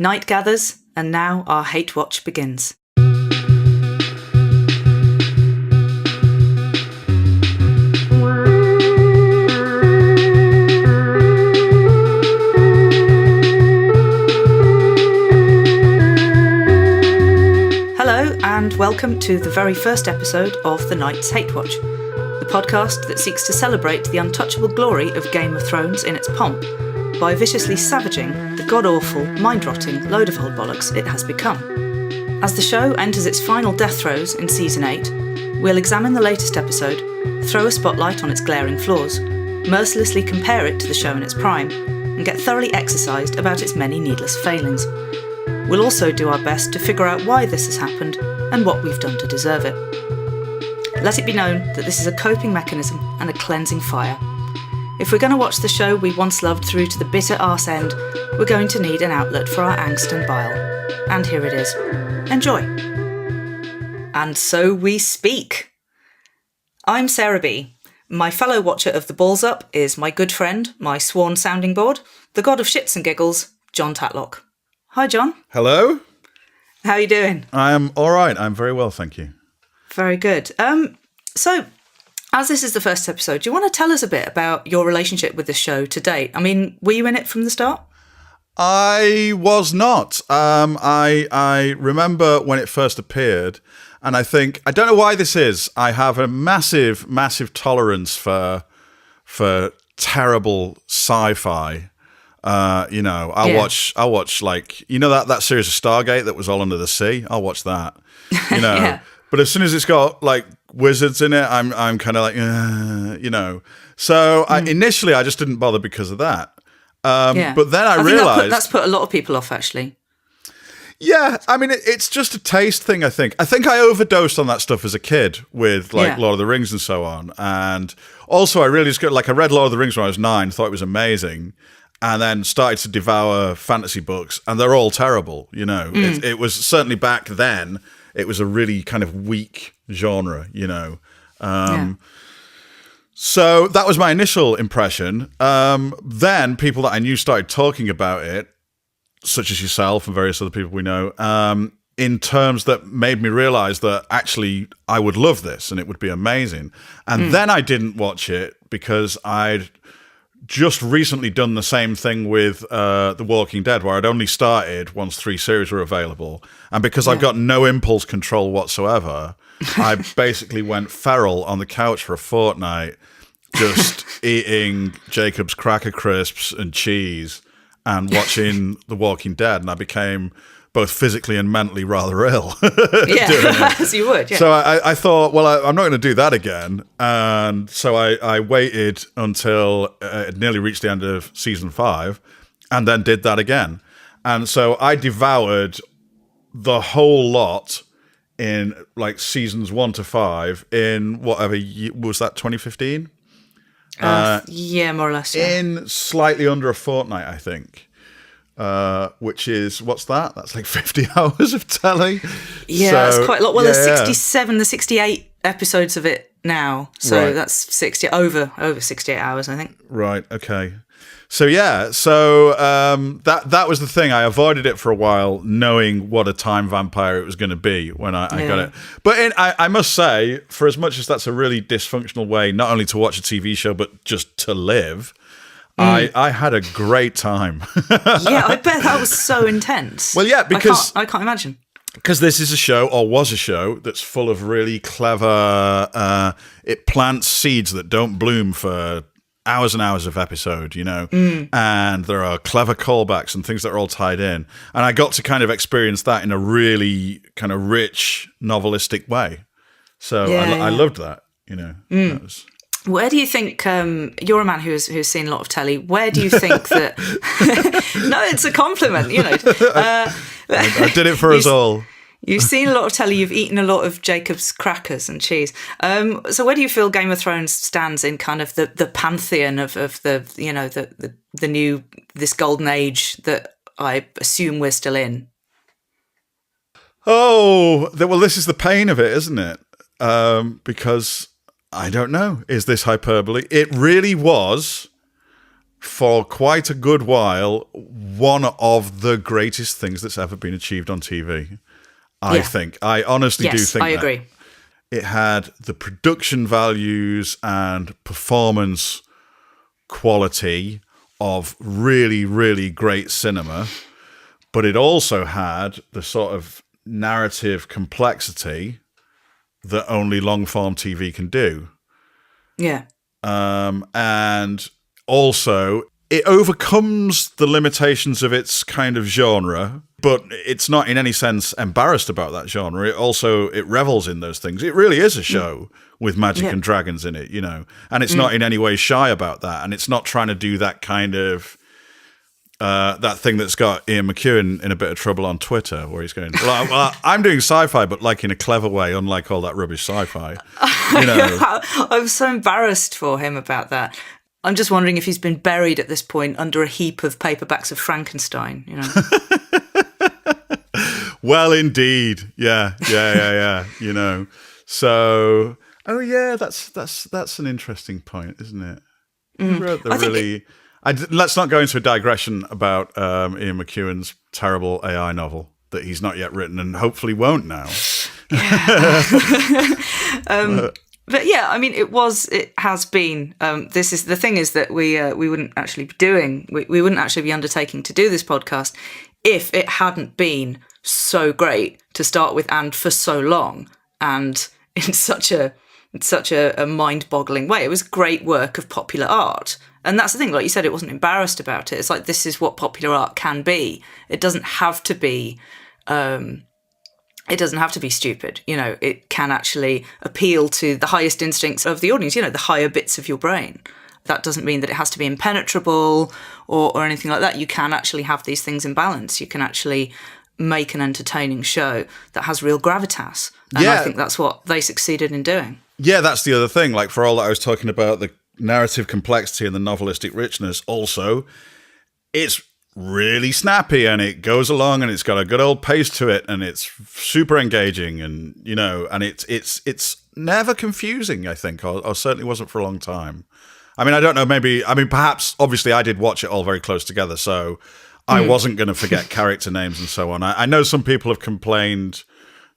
Night gathers, and now our hate watch begins. Hello, and welcome to the very first episode of The Night's Hate Watch, the podcast that seeks to celebrate the untouchable glory of Game of Thrones in its pomp by viciously savaging the god-awful, mind-rotting load of old bollocks it has become. As the show enters its final death throes in Season 8, we'll examine the latest episode, throw a spotlight on its glaring flaws, mercilessly compare it to the show in its prime, and get thoroughly exercised about its many needless failings. We'll also do our best to figure out why this has happened and what we've done to deserve it. Let it be known that this is a coping mechanism and a cleansing fire. If we're going to watch the show we once loved through to the bitter arse end, we're going to need an outlet for our angst and bile. And here it is. Enjoy. And so we speak. I'm Sarah B. My fellow watcher of the Balls Up is my good friend, my sworn sounding board, the god of shits and giggles, John Tatlock. Hi, John. Hello. How are you doing? I am all right. I'm very well, thank you. Very good. So, as this is the first episode, do you want to tell us a bit about your relationship with the show to date? I mean, were you in it from the start? I was not. I remember when it first appeared, and I don't know why this is. I have a massive tolerance for terrible sci-fi. I'll watch like, that series of Stargate that was all under the sea. I'll watch that, yeah. But as soon as it's got like wizards in it, I'm kind of like, So initially I just didn't bother because of that. But then I realized that's put a lot of people off, actually. Yeah, I mean, it's just a taste thing, I think. I think I overdosed on that stuff as a kid with, like, Lord of the Rings and so on. And also I really just got, like, I read Lord of the Rings when I was 9, thought it was amazing, and then started to devour fantasy books, and they're all terrible, It was certainly back then, it was a really kind of weak genre, So that was my initial impression. Then people that I knew started talking about it, such as yourself and various other people we know, in terms that made me realize that actually I would love this and it would be amazing. And then I didn't watch it because I'd just recently done the same thing with The Walking Dead, where I'd only started once 3 series were available. And because I've got no impulse control whatsoever, I basically went feral on the couch for a fortnight, just eating Jacob's Cracker Crisps and cheese and watching The Walking Dead. And I became both physically and mentally rather ill. As you would. Yeah. So I thought, well, I'm not going to do that again. And so I waited until it nearly reached the end of season 5 and then did that again. And so I devoured the whole lot in like seasons 1 to 5 in whatever year, was that 2015? More or less. Yeah. In slightly under a fortnight, I think. Which is, what's that? That's like 50 hours of telly. Yeah, that's quite a lot. Well, there's 67, there's 68 episodes of it now. So that's over 68 hours, I think. Right, okay. So that was the thing. I avoided it for a while, knowing what a time vampire it was going to be when I got it. But I must say, for as much as that's a really dysfunctional way, not only to watch a TV show, but just to live, I had a great time. Yeah, I bet that was so intense. Well, yeah, because I can't imagine. Because this is a show, or was a show, that's full of really clever. It plants seeds that don't bloom for hours and hours of episode, and there are clever callbacks and things that are all tied in. And I got to kind of experience that in a really kind of rich novelistic way. So I loved that, That was... Where do you think, you're a man who's seen a lot of telly, where do you think that... No, it's a compliment, I did it for us all. You've seen a lot of telly, you've eaten a lot of Jacob's crackers and cheese. So where do you feel Game of Thrones stands in kind of the pantheon of the the new, this golden age that I assume we're still in? Oh, well, this is the pain of it, isn't it? Because... I don't know. Is this hyperbole? It really was for quite a good while, one of the greatest things that's ever been achieved on TV. I think. I honestly do think I agree. It had the production values and performance quality of really, really great cinema, but it also had the sort of narrative complexity that only long-form TV can do. Yeah. And also, it overcomes the limitations of its kind of genre, but it's not in any sense embarrassed about that genre. It revels in those things. It really is a show with magic and dragons in it, and it's not in any way shy about that. And it's not trying to do that kind of that thing that's got Ian McEwan in a bit of trouble on Twitter, where he's going, well, I'm doing sci-fi, but like in a clever way, unlike all that rubbish sci-fi. I was so embarrassed for him about that. I'm just wondering if he's been buried at this point under a heap of paperbacks of Frankenstein, Well, indeed. Yeah. So, that's an interesting point, isn't it? Who wrote the let's not go into a digression about Ian McEwan's terrible AI novel that he's not yet written and hopefully won't now. But yeah, I mean, it has been. This is the thing, is that we wouldn't actually be doing, we wouldn't actually be undertaking to do this podcast if it hadn't been so great to start with and for so long and in such a mind-boggling way. It was great work of popular art. And that's the thing, like you said, it wasn't embarrassed about it. It's like, this is what popular art can be. It doesn't have to be stupid. It can actually appeal to the highest instincts of the audience, the higher bits of your brain. That doesn't mean that it has to be impenetrable or anything like that. You can actually have these things in balance. You can actually make an entertaining show that has real gravitas. And I think that's what they succeeded in doing. Yeah, that's the other thing. Like, for all that I was talking about, the narrative complexity and the novelistic richness, also, it's really snappy and it goes along and it's got a good old pace to it and it's super engaging and, and it's never confusing, I think, or certainly wasn't for a long time. I mean, I don't know, perhaps, obviously I did watch it all very close together, so I wasn't going to forget character names and so on. I know some people have complained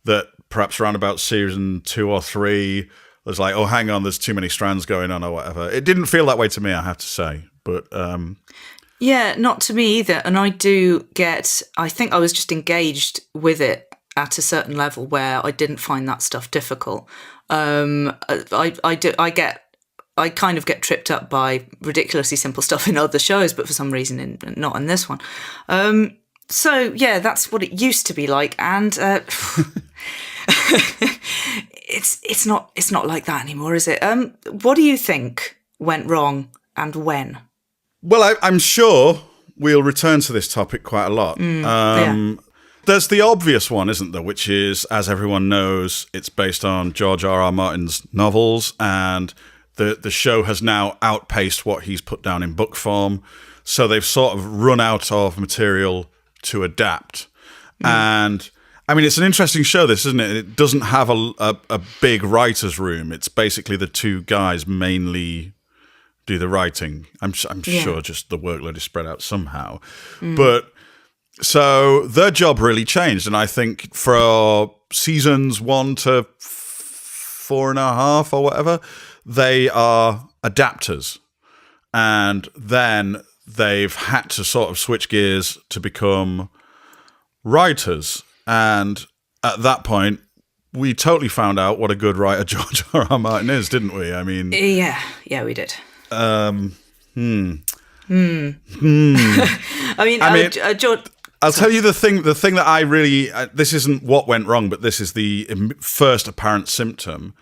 that perhaps around about season 2 or 3, there's like, oh, hang on, there's too many strands going on or whatever. It didn't feel that way to me, I have to say. But yeah, not to me either. And I think I was just engaged with it at a certain level where I didn't find that stuff difficult. I kind of get tripped up by ridiculously simple stuff in other shows, but for some reason not in this one. So yeah, that's what it used to be like, and it's not like that anymore, is it? What do you think went wrong and when? Well, I'm sure we'll return to this topic quite a lot. There's the obvious one, isn't there, which is, as everyone knows, it's based on George R.R. Martin's novels, and the show has now outpaced what he's put down in book form. So they've sort of run out of material to adapt. And I mean, it's an interesting show, this, isn't it? It doesn't have a big writer's room. It's basically the two guys mainly do the writing. I'm sure just the workload is spread out somehow. But so their job really changed. And I think for seasons 1 to 4.5 or whatever, they are adapters. And then they've had to sort of switch gears to become writers. And at that point, we totally found out what a good writer George R.R. Martin is, didn't we? I mean... Yeah, we did. I mean, George... I'll tell you the thing that I really... this isn't what went wrong, but this is the first apparent symptom,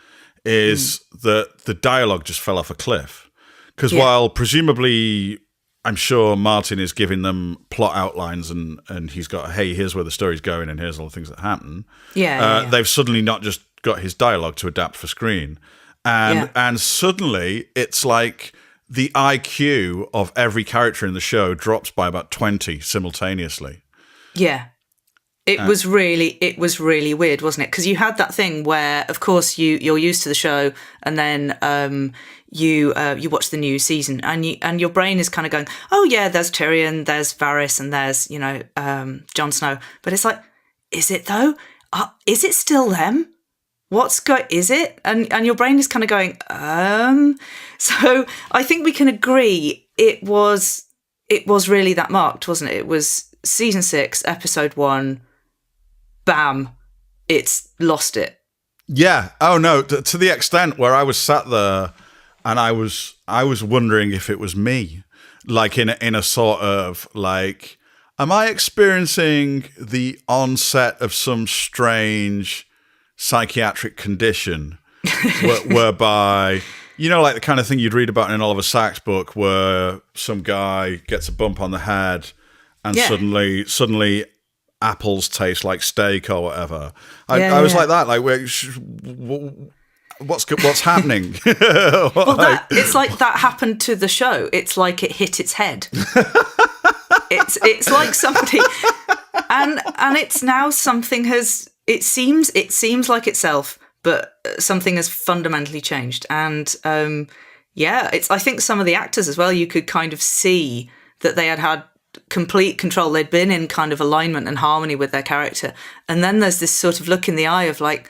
is that the dialogue just fell off a cliff. Because while presumably... I'm sure Martin is giving them plot outlines and he's got, hey, here's where the story's going and here's all the things that happen. They've suddenly not just got his dialogue to adapt for screen. And suddenly it's like the IQ of every character in the show drops by about 20 simultaneously. Yeah. It was really weird, wasn't it? Because you had that thing where, of course, you're used to the show, and then you watch the new season, and your brain is kind of going, oh yeah, there's Tyrion, there's Varys, and there's Jon Snow, but it's like, is it though? Is it still them? Is it? And your brain is kind of going, So I think we can agree it was really that marked, wasn't it? It was season 6, episode 1. Bam, it's lost it. Yeah. Oh no, to the extent where I was sat there and I was wondering if it was me, like in a sort of like, am I experiencing the onset of some strange psychiatric condition whereby, like the kind of thing you'd read about in an Oliver Sacks book where some guy gets a bump on the head and suddenly apples taste like steak or whatever. I was like that, like, what's happening? It's like that happened to the show. It's like it hit its head. It's like somebody, and it's now something has. It seems like itself, but something has fundamentally changed. And I think some of the actors as well, you could kind of see that they had complete control. They'd been in kind of alignment and harmony with their character. And then there's this sort of look in the eye of like,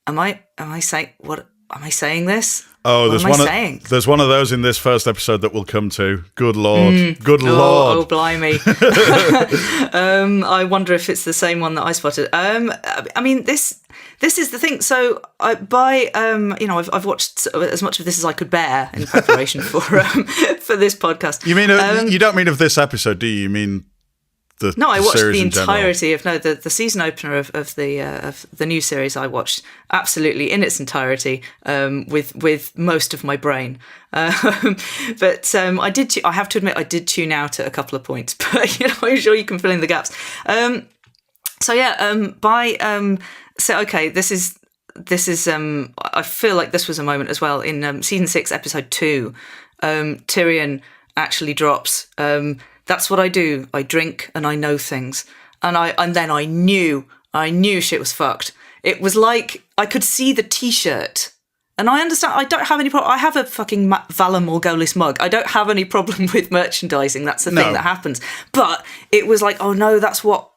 am I saying this? Oh, there's one of those in this first episode that we'll come to. Good Lord. Good Lord. Oh, blimey. I wonder if it's the same one that I spotted. I mean, this is the thing. So I've watched as much of this as I could bear in preparation for this podcast. You mean, you don't mean of this episode, do you? You mean I watched the entirety of the season opener of the new series. I watched absolutely in its entirety with most of my brain. But I have to admit I did tune out at a couple of points. But I'm sure you can fill in the gaps. This is I feel like this was a moment as well in season 6, episode 2. Tyrion actually drops. That's what I do. I drink and I know things. And then I knew shit was fucked. It was like I could see the T-shirt. And I understand, I don't have any problem. I have a fucking Valor Morghulis mug. I don't have any problem with merchandising. That's the thing that happens. But it was like, oh no, that's what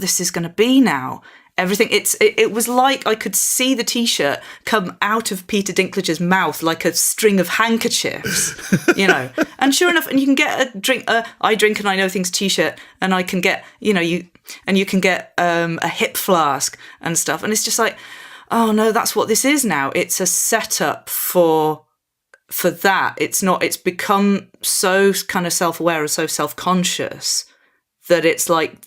this is going to be now. Everything, it was like I could see the T-shirt come out of Peter Dinklage's mouth like a string of handkerchiefs, And sure enough, and you can get a drink, I drink and I know things T-shirt, and I can get, you can get a hip flask and stuff, and it's just like, oh no, that's what this is now. It's a setup for that. It's become so kind of self-aware and so self-conscious that it's like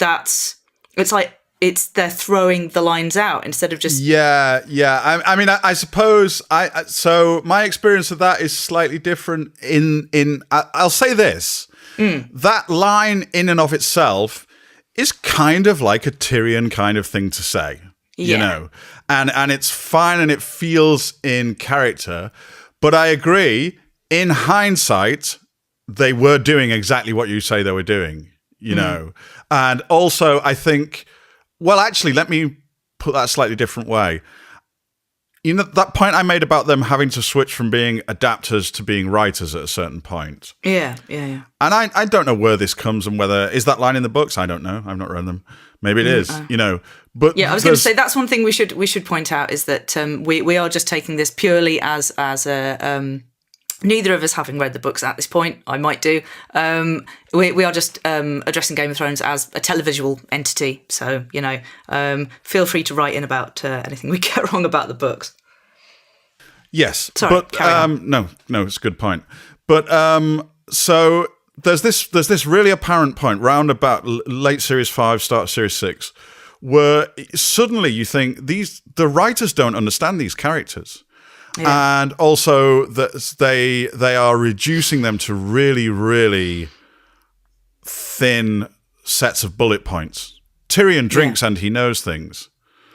they're throwing the lines out instead of just... Yeah. I mean, I suppose... So my experience of that is slightly different I'll say this. That line in and of itself is kind of like a Tyrion kind of thing to say, And it's fine and it feels in character. But I agree, in hindsight, they were doing exactly what you say they were doing, And also, I think... Well, actually, let me put that a slightly different way. That point I made about them having to switch from being adapters to being writers at a certain point. Yeah. And I don't know where this comes and whether... Is that line in the books? I don't know. I've not read them. Maybe it is, But yeah, I was going to say that's one thing we should point out is that we are just taking this purely as a... Neither of us having read the books at this point, I might do. We are just addressing Game of Thrones as a televisual entity. So, feel free to write in about anything we get wrong about the books. Yes. Sorry, but no, it's a good point. But so there's this really apparent point round about late Series 5, start of Series 6, where suddenly you think the writers don't understand these characters. Yeah. And also that they are reducing them to really, really thin sets of bullet points. Tyrion drinks and he knows things.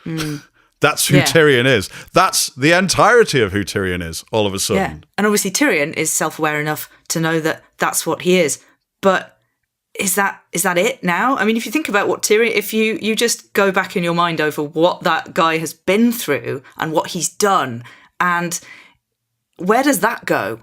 That's who Tyrion is. That's the entirety of who Tyrion is, all of a sudden. Yeah. And obviously Tyrion is self-aware enough to know that that's what he is. But is that it now? I mean, if you think about what Tyrion, if you just go back in your mind over what that guy has been through and what he's done, and where does that go?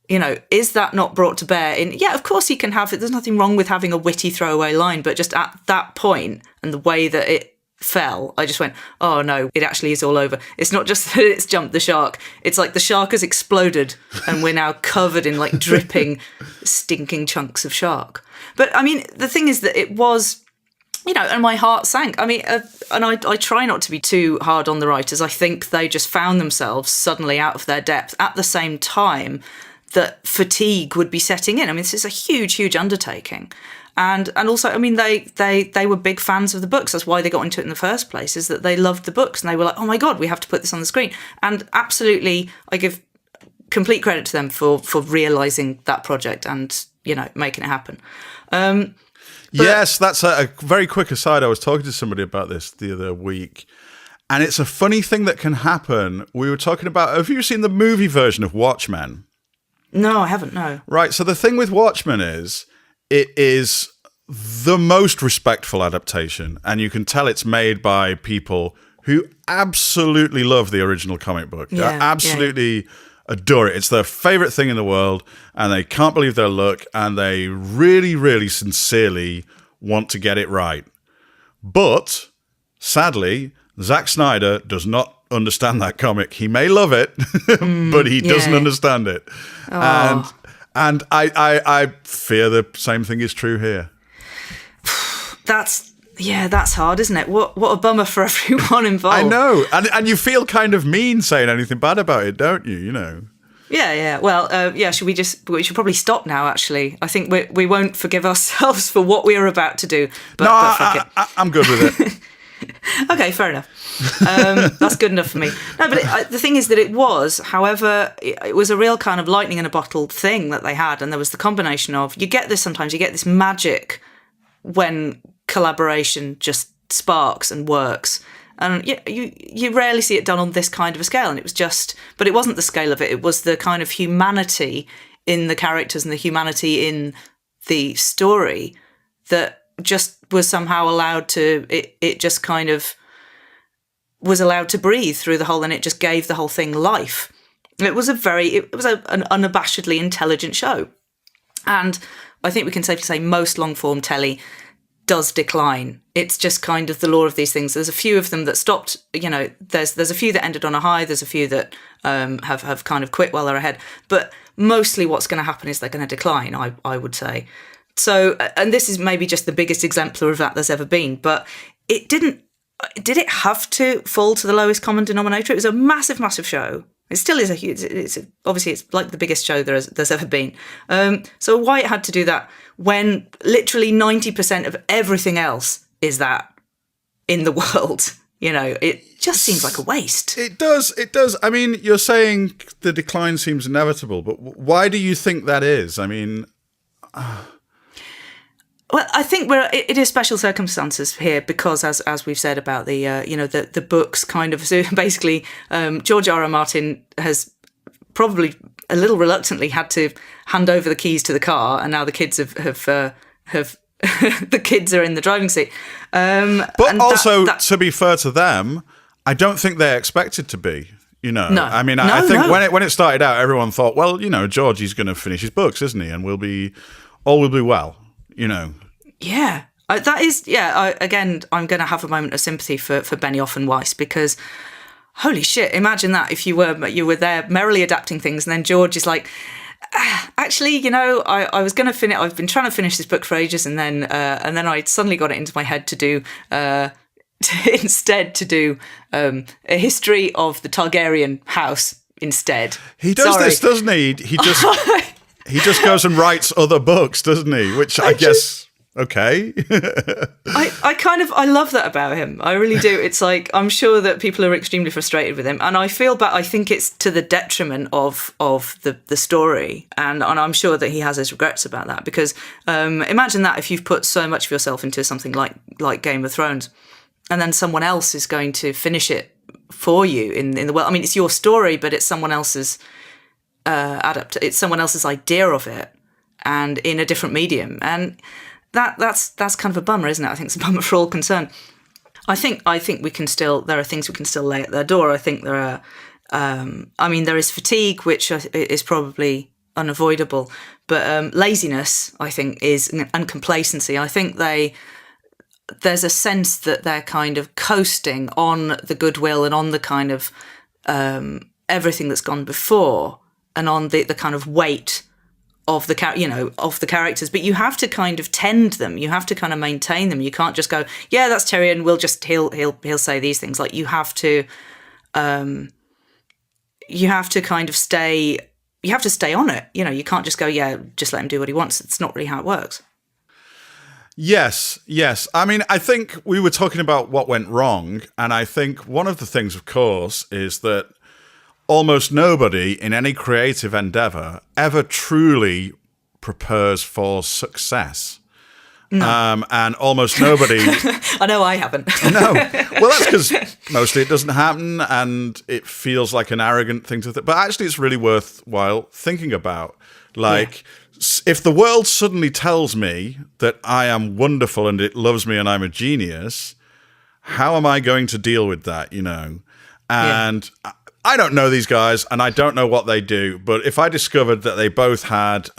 Is that not brought to bear in? Yeah, of course he can have it. There's nothing wrong with having a witty throwaway line, but just at that point and the way that it fell, I just went, oh no, it actually is all over. It's not just that it's jumped the shark. It's like the shark has exploded and we're now covered in like dripping, stinking chunks of shark. But I mean, the thing is that it was, and my heart sank. I mean, and I try not to be too hard on the writers. I think they just found themselves suddenly out of their depth at the same time that fatigue would be setting in. I mean, this is a huge, huge undertaking. And also, I mean, they were big fans of the books. That's why they got into it in the first place, is that they loved the books. And they were like, oh my God, we have to put this on the screen. And absolutely, I give complete credit to them for realising that project and, making it happen. Yes, that's a very quick aside. I was talking to somebody about this the other week. And it's a funny thing that can happen. We were talking about, have you seen the movie version of Watchmen? No, I haven't, no. Right, so the thing with Watchmen is, it is the most respectful adaptation, and you can tell it's made by people who absolutely love the original comic book. They absolutely adore it. It's their favourite thing in the world, and they can't believe their luck, and they really, really sincerely want to get it right. But, sadly, Zack Snyder does not understand that comic. He may love it, but he doesn't understand it. Oh. And I fear the same thing is true here. That's hard, isn't it? What a bummer for everyone involved. I know, and you feel kind of mean saying anything bad about it, don't you? Yeah. Well, we should probably stop now. Actually, I think we won't forgive ourselves for what we are about to do. But fuck it. I'm good with it. Okay, fair enough. That's good enough for me. No, but the thing is that it was, however, it was a real kind of lightning in a bottle thing that they had, and there was the combination of, you get this magic when collaboration just sparks and works, and you rarely see it done on this kind of a scale, and but it wasn't the scale of it, it was the kind of humanity in the characters and the humanity in the story that just was somehow allowed to, it just kind of was allowed to breathe through the whole, and it just gave the whole thing life. It was an unabashedly intelligent show. And I think we can safely say most long-form telly does decline. It's just kind of the law of these things. There's a few of them that stopped, there's a few that ended on a high, there's a few that have kind of quit while they're ahead. But mostly what's going to happen is they're going to decline, I would say. So, and this is maybe just the biggest exemplar of that there's ever been, but did it have to fall to the lowest common denominator? It was a massive, massive show. It still is obviously it's like the biggest show there's ever been. So why it had to do that when literally 90% of everything else is that in the world? It just seems like a waste. It does. I mean, you're saying the decline seems inevitable, but why do you think that is? I mean... Well, I think it is special circumstances here because, as we've said about the books, kind of, so basically, George R.R. Martin has probably a little reluctantly had to hand over the keys to the car, and now the kids have the kids are in the driving seat. But also, to be fair to them, I don't think they expected to be. No. I mean, I think when it started out, everyone thought, well, George, he's going to finish his books, isn't he? And all will be well. Yeah, that is, again, I'm going to have a moment of sympathy for Benioff and Weiss, because holy shit, imagine that if you were there merrily adapting things, and then George is like, actually, I was going to finish, I've been trying to finish this book for ages, and then I suddenly got it into my head to do a history of the Targaryen house instead. He does this, doesn't he? He just goes and writes other books, doesn't he? Which I guess, okay. I love that about him. I really do. It's like, I'm sure that people are extremely frustrated with him. And I feel bad. I think it's to the detriment of the story. And I'm sure that he has his regrets about that. Because imagine that if you've put so much of yourself into something like Game of Thrones, and then someone else is going to finish it for you in the world. I mean, it's your story, but it's someone else's... it's someone else's idea of it, and in a different medium, and that's kind of a bummer, isn't it? I think it's a bummer for all concerned. I think we can still, there are things we can still lay at their door. I think there are, there is fatigue, which is probably unavoidable, but laziness, I think, and complacency. I think there's a sense that they're kind of coasting on the goodwill and on the kind of everything that's gone before, and on the kind of weight of the characters. But you have to kind of tend them. You have to kind of maintain them. You can't just go, yeah, that's Tyrion, he'll say these things. Like, you have to kind of stay. You have to stay on it. You can't just go, yeah, just let him do what he wants. It's not really how it works. Yes. I mean, I think we were talking about what went wrong, and I think one of the things, of course, is that almost nobody in any creative endeavor ever truly prepares for success. No. And almost nobody... I know I haven't. No. Well, that's because mostly it doesn't happen, and it feels like an arrogant thing to think. But actually, it's really worthwhile thinking about. Like, if the world suddenly tells me that I am wonderful and it loves me and I'm a genius, how am I going to deal with that, And I don't know these guys, and I don't know what they do, but if I discovered that they both had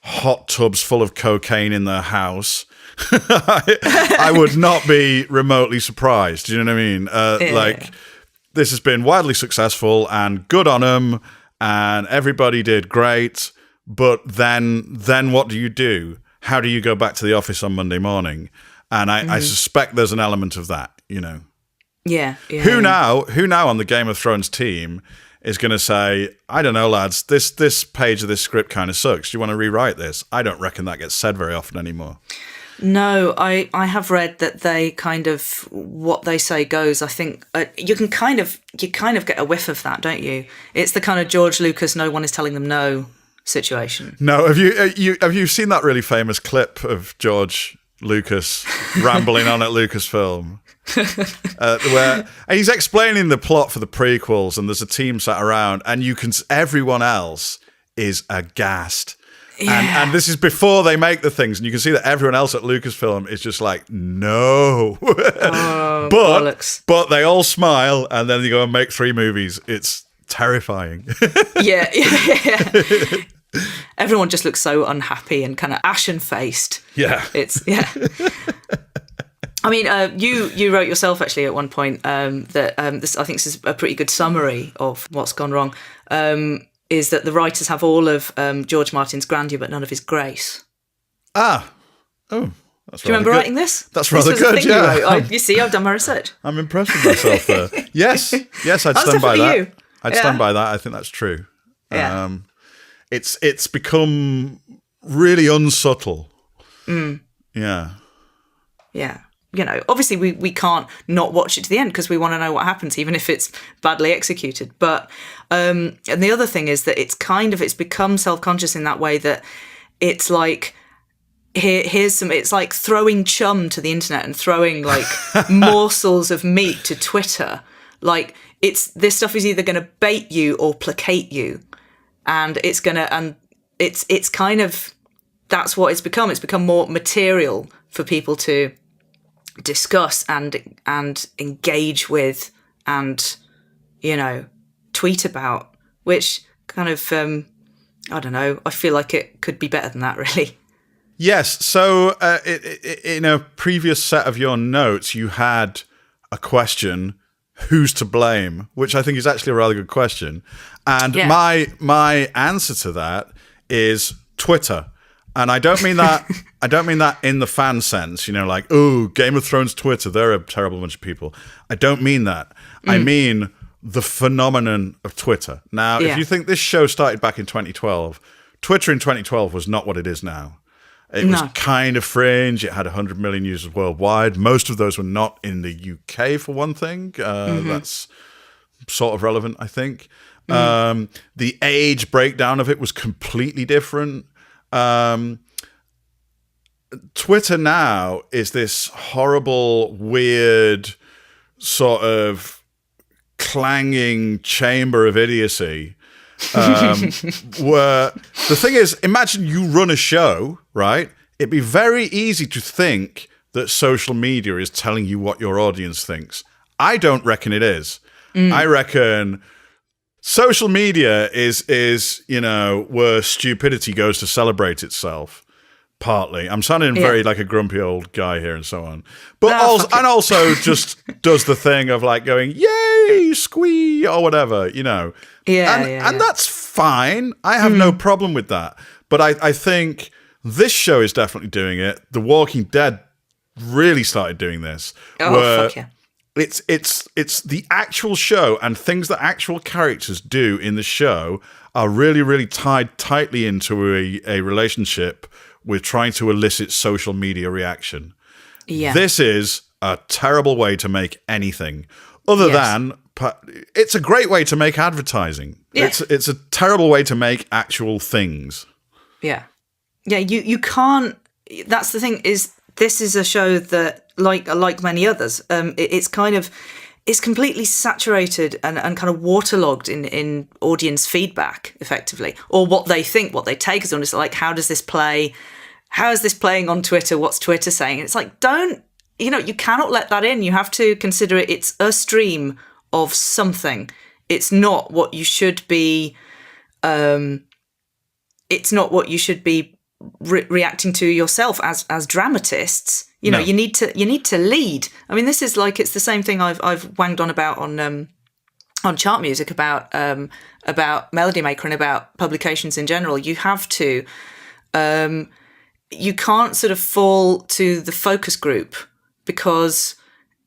hot tubs full of cocaine in their house, I would not be remotely surprised. Do you know what I mean? Like, this has been widely successful and good on them, and everybody did great. But then what do you do? How do you go back to the office on Monday morning? And I suspect there's an element of that, Yeah. Who now on the Game of Thrones team is going to say, I don't know, lads, this page of this script kind of sucks. Do you want to rewrite this? I don't reckon that gets said very often anymore. No, I have read that they kind of, what they say goes. I think you kind of get a whiff of that, don't you? It's the kind of George Lucas, no one is telling them no situation. No, have you seen that really famous clip of George Lucas rambling on at Lucasfilm? Where he's explaining the plot for the prequels, and there's a team sat around, and everyone else is aghast. Yeah. And this is before they make the things, and you can see that everyone else at Lucasfilm is just like, no. But they all smile, and then they go and make 3 movies. It's terrifying. Yeah. Everyone just looks so unhappy and kind of ashen-faced. Yeah. I mean, you wrote yourself actually at one point that this, I think this is a pretty good summary of what's gone wrong, is that the writers have all of George Martin's grandeur but none of his grace. Oh, that's do you remember writing this? That's rather good, yeah. You see, I've done my research. I'm impressed with myself there. Yes, I'd stand by that. I'd stand by that. I think that's true. Yeah. It's become really unsubtle. Yeah. Obviously we can't not watch it to the end because we want to know what happens, even if it's badly executed. But and the other thing is that it's become self-conscious in that way that it's like, it's like throwing chum to the internet and throwing like morsels of meat to Twitter. Like, this stuff is either going to bait you or placate you. And it's kind of, that's what it's become. It's become more material for people to discuss and engage with and, tweet about, which kind of, I don't know, I feel like it could be better than that, really. Yes. So in a previous set of your notes, you had a question, who's to blame, which I think is actually a rather good question. And my answer to that is Twitter. And I don't mean that in the fan sense, like, oh, Game of Thrones Twitter, they're a terrible bunch of people. I don't mean that. I mean the phenomenon of Twitter. Now, if you think this show started back in 2012, Twitter in 2012 was not what it is now. It was kind of fringe. It had 100 million users worldwide. Most of those were not in the UK, for one thing. That's sort of relevant, I think. The age breakdown of it was completely different. Twitter now is this horrible, weird, sort of clanging chamber of idiocy. Where the thing is, imagine you run a show, right? it'd be very easy to think that social media is telling you what your audience thinks. I don't reckon it is. I reckon social media is where stupidity goes to celebrate itself. Partly, I'm sounding very like a grumpy old guy here, and so on. But also just does the thing of like going yay, squee, or whatever, and that's fine. I have no problem with that. But I think this show is definitely doing it. The Walking Dead really started doing this. Fuck yeah. It's the actual show, and things that actual characters do in the show are really, really tied tightly into a relationship with trying to elicit social media reaction. Yeah. This is a terrible way to make anything. Other than, it's a great way to make advertising. Yeah. It's a terrible way to make actual things. Yeah. Yeah, you can't... That's the thing, is this is a show that, like many others, it's completely saturated and kind of waterlogged in audience feedback, effectively, or what they think, what they take as honest. Like, how does this play? How is this playing on Twitter? What's Twitter saying? And it's like, you cannot let that in. You have to consider it's a stream of something. It's not what you should be. It's not what you should be reacting to yourself as dramatists. You need to lead. I mean, this is like, it's the same thing I've wanged on about on chart music about Melody Maker and about publications in general. You have to, you can't sort of fall to the focus group, because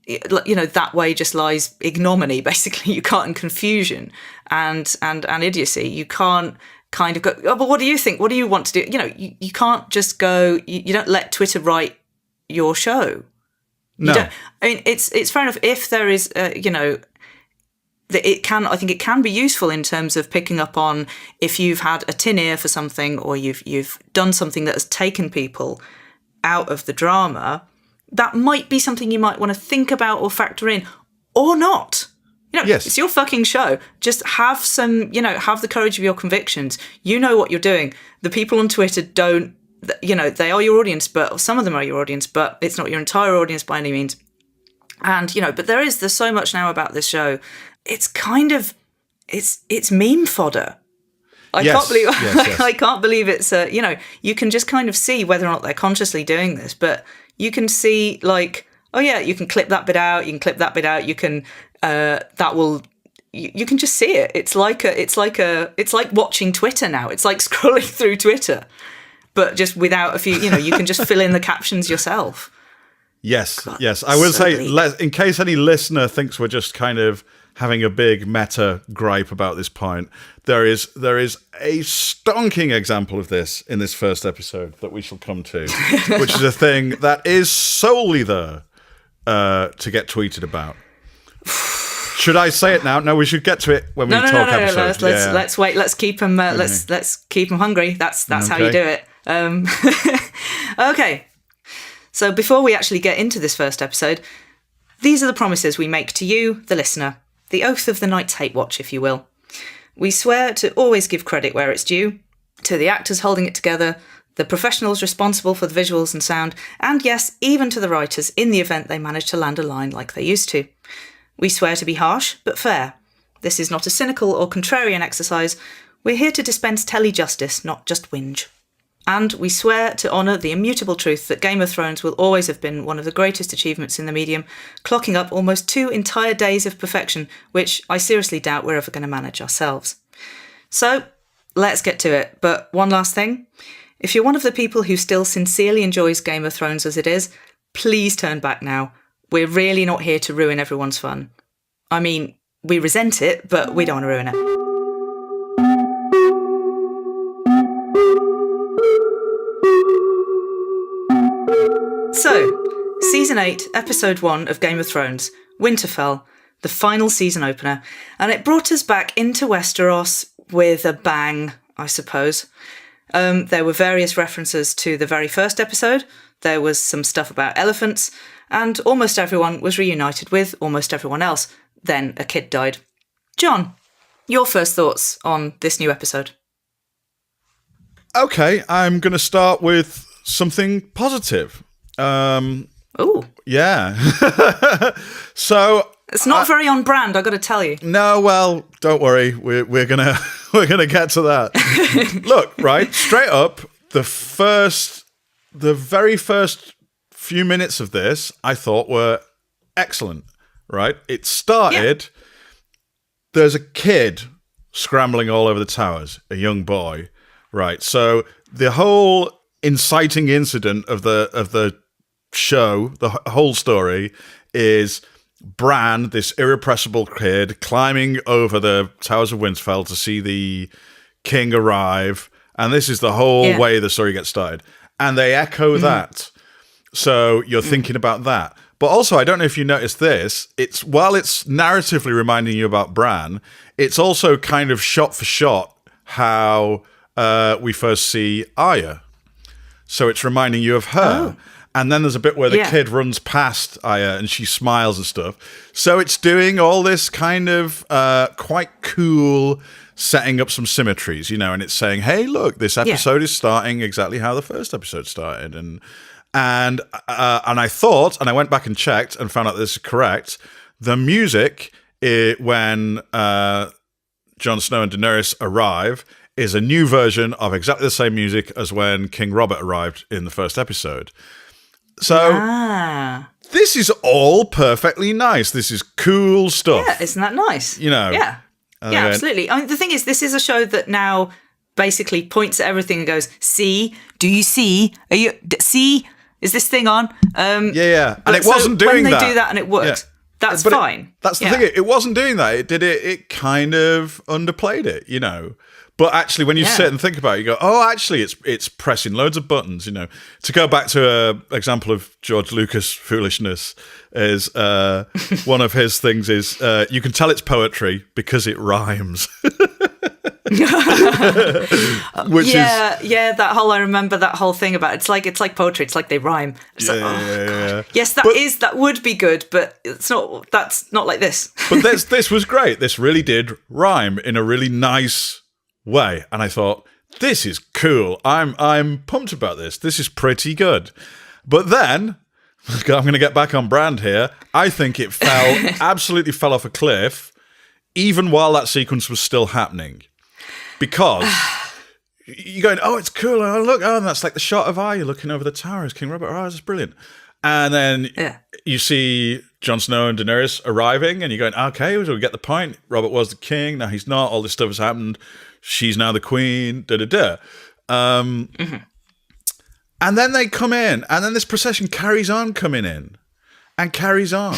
that way just lies ignominy. Basically, you can't, and confusion and idiocy. You can't kind of go, oh, but what do you think? What do you want to do? You can't just go. You don't let Twitter write your show. No. I mean, it's fair enough if there is, that it can. I think it can be useful in terms of picking up on if you've had a tin ear for something, or you've done something that has taken people out of the drama. That might be something you might want to think about or factor in, or not. Yes. It's your fucking show. Just have some, have the courage of your convictions. You know what you're doing. The people on Twitter don't. They are your audience, but some of them are your audience, but it's not your entire audience by any means. And, but there's so much now about this show. It's kind of, it's meme fodder. I can't believe, I can't believe it's, you can just kind of see whether or not they're consciously doing this, but you can see like, oh yeah, you can clip that bit out, you can clip that bit out, you can, you can just see it. It's like watching Twitter now. It's like scrolling through Twitter. But just without a few, you can just fill in the captions yourself. Yes, God, yes. I would say, in case any listener thinks we're just kind of having a big meta gripe about this point, there is a stonking example of this in this first episode that we shall come to, which is a thing that is solely there to get tweeted about. Should I say it now? No, we should get to it when we talk episodes. Let's wait. Let's keep them. Let's keep them hungry. That's okay. How you do it. Okay. So before we actually get into this first episode, these are the promises we make to you, the listener. The oath of the Night's Hate Watch, if you will. We swear to always give credit where it's due, to the actors holding it together, the professionals responsible for the visuals and sound, and yes, even to the writers in the event they manage to land a line like they used to. We swear to be harsh, but fair. This is not a cynical or contrarian exercise. We're here to dispense telly-justice, not just whinge. And we swear to honour the immutable truth that Game of Thrones will always have been one of the greatest achievements in the medium, clocking up almost 2 entire days of perfection, which I seriously doubt we're ever going to manage ourselves. So, let's get to it. But one last thing. If you're one of the people who still sincerely enjoys Game of Thrones as it is, please turn back now. We're really not here to ruin everyone's fun. I mean, we resent it, but we don't want to ruin it. So, Season 8, Episode 1 of Game of Thrones, Winterfell, the final season opener, and it brought us back into Westeros with a bang, I suppose. There were various references to the very first episode, there was some stuff about elephants, and almost everyone was reunited with almost everyone else. Then a kid died. John, your first thoughts on this new episode? Okay, I'm going to start with something positive. Oh, yeah. So it's not very on brand, I got to tell you. no, well, don't worry. We're gonna get to that. Look, right, straight up, the very first few minutes of this, I thought were excellent. Right, it started. Yeah. There's a kid scrambling all over the towers, a young boy. Right, so the whole inciting incident of the show, the whole story, is Bran, this irrepressible kid, climbing over the towers of Winterfell to see the king arrive, and this is the whole way the story gets started. And they echo that, so you're thinking about that. But also, I don't know if you noticed this, while it's narratively reminding you about Bran, it's also kind of shot for shot how we first see Arya. So it's reminding you of her. Oh. And then there's a bit where the kid runs past Arya and she smiles and stuff. So it's doing all this kind of quite cool setting up some symmetries, and it's saying, hey, look, this episode is starting exactly how the first episode started. And I thought, and I went back and checked and found out this is correct, the music when Jon Snow and Daenerys arrive is a new version of exactly the same music as when King Robert arrived in the first episode. So this is all perfectly nice. This is cool stuff. Yeah, isn't that nice? Yeah. Yeah, absolutely. I mean, the thing is, this is a show that now basically points at everything and goes, see? Do you see? See? Is this thing on? And it wasn't doing that. When they do that and it works, that's fine. That's the thing. It wasn't doing that. It kind of underplayed it, But actually, when you sit and think about it, you go, oh, actually, it's pressing loads of buttons, To go back to an example of George Lucas foolishness is one of his things is you can tell it's poetry because it rhymes. I remember that whole thing about it's like poetry. It's like they rhyme. Yes, that would be good, but it's not. That's not like this. But this was great. This really did rhyme in a really nice way, and I thought this is cool. I'm pumped about this. This is pretty good. But then I'm going to get back on brand here. I think it absolutely fell off a cliff, even while that sequence was still happening. Because you're going, oh, it's cool. Oh, look, and that's like the shot of Arya looking over the towers. King Robert, that's brilliant. And then you see Jon Snow and Daenerys arriving, and you're going, okay, we get the point. Robert was the king. Now he's not. All this stuff has happened. She's now the queen. And then they come in, and then this procession carries on coming in. And carries on,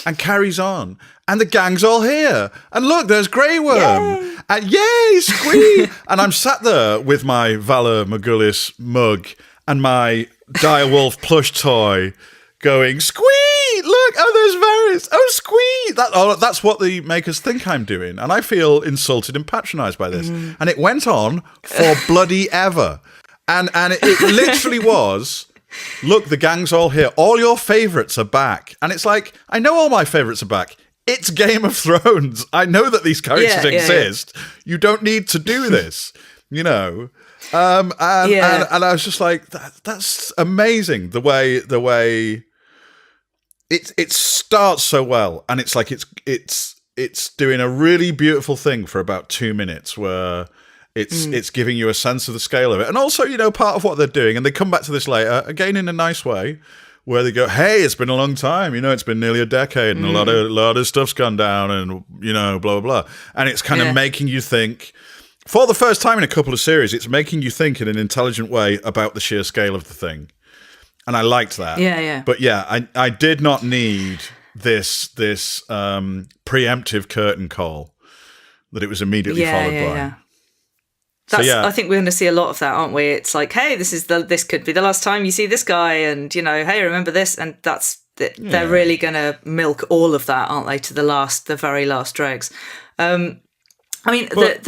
and carries on. And the gang's all here. And look, there's Grey Worm. Yay. And yay, Squee! And I'm sat there with my Valor Morghulis mug and my Direwolf plush toy going, Squee! Look, oh, there's Varys. Oh, Squee! That's what the makers think I'm doing. And I feel insulted and patronised by this. And it went on for bloody ever. And it literally was... Look, the gang's all here. All your favourites are back. And it's like, I know all my favourites are back. It's Game of Thrones. I know that these characters exist. Yeah. You don't need to do this, And I was just like, that's amazing. The way it starts so well. And it's like, it's doing a really beautiful thing for about 2 minutes where... It's giving you a sense of the scale of it. And also, part of what they're doing, and they come back to this later, again in a nice way, where they go, hey, it's been a long time, it's been nearly a decade, and a lot of stuff's gone down, and, blah, blah, blah. And it's kind of making you think, for the first time in a couple of series, it's making you think in an intelligent way about the sheer scale of the thing. And I liked that. Yeah. But I did not need this preemptive curtain call that it was immediately followed by. Yeah. I think we're going to see a lot of that, aren't we? It's like, hey, this could be the last time you see this guy, and hey, remember this, and they're really going to milk all of that, aren't they? To the very last dregs. The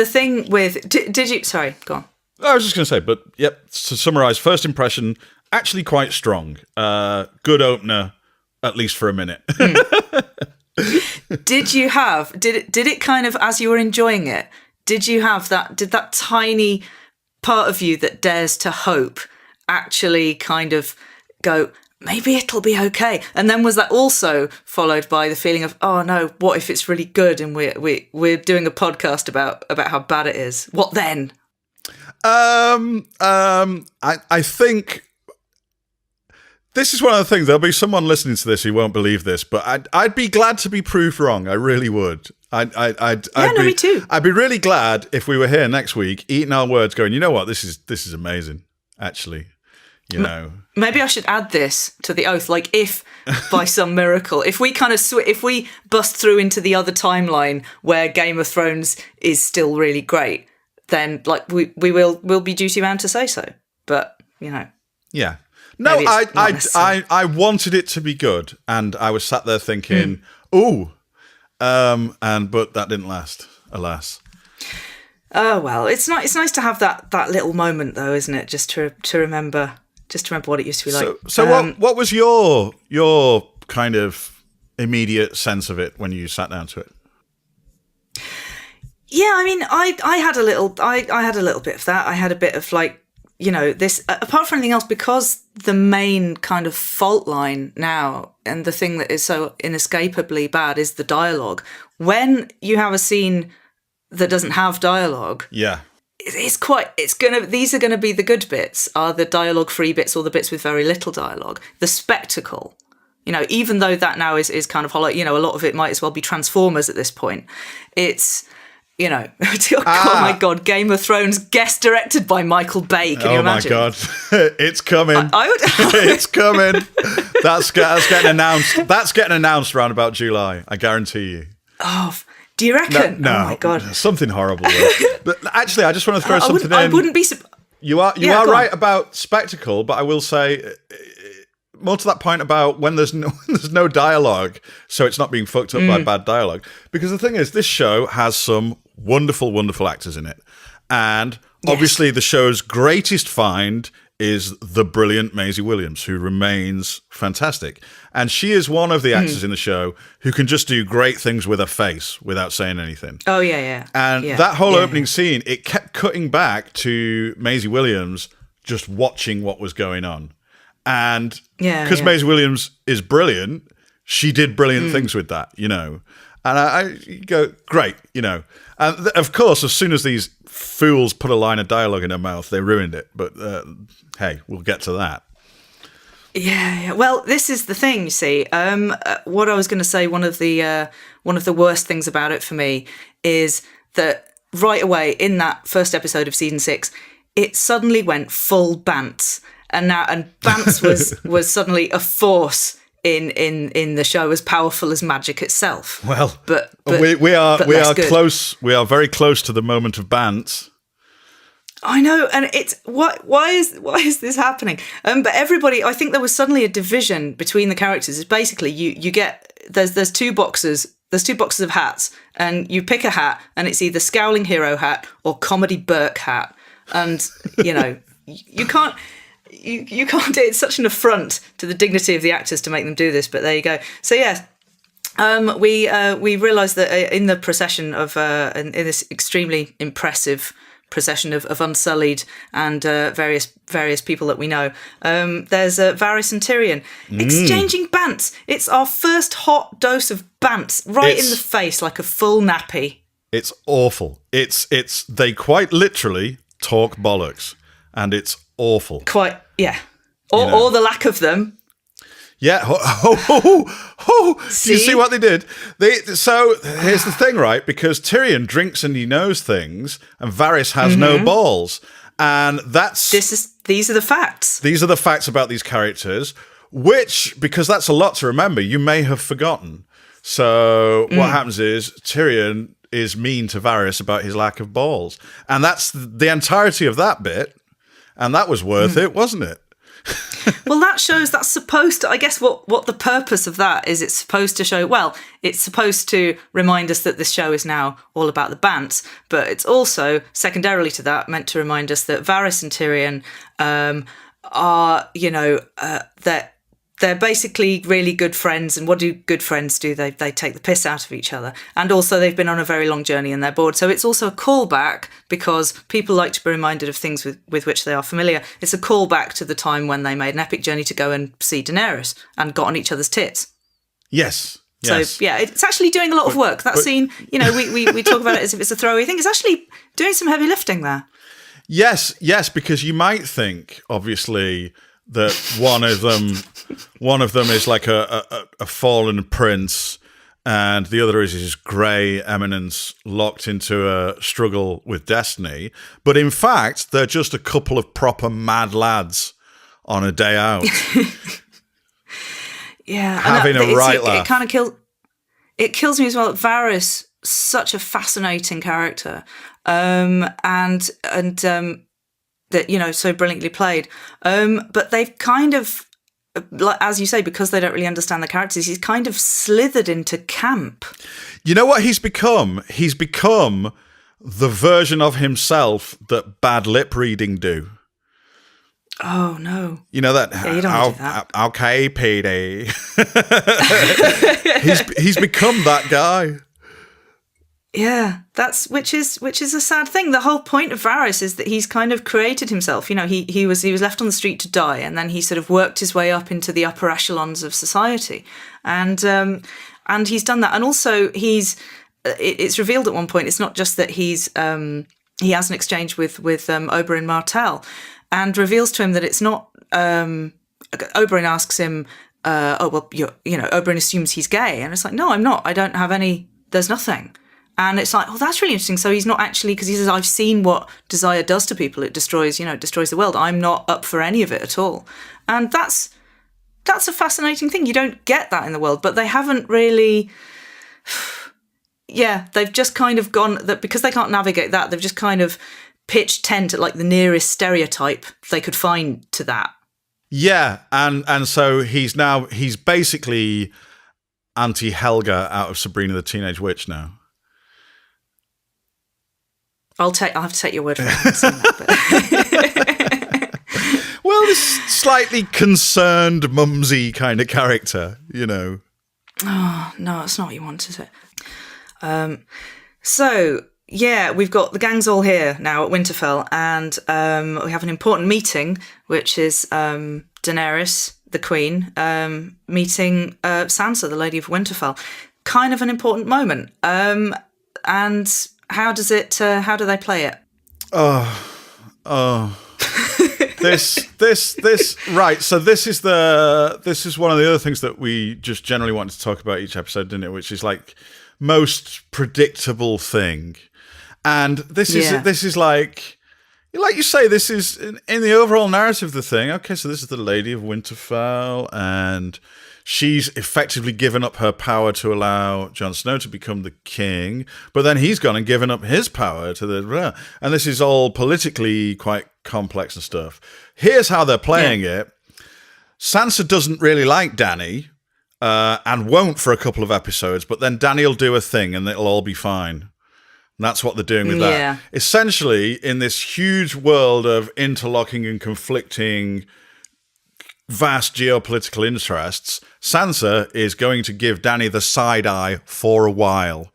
thing with did you? Sorry, go on. I was just going to say, but yep. To summarise, first impression actually quite strong. Good opener, at least for a minute. Did it kind of, as you were enjoying it? Did you have that? Did that tiny part of you that dares to hope actually kind of go, maybe it'll be okay? And then was that also followed by the feeling of, oh no, what if it's really good and we're doing a podcast about how bad it is? What then? I think this is one of the things. There'll be someone listening to this who won't believe this, but I'd be glad to be proved wrong. I really would. Me too. I'd be really glad if we were here next week, eating our words, going, you know what, this is amazing. Actually, you know. Maybe I should add this to the oath. Like, if by some miracle, if we kind of if we bust through into the other timeline where Game of Thrones is still really great, then like we'll be duty bound to say so. But you know, yeah. No, I wanted it to be good, and I was sat there thinking, ooh, but that didn't last, alas. Oh well, it's nice to have that little moment though, isn't it? Just to remember what it used to be like. So what was your kind of immediate sense of it when you sat down to it? Yeah, I mean, I had a little bit of that. I had a bit of like, you know, this, apart from anything else, because the main kind of fault line now and the thing that is so inescapably bad is the dialogue. When you have a scene that doesn't have dialogue, yeah, these are gonna be the good bits, are the dialogue free bits or the bits with very little dialogue. The spectacle, you know, even though that now is kind of hollow, you know, a lot of it might as well be Transformers at this point. It's, you know, oh my God, Game of Thrones, guest directed by Michael Bay. Can you imagine? Oh my God, it's coming. It's coming. That's getting announced. That's getting announced around about July. I guarantee you. Oh, do you reckon? No, oh my God, something horrible. But actually, I just want to throw something in. I wouldn't be. You are right about spectacle, but I will say more to that point about when there's no dialogue, so it's not being fucked up by bad dialogue. Because the thing is, this show has some wonderful, wonderful actors in it, and obviously the show's greatest find is the brilliant Maisie Williams, who remains fantastic. And she is one of the actors in the show who can just do great things with her face without saying anything. Oh, yeah. And that whole opening scene, it kept cutting back to Maisie Williams just watching what was going on. And because Maisie Williams is brilliant, she did brilliant things with that, you know. And I go, great, you know. And of course, as soon as these fools put a line of dialogue in her mouth, they ruined it. But hey, we'll get to that. Yeah. Well, this is the thing, you see. What I was going to say, one of the worst things about it for me is that right away in that first episode of season 6, it suddenly went full Bantz, and Bantz was suddenly a force in the show, as powerful as magic itself. Well, but we are good. Close. We are very close to the moment of Bantz. I know, and it's why is this happening? But everybody, I think there was suddenly a division between the characters. It's basically you get there's two boxes. There's two boxes of hats, and you pick a hat, and it's either Scowling Hero hat or Comedy Burke hat. And you know you can't. You can't do it. It's such an affront to the dignity of the actors to make them do this, but there you go. So yes, we realised that in the procession of in this extremely impressive procession of Unsullied and various people that we know, there's Varys and Tyrion exchanging Bantz. It's our first hot dose of Bantz right in the face, like a full nappy. It's awful. It's they quite literally talk bollocks, and it's awful. Quite, yeah. Or the lack of them. Yeah. Do you see what they did? So here's the thing, right? Because Tyrion drinks and he knows things, and Varys has no balls. And these are the facts. These are the facts about these characters, which, because that's a lot to remember, you may have forgotten. So what happens is Tyrion is mean to Varys about his lack of balls. And that's the entirety of that bit. And that was worth it, wasn't it? Well, that's supposed to, I guess what the purpose of that is, it's supposed to show, well, it's supposed to remind us that this show is now all about the Bantz, but it's also, secondarily to that, meant to remind us that Varys and Tyrion are, that they're basically really good friends. And what do good friends do? They take the piss out of each other. And also they've been on a very long journey and they're bored. So it's also a callback because people like to be reminded of things with which they are familiar. It's a callback to the time when they made an epic journey to go and see Daenerys and got on each other's tits. Yes. So, yeah, it's actually doing a lot of work. That scene, we talk about it as if it's a throwaway thing. It's actually doing some heavy lifting there. Yes, because you might think, obviously, that one of them is like a fallen prince, and the other is his grey eminence locked into a struggle with destiny. But in fact, they're just a couple of proper mad lads on a day out. Yeah, having a right laugh. It kind of kills me as well. Varys, such a fascinating character, and that so brilliantly played. But they've kind of, like as you say, because they don't really understand the characters, he's kind of slithered into camp. You know what he's become? He's become the version of himself that bad lip reading do. Oh no! You know that? Yeah, you don't want to do that. Okay, PD. he's become that guy. Yeah, which is a sad thing. The whole point of Varys is that he's kind of created himself. He was left on the street to die, and then he sort of worked his way up into the upper echelons of society, and he's done that. And also, it's revealed at one point. It's not just that he has an exchange with Oberyn Martell. And reveals to him that it's not. Oberyn asks him, Oberyn assumes he's gay, and it's like, no, I'm not. I don't have any. There's nothing. And it's like, oh, that's really interesting. So he's not actually, because he says, I've seen what desire does to people. It destroys the world. I'm not up for any of it at all. And that's a fascinating thing. You don't get that in the world, but they haven't really. Yeah, they've just kind of gone that because they can't navigate that. They've just kind of pitched tent at like the nearest stereotype they could find to that. Yeah, and so he's basically anti-Helga out of Sabrina the Teenage Witch now. I'll have to take your word for it. Well, this slightly concerned, mumsy kind of character, Oh no, it's not what you want, is it? So. Yeah, we've got the gang's all here now at Winterfell, and we have an important meeting, which is Daenerys, the Queen, meeting Sansa, the Lady of Winterfell. Kind of an important moment. And how do they play it? This right. So this is one of the other things that we just generally want to talk about each episode, didn't it? Which is like most predictable thing. And this is like you say, this is in the overall narrative of the thing. Okay, so this is the Lady of Winterfell, and she's effectively given up her power to allow Jon Snow to become the king, but then he's gone and given up his power to and this is all politically quite complex and stuff. Here's how they're playing it. Sansa doesn't really like Dany, and won't for a couple of episodes, but then Dany will do a thing and it'll all be fine. And that's what they're doing with that. Essentially, in this huge world of interlocking and conflicting vast geopolitical interests, Sansa is going to give Dany the side eye for a while.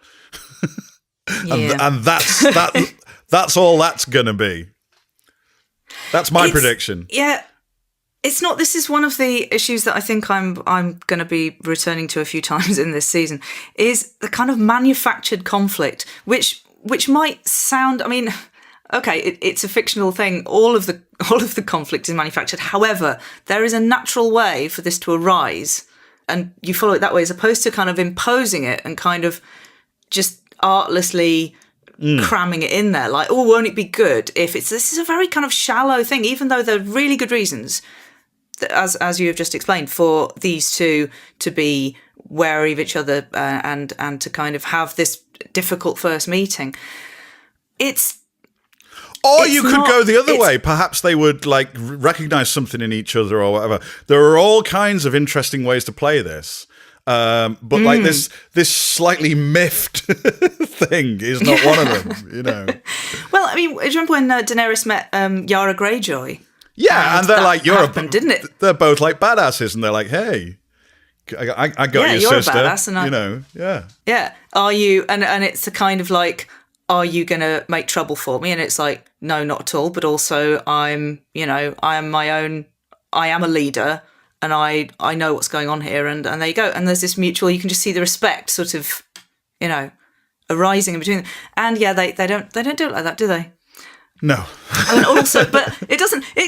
and that's all that's going to be. That's my prediction. Yeah. It's not. This is one of the issues that I think I'm going to be returning to a few times in this season. Is the kind of manufactured conflict, which might sound. I mean, okay, it's a fictional thing. All of the conflict is manufactured. However, there is a natural way for this to arise, and you follow it that way, as opposed to kind of imposing it and kind of just artlessly cramming it in there. Like, oh, won't it be good if it's? This is a very kind of shallow thing, even though there are really good reasons, as you have just explained, for these two to be wary of each other and to kind of have this difficult first meeting. Or you could go the other way. Perhaps they would like recognize something in each other or whatever. There are all kinds of interesting ways to play this. But like this slightly miffed thing is not one of them, Well, I mean, do you remember when Daenerys met Yara Greyjoy? Yeah, and they're like, didn't it? They're both like badasses, and they're like, hey, I got your you're sister. A badass, and Yeah. Are you? And it's a kind of like, are you going to make trouble for me? And it's like, no, not at all. But also, I am my own. I am a leader, and I know what's going on here. And there you go. And there's this mutual. You can just see the respect, sort of, arising in between them. And yeah, they don't do it like that, do they? No. And also, but it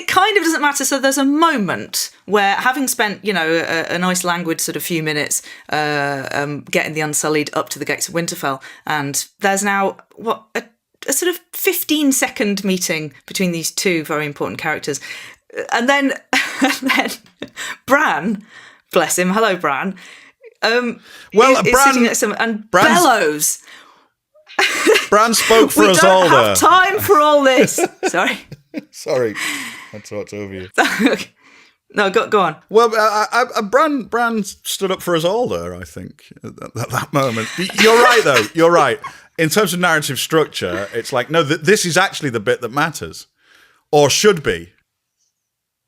kind of doesn't matter. So there's a moment where, having spent, a nice languid sort of few minutes getting the Unsullied up to the gates of Winterfell, and there's now, a sort of 15-second meeting between these two very important characters. And then Bran, bless him, hello Bran, Bran, is sitting next to him and bellows. Bran spoke for us all there. We don't have time for all this. Sorry. Sorry. I talked over you. Okay. No, go on. Well, Bran stood up for us all there, I think, at that moment. You're right, though. You're right. In terms of narrative structure, it's like, no, this is actually the bit that matters. Or should be.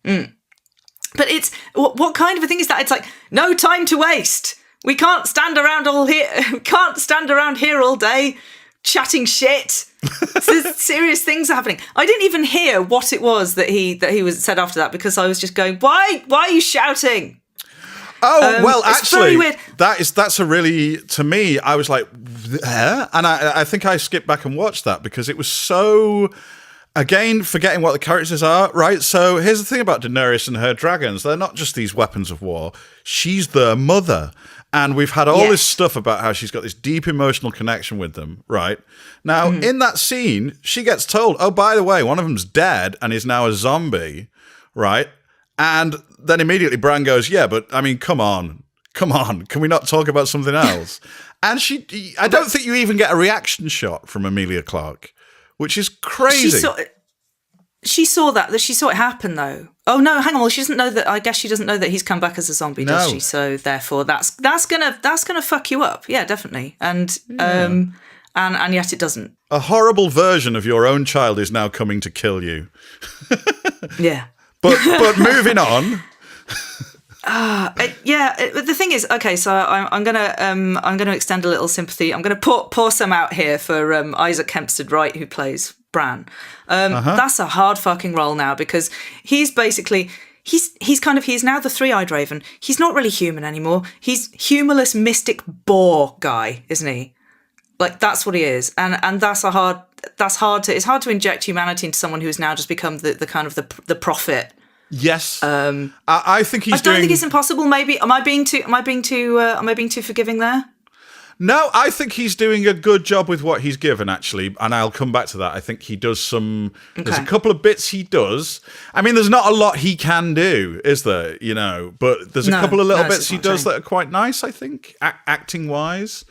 But it's... What kind of a thing is that? It's like, no time to waste. We can't stand around here all day chatting shit. Serious things are happening. I didn't even hear what it was that he was said after that, because I was just going, why are you shouting? Oh, well, actually, weird. that's a really, to me, I was like, huh? And I think I skipped back and watched that because it was so, again, forgetting what the characters are, right? So here's the thing about Daenerys and her dragons. They're not just these weapons of war. She's their mother. And we've had all this stuff about how she's got this deep emotional connection with them, right? Now, in that scene, she gets told, oh, by the way, one of them's dead and is now a zombie, right? And then immediately Bran goes, yeah, but I mean, come on. Can we not talk about something else? And I don't think you even get a reaction shot from Emilia Clarke, which is crazy. She saw it happen, though. Oh no, hang on. Well, she doesn't know that. I guess she doesn't know that he's come back as a zombie, does she? So therefore, that's gonna fuck you up. Yeah, definitely. And and yet it doesn't. A horrible version of your own child is now coming to kill you. Yeah. But moving on. The thing is, okay, so I'm gonna extend a little sympathy. I'm gonna pour some out here for Isaac Hempstead Wright, who plays Bran. That's a hard fucking role now, because he's basically he's now the three-eyed raven. He's not really human anymore. He's humorless mystic boar guy, isn't he? Like, that's what he is, and it's hard to inject humanity into someone who has now just become the kind of the prophet. Yes, I think he's. I don't think it's impossible. Maybe am I being too forgiving there? No, I think he's doing a good job with what he's given, actually, and I'll come back to that. I think he does some. Okay. There's a couple of bits he does. I mean, there's not a lot he can do, is there? But there's a couple of little bits he does that are quite nice. I think, acting wise.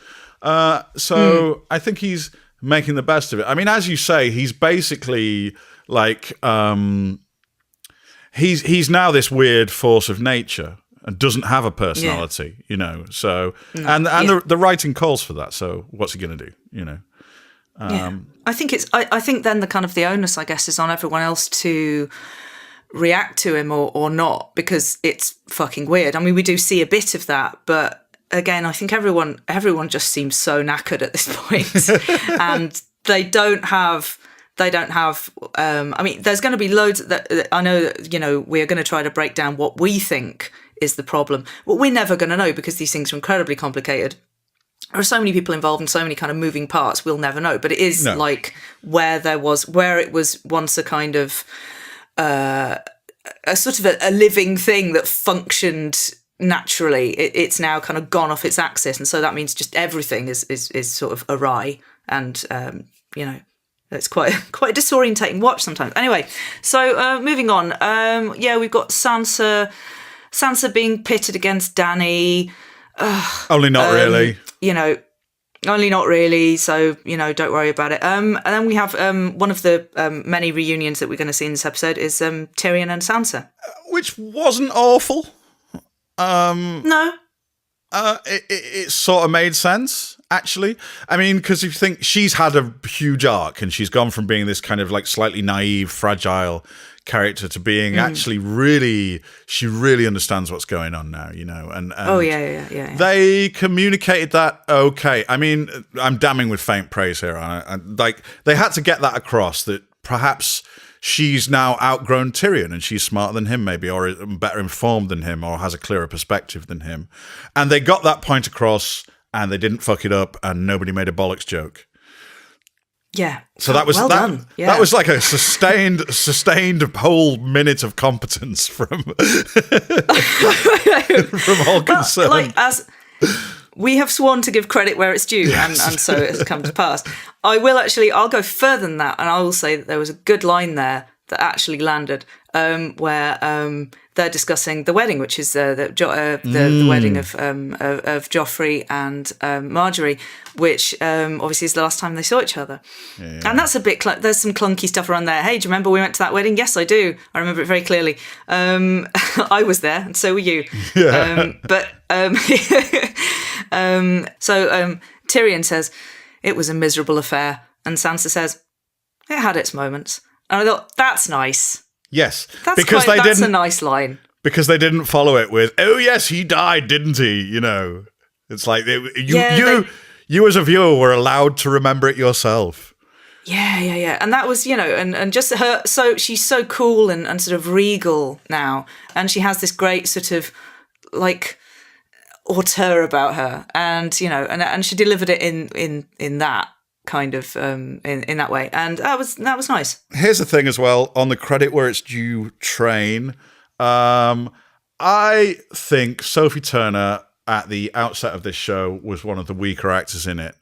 So I think he's making the best of it. I mean, as you say, he's basically like he's now this weird force of nature and doesn't have a personality, So the writing calls for that. So what's he going to do? I think then the kind of the onus, I guess, is on everyone else to react to him or not, because it's fucking weird. I mean, we do see a bit of that, but again, I think everyone just seems so knackered at this point, and they don't have. I mean, there's going to be loads that I know. We're going to try to break down what we think is the problem. Well, we're never going to know, because these things are incredibly complicated. There are so many people involved and so many kind of moving parts. We'll never know. But it is like where it was once a kind of a sort of a living thing that functioned naturally. It's now kind of gone off its axis, and so that means just everything is sort of awry, and it's quite a disorientating watch sometimes. Anyway, so moving on. We've got Sansa being pitted against Dany. Only not really. Only not really. So, don't worry about it. And then we have one of the many reunions that we're going to see in this episode is Tyrion and Sansa. Which wasn't awful. No. it sort of made sense, actually. I mean, because if you think she's had a huge arc and she's gone from being this kind of like slightly naive, fragile character to being actually she really understands what's going on now, and oh yeah. They communicated that okay. I mean, I'm damning with faint praise here. Like they had to get that across that perhaps she's now outgrown Tyrion and she's smarter than him maybe, or better informed than him, or has a clearer perspective than him, and they got that point across and they didn't fuck it up and nobody made a bollocks joke. Yeah. So that was well that. Done. Yeah. That was like a sustained whole minute of competence from all concerned. Like as we have sworn to give credit where it's due, and so it has come to pass. I'll go further than that, and I will say that there was a good line there that actually landed, where they're discussing the wedding, which is the wedding of Joffrey and Marjorie, which obviously is the last time they saw each other. Yeah. And that's a bit. There's some clunky stuff around there. Hey, do you remember we went to that wedding? Yes, I do. I remember it very clearly. I was there, and so were you. Yeah. So Tyrion says it was a miserable affair, and Sansa says it had its moments. And I thought, that's nice. Yes, that's a nice line. Because they didn't follow it with, "Oh yes, he died, didn't he?" It's like you as a viewer were allowed to remember it yourself. Yeah. And that was, and just her. So she's so cool and sort of regal now, and she has this great sort of like hauteur about her, and and she delivered it in that kind of in that way, and that was nice. Here's the thing as well, on the credit where it's due train, I think Sophie Turner at the outset of this show was one of the weaker actors in it,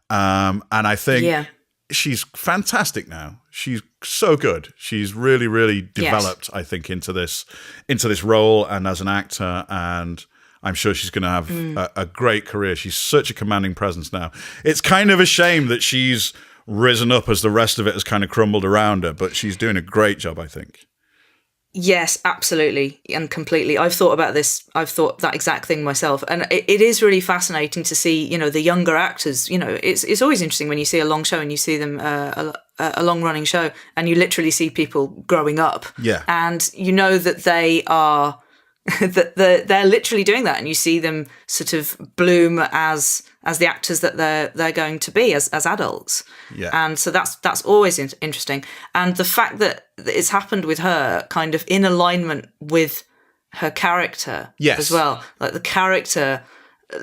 and I think she's fantastic now. She's so good. She's really, really developed, I think, into this role and as an actor, and I'm sure she's going to have a great career. She's such a commanding presence now. It's kind of a shame that she's risen up as the rest of it has kind of crumbled around her, but she's doing a great job, I think. Yes, absolutely and completely. I've thought about this. I've thought that exact thing myself. And it is really fascinating to see, the younger actors. It's always interesting when you see a long show and you see them, a long-running show, and you literally see people growing up. Yeah. And you know that they are... that they're literally doing that, and you see them sort of bloom as the actors that they're going to be as adults. Yeah. And so that's always interesting, and the fact that it's happened with her kind of in alignment with her character as well. Like the character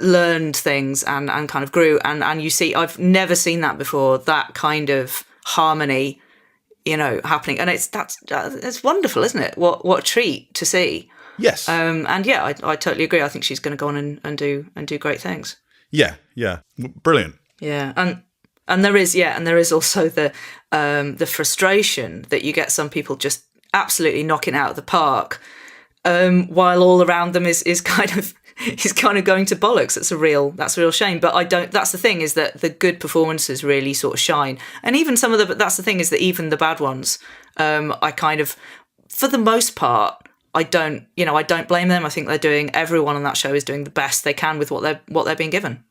learned things and kind of grew, and you see, I've never seen that before, that kind of harmony, happening, and it's wonderful, isn't it? What a treat to see. Yes. And yeah, I totally agree. I think she's going to go on and do great things. Yeah. Brilliant. Yeah. And there is also the frustration that you get some people just absolutely knocking out of the park, while all around them is kind of going to bollocks. That's a real shame. But that's the thing, is that the good performances really sort of shine. And even that's the thing, is that even the bad ones, I kind of, for the most part, I don't blame them. I think everyone on that show is doing the best they can with what they're being given.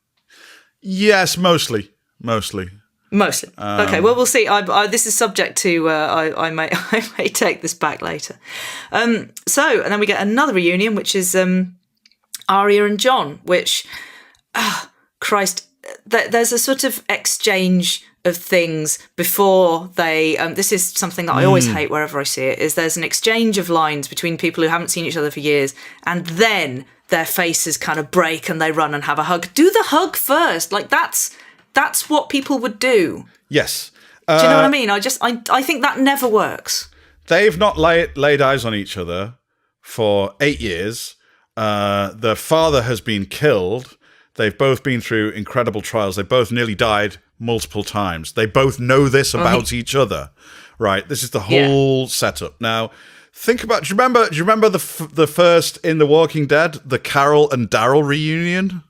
Yes, mostly. Okay, well, we'll see. This is subject to. I may take this back later. And then we get another reunion, which is Arya and Jon. Which, Christ, there's a sort of exchange of things before they. This is something that I always hate wherever I see it. Is there's an exchange of lines between people who haven't seen each other for years, and then their faces kind of break and they run and have a hug. Do the hug first. Like that's what people would do. Yes. Do you know what I mean? I think that never works. They've not laid eyes on each other for 8 years. Their father has been killed. They've both been through incredible trials. They both nearly died multiple times. They both know this about each other, right? This is the whole setup. Now, think about. Do you remember the first in The Walking Dead, the Carol and Daryl reunion?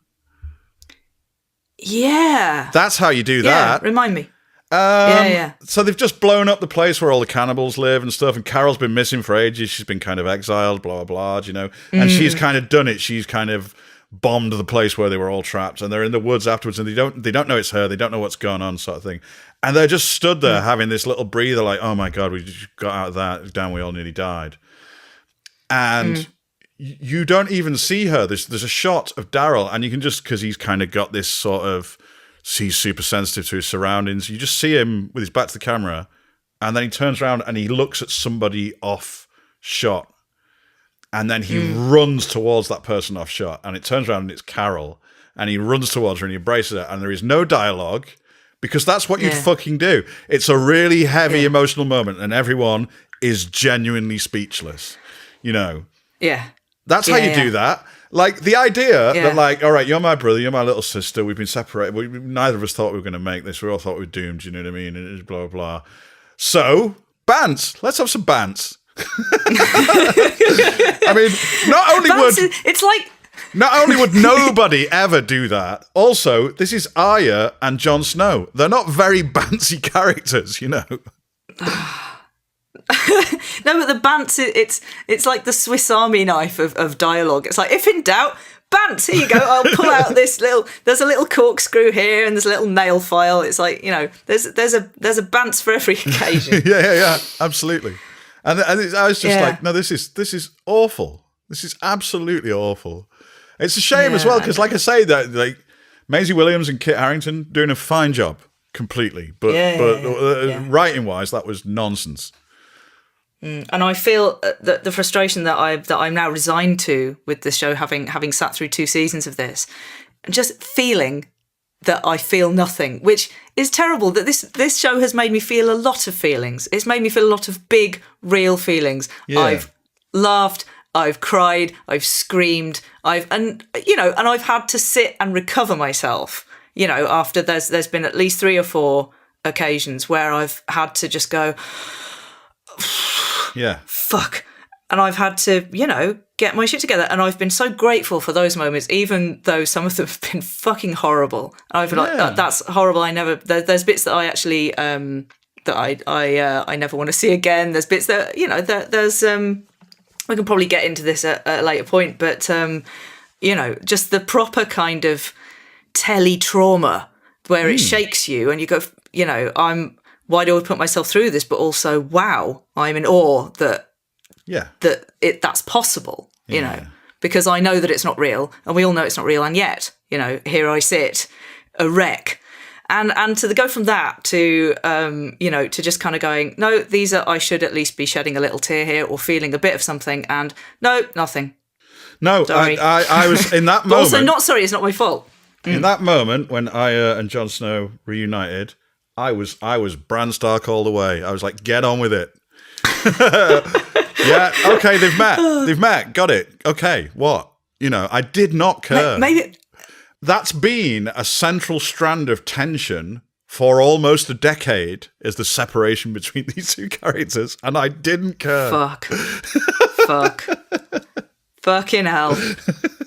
Yeah, that's how you do that. Remind me. So they've just blown up the place where all the cannibals live and stuff, and Carol's been missing for ages. She's been kind of exiled, blah blah blah, and she's kind of done it. She's kind of bombed the place where they were all trapped, and they're in the woods afterwards, and they don't know it's her, they don't know what's going on, sort of thing, and they're just stood there having this little breather, like, oh my god, we just got out of that, damn, we all nearly died, and you don't even see her. There's a shot of Daryl, and you can just, because he's kind of got this sort of, he's super sensitive to his surroundings, you just see him with his back to the camera, and then he turns around and he looks at somebody off shot. And then he runs towards that person off shot, and it turns around and it's Carol, and he runs towards her and he embraces her, and there is no dialogue, because that's what you'd fucking do. It's a really heavy emotional moment, and everyone is genuinely speechless, you know. Yeah. That's how you do that. Like, the idea that, like, all right, you're my brother, you're my little sister, we've been separated, neither of us thought we were going to make this, we all thought we were doomed, you know what I mean, and it was blah, blah, blah. So, Bantz, let's have some Bantz. I mean, not only would nobody ever do that, also, this is Arya and Jon Snow. They're not very Bantsy characters, you know. No, but the Bantz, it's like the Swiss Army knife of dialogue. It's like, if in doubt, Bantz, here you go. I'll pull out there's a little corkscrew here, and there's a little nail file. It's like, you know, there's a Bantz for every occasion. yeah, absolutely. And I was just like, no, this is awful. This is absolutely awful. It's a shame as well, because, like I say, that like Maisie Williams and Kit Harington doing a fine job completely, but writing wise, that was nonsense. And I feel that the frustration that I'm now resigned to with this show, having sat through 2 seasons of this, and just feeling that I feel nothing, which is terrible. That this show has made me feel a lot of feelings. It's made me feel a lot of big, real feelings. Yeah. I've laughed, I've cried, I've screamed, and I've had to sit and recover myself. You know, after there's been at least 3 or 4 occasions where I've had to just go, fuck. And I've had to, get my shit together. And I've been so grateful for those moments, even though some of them have been fucking horrible. And I've been like, that's horrible. There's bits that I actually, that I never want to see again. There's bits that, there's, we can probably get into this at a later point, but, just the proper kind of telly trauma where it shakes you and you go, why do I put myself through this? But also, wow, I'm in awe that that's possible, because I know that it's not real, and we all know it's not real, and yet, here I sit, a wreck. And to go from that to, to just kind of going, no, I should at least be shedding a little tear here or feeling a bit of something, and no, nothing. No, I was in that moment. Also, not sorry, it's not my fault. In that moment when Arya and Jon Snow reunited, I was Bran Stark all the way. I was like, get on with it. Yeah, okay, they've met, got it. Okay, what? I did not care. Maybe that's been a central strand of tension for almost a decade, is the separation between these 2 characters, and I didn't care. Fuck. Fucking hell.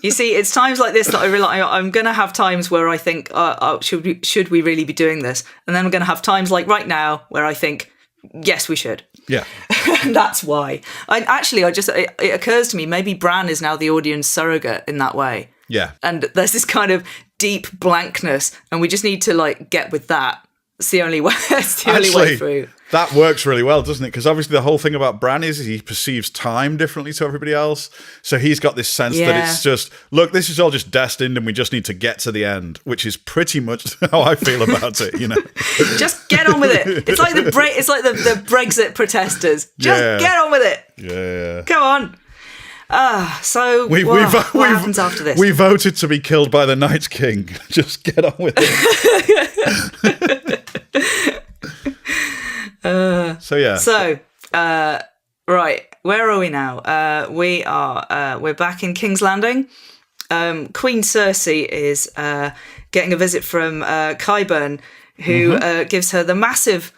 You see, it's times like this that I realize I'm going to have times where I think, should we really be doing this? And then I'm going to have times like right now where I think, yes, we should. Yeah. And that's why. It occurs to me, maybe Bran is now the audience surrogate in that way. Yeah. And there's this kind of deep blankness, and we just need to get with that. It's the only way. It's the only way through. That works really well, doesn't it? Because obviously the whole thing about Bran is he perceives time differently to everybody else. So he's got this sense that it's just, look, this is all just destined and we just need to get to the end, which is pretty much how I feel about it, Just get on with it. It's like the Brexit protesters. Just get on with it. Yeah. Go on. So what happens after this? We voted to be killed by the Night King. Just get on with it. Right, where are we now? We're back in King's Landing. Queen Cersei is getting a visit from Qyburn, who gives her the massive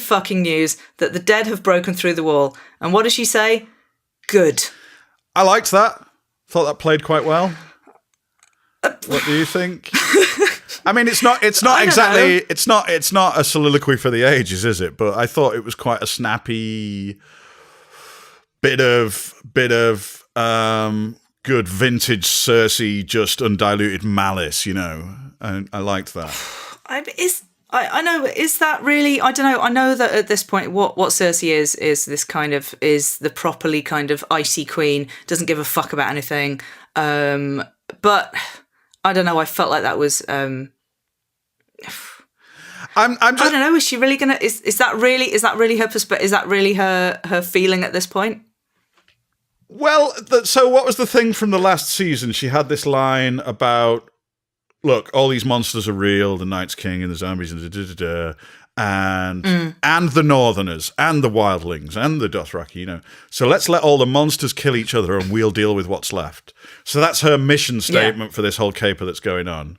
fucking news that the dead have broken through the wall. And what does she say? Good. I liked that. Thought that played quite well. What do you think? I mean, it's not exactly, it's not a soliloquy for the ages, is it? But I thought it was quite a snappy bit of good vintage Cersei, just undiluted malice, and I liked that. I know, is that really, I don't know, I know that at this point what Cersei is this kind of, is the properly kind of icy queen, doesn't give a fuck about anything, but I don't know, I felt like that was, I don't know, is she really gonna, is that really her perspective, is that really her feeling at this point? Well, so what was the thing from the last season? She had this line about, look, all these monsters are real, the Night's King and the zombies and and the Northerners and the Wildlings and the Dothraki, So let's let all the monsters kill each other and we'll deal with what's left. So that's her mission statement for this whole caper that's going on.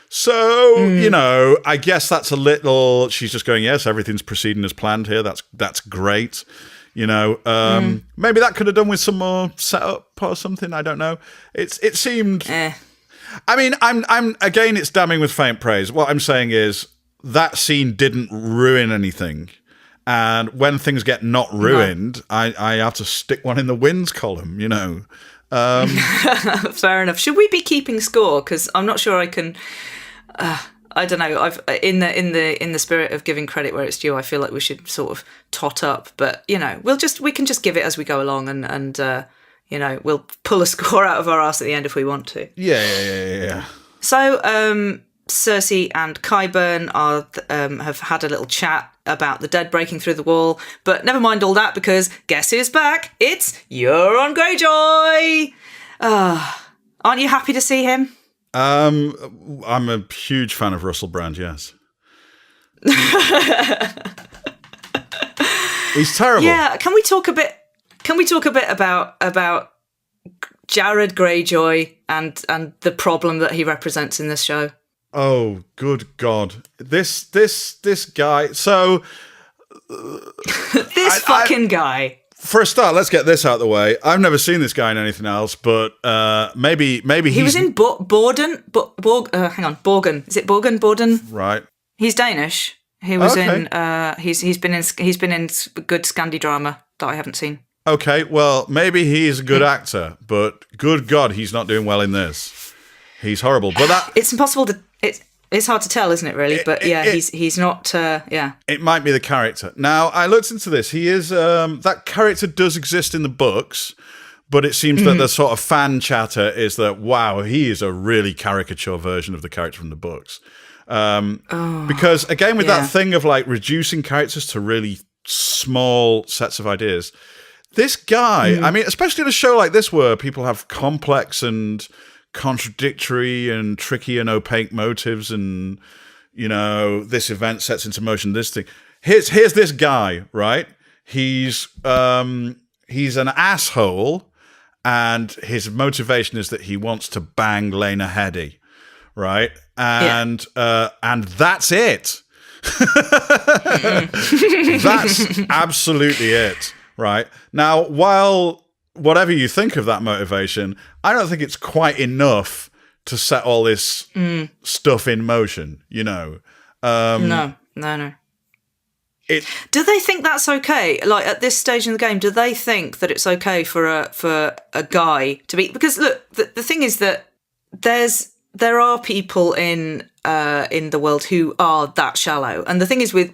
So, I guess that's a little, she's just going, yes, everything's proceeding as planned here. That's great. Maybe that could have done with some more setup or something. I don't know. It seemed. I mean, I'm again. It's damning with faint praise. What I'm saying is that scene didn't ruin anything, and when things get not ruined, I have to stick one in the wins column. Fair enough. Should we be keeping score? Because I'm not sure I can. I don't know. I've in the spirit of giving credit where it's due, I feel like we should sort of tot up. But we can just give it as we go along, and we'll pull a score out of our arse at the end if we want to. Yeah. So Cersei and Qyburn have had a little chat about the dead breaking through the wall, but never mind all that because guess who's back? It's Euron Greyjoy. Aren't you happy to see him? I'm a huge fan of Russell Brand, yes. He's terrible. Yeah, can we talk a bit about Jared Greyjoy and the problem that he represents in this show? Oh, good God. This guy. So this fucking guy. For a start, let's get this out of the way. I've never seen this guy in anything else, but maybe he was in Borden. Hang on, Borgen. Is it Borgen? Borden? Right. He's Danish. He was in. He's been in good Scandi drama that I haven't seen. Okay, well, maybe he's a good actor, but good God, he's not doing well in this. He's horrible. But it's impossible to. It's hard to tell, isn't it? Really, but he's not. It might be the character. Now, I looked into this. He is that character does exist in the books, but it seems that the sort of fan chatter is that wow, he is a really caricature version of the character from the books. Because again, with that thing of like reducing characters to really small sets of ideas, this guy. I mean, especially in a show like this where people have complex and contradictory and tricky and opaque motives, and this event sets into motion this thing. Here's this guy, right? He's an asshole, and his motivation is that he wants to bang Lena Headey, right? And that's it. That's absolutely it, right? Now, while whatever you think of that motivation, I don't think it's quite enough to set all this stuff in motion, No. Do they think that's okay? Like at this stage in the game, do they think that it's okay for a guy to be? Because look, the thing is that there are people in the world who are that shallow, and the thing is with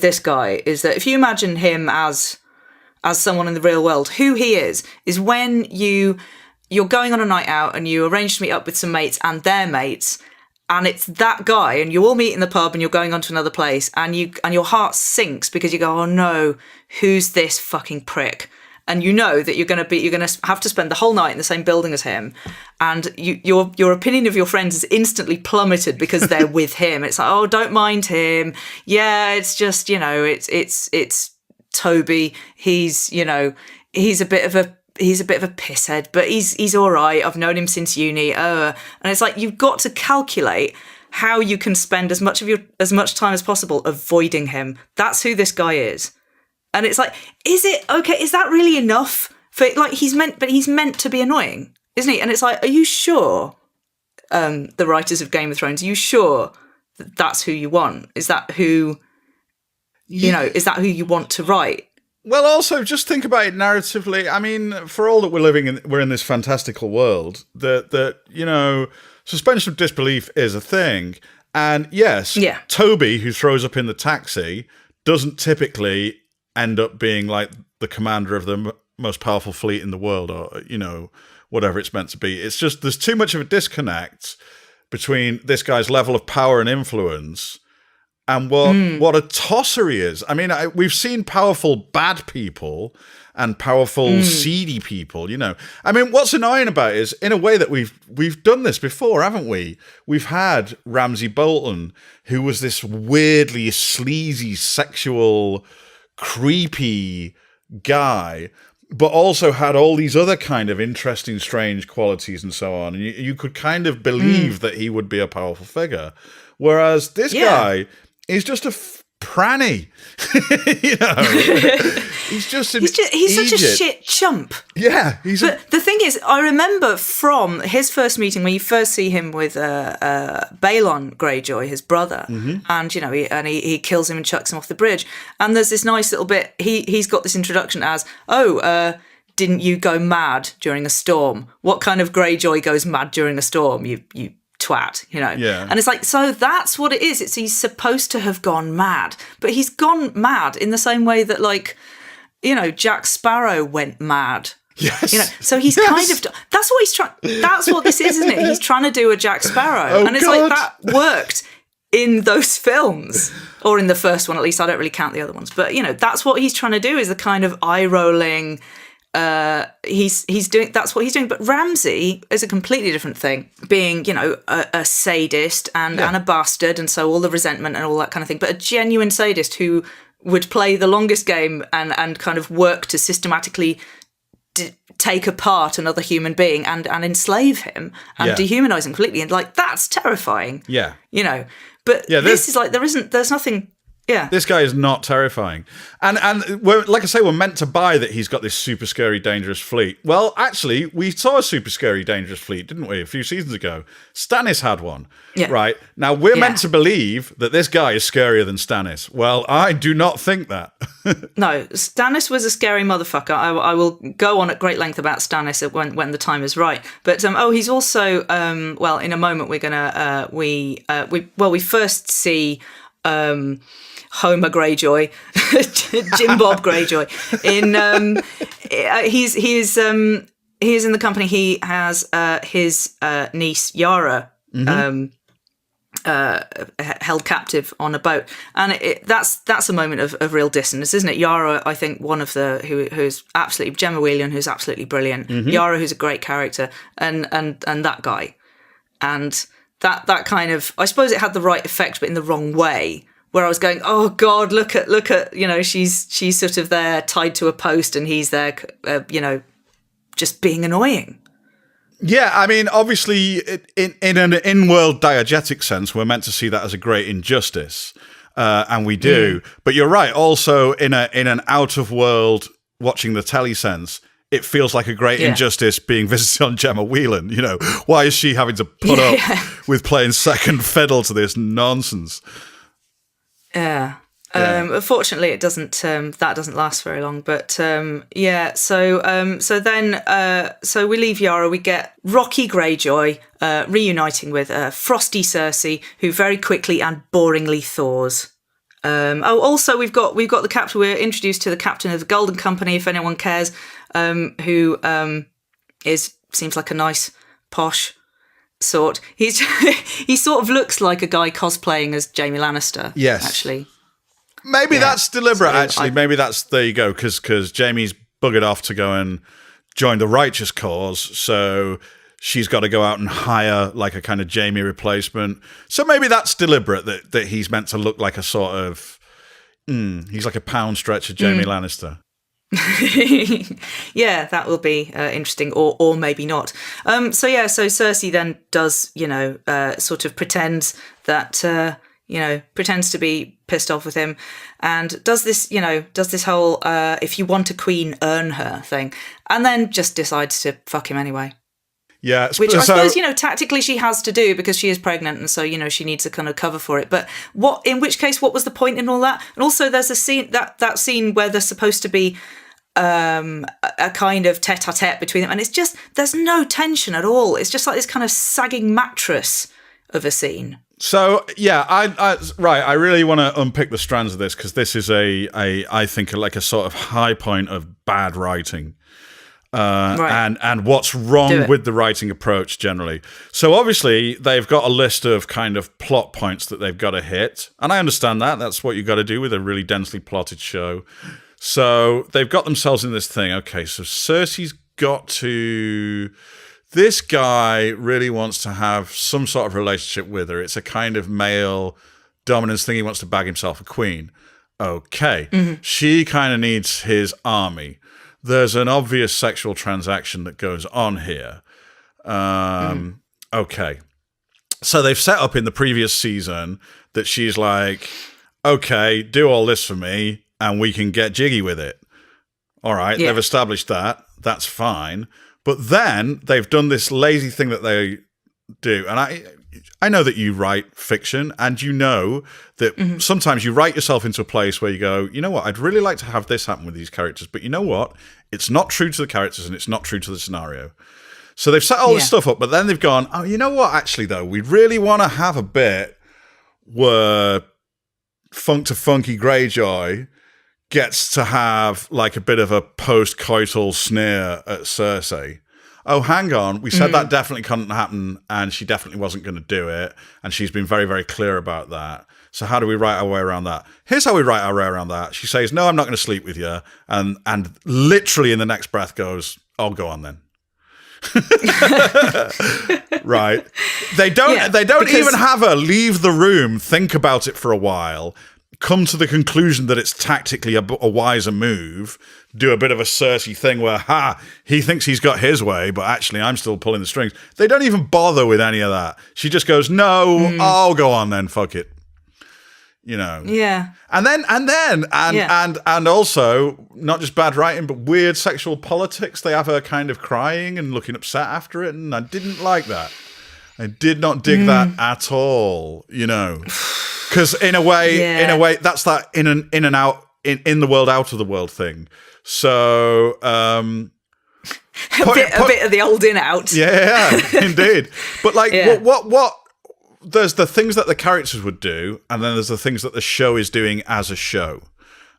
this guy is that if you imagine him as someone in the real world, who he is when you're going on a night out and you arrange to meet up with some mates and their mates, and it's that guy, and you all meet in the pub and you're going on to another place, and your heart sinks because you go, oh no, who's this fucking prick? And you know that you're going to have to spend the whole night in the same building as him, and your opinion of your friends is instantly plummeted because they're with him. It's like, oh, don't mind him. Yeah, it's just it's Toby. He's a bit of a pisshead, but he's all right. I've known him since uni. And it's like you've got to calculate how you can spend as much time as possible avoiding him. That's who this guy is. And it's like, is it okay? Is that really enough for like he's meant to be annoying, isn't he? And it's like, are you sure? The writers of Game of Thrones, are you sure that that's who you want? Is that who? Is that who you want to write? Well, also just think about it narratively. I mean, for all that we're in this fantastical world. That suspension of disbelief is a thing, and yes, Toby, who throws up in the taxi, doesn't typically end up being like the commander of the most powerful fleet in the world, or whatever it's meant to be. It's just there's too much of a disconnect between this guy's level of power and influence and what a tosser he is. I mean, we've seen powerful bad people and powerful seedy people, I mean, what's annoying about it is, in a way, that we've done this before, haven't we? We've had Ramsay Bolton, who was this weirdly sleazy, sexual, creepy guy, but also had all these other kind of interesting, strange qualities and so on. And you could kind of believe that he would be a powerful figure. Whereas this guy is just a pranny. He's just an he's such a shit chump. Yeah. But the thing is, I remember from his first meeting when you first see him with Balon Greyjoy, his brother, and he kills him and chucks him off the bridge. And there's this nice little bit. He's got this introduction as, didn't you go mad during a storm? What kind of Greyjoy goes mad during a storm? You twat, Yeah. And it's like, so that's what it is. He's supposed to have gone mad, but he's gone mad in the same way that, like, Jack Sparrow went mad. Yes. So he's kind of, that's what he's trying, that's what this is, isn't it? He's trying to do a Jack Sparrow. And it's like, that worked in those films, or in the first one, at least. I don't really count the other ones, but that's what he's trying to do, is the kind of eye-rolling, he's doing, that's what he's doing. But Ramsay is a completely different thing, being a sadist and a bastard, and so all the resentment and all that kind of thing, but a genuine sadist who would play the longest game and kind of work to systematically take apart another human being and enslave him and dehumanize him completely, and like, that's terrifying. But this is like, there's nothing. Yeah, this guy is not terrifying, and we're, like I say, we're meant to buy that he's got this super scary, dangerous fleet. Well, actually, we saw a super scary, dangerous fleet, didn't we? A few seasons ago, Stannis had one. Yeah. Right now, we're meant to believe that this guy is scarier than Stannis. Well, I do not think that. No, Stannis was a scary motherfucker. I will go on at great length about Stannis when the time is right. But he's also in a moment we're gonna we first see Homer Greyjoy, Jim Bob Greyjoy. He's in the company. He has his niece Yara held captive on a boat, and that's a moment of real dissonance, isn't it? Yara, I think, one of who's absolutely, Gemma Whelan, who's absolutely brilliant. Yara, who's a great character, and that guy, and that kind of, I suppose it had the right effect, but in the wrong way. Where I was going, oh God, look at, she's sort of there tied to a post, and he's there, just being annoying. Yeah, I mean, obviously, in an in-world diegetic sense, we're meant to see that as a great injustice, and we do. But you're right. Also, in an out-of-world watching the telly sense, it feels like a great injustice being visited on Gemma Whelan. Why is she having to put up with playing second fiddle to this nonsense? Yeah. Unfortunately, it doesn't. That doesn't last very long. But So we leave Yara. We get Rocky Greyjoy reuniting with Frosty Cersei, who very quickly and boringly thaws. Also we've got the captain. We're introduced to the captain of the Golden Company, if anyone cares. Who seems like a nice posh sort. He sort of looks like a guy cosplaying as Jaime Lannister. Yes, actually. Maybe that's deliberate. Maybe that's, there you go, because Jaime's buggered off to go and join the righteous cause, so she's got to go out and hire like a kind of Jaime replacement. So maybe that's deliberate, that he's meant to look like a sort of he's like a pound stretch of Jaime Lannister. Yeah, that will be interesting, or maybe not. So Cersei then does, sort of pretends that, pretends to be pissed off with him, and does this whole if you want a queen, earn her thing, and then just decides to fuck him anyway. Yeah. Which I suppose, tactically she has to do because she is pregnant, and so, she needs a kind of cover for it. But in which case, what was the point in all that? And also there's a scene, that scene where there's supposed to be a kind of tete-a-tete between them, and it's just, there's no tension at all. It's just like this kind of sagging mattress of a scene. So, yeah, I really want to unpick the strands of this, because this is I think, like a sort of high point of bad writing. Right. And what's wrong with the writing approach generally. So obviously they've got a list of kind of plot points that they've got to hit, and I understand that. That's what you've got to do with a really densely plotted show. So they've got themselves in this thing. Okay, so Cersei's got to... This guy really wants to have some sort of relationship with her. It's a kind of male dominance thing. He wants to bag himself a queen. Okay. Mm-hmm. She kind of needs his army. There's an obvious sexual transaction that goes on here. Okay. So they've set up in the previous season that she's like, okay, do all this for me and we can get jiggy with it. All right, they've established that. That's fine. But then they've done this lazy thing that they do. And I know that you write fiction, and you know that sometimes you write yourself into a place where you go, you know what, I'd really like to have this happen with these characters, but you know what? It's not true to the characters and it's not true to the scenario. So they've set all this stuff up, but then they've gone, oh, you know what, actually, though, we really want to have a bit where Funk to Funky Greyjoy gets to have like a bit of a post-coital sneer at Cersei. Oh, hang on, we said that definitely couldn't happen, and she definitely wasn't going to do it, and she's been very, very clear about that. So how do we write our way around that? Here's how we write our way around that. She says, no, I'm not going to sleep with you, and literally in the next breath goes, oh, go on then. Right. They don't even have her leave the room, think about it for a while, come to the conclusion that it's tactically a wiser move, do a bit of a Cersei thing where, he thinks he's got his way, but actually I'm still pulling the strings. They don't even bother with any of that. She just goes, no, I'll go on then, fuck it. Yeah. And also, not just bad writing, but weird sexual politics. They have her kind of crying and looking upset after it, and I didn't like that. I did not dig that at all, Because in a way, that's that in and out, in the world, out of the world thing. So, a bit of the old in out. Yeah, indeed. But what? There's the things that the characters would do, and then there's the things that the show is doing as a show.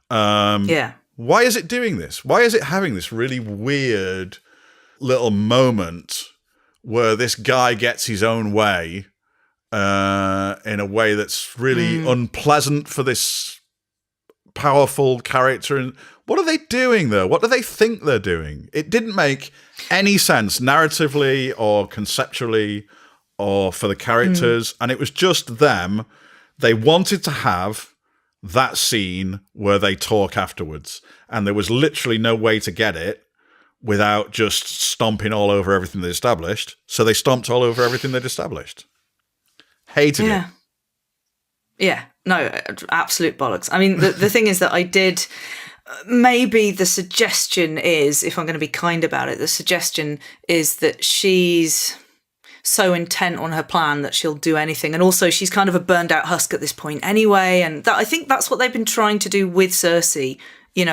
Why is it doing this? Why is it having this really weird little moment where this guy gets his own way? In a way that's really unpleasant for this powerful character. And what are they doing there? What do they think they're doing? It didn't make any sense narratively or conceptually or for the characters. And it was just them. They wanted to have that scene where they talk afterwards. And there was literally no way to get it without just stomping all over everything they established. So they stomped all over everything they'd established. Hated it. Yeah, no, absolute bollocks. I mean, the thing is that I did, maybe the suggestion is, if I'm going to be kind about it, the suggestion is that she's so intent on her plan that she'll do anything. And also she's kind of a burned out husk at this point anyway. And I think that's what they've been trying to do with Cersei,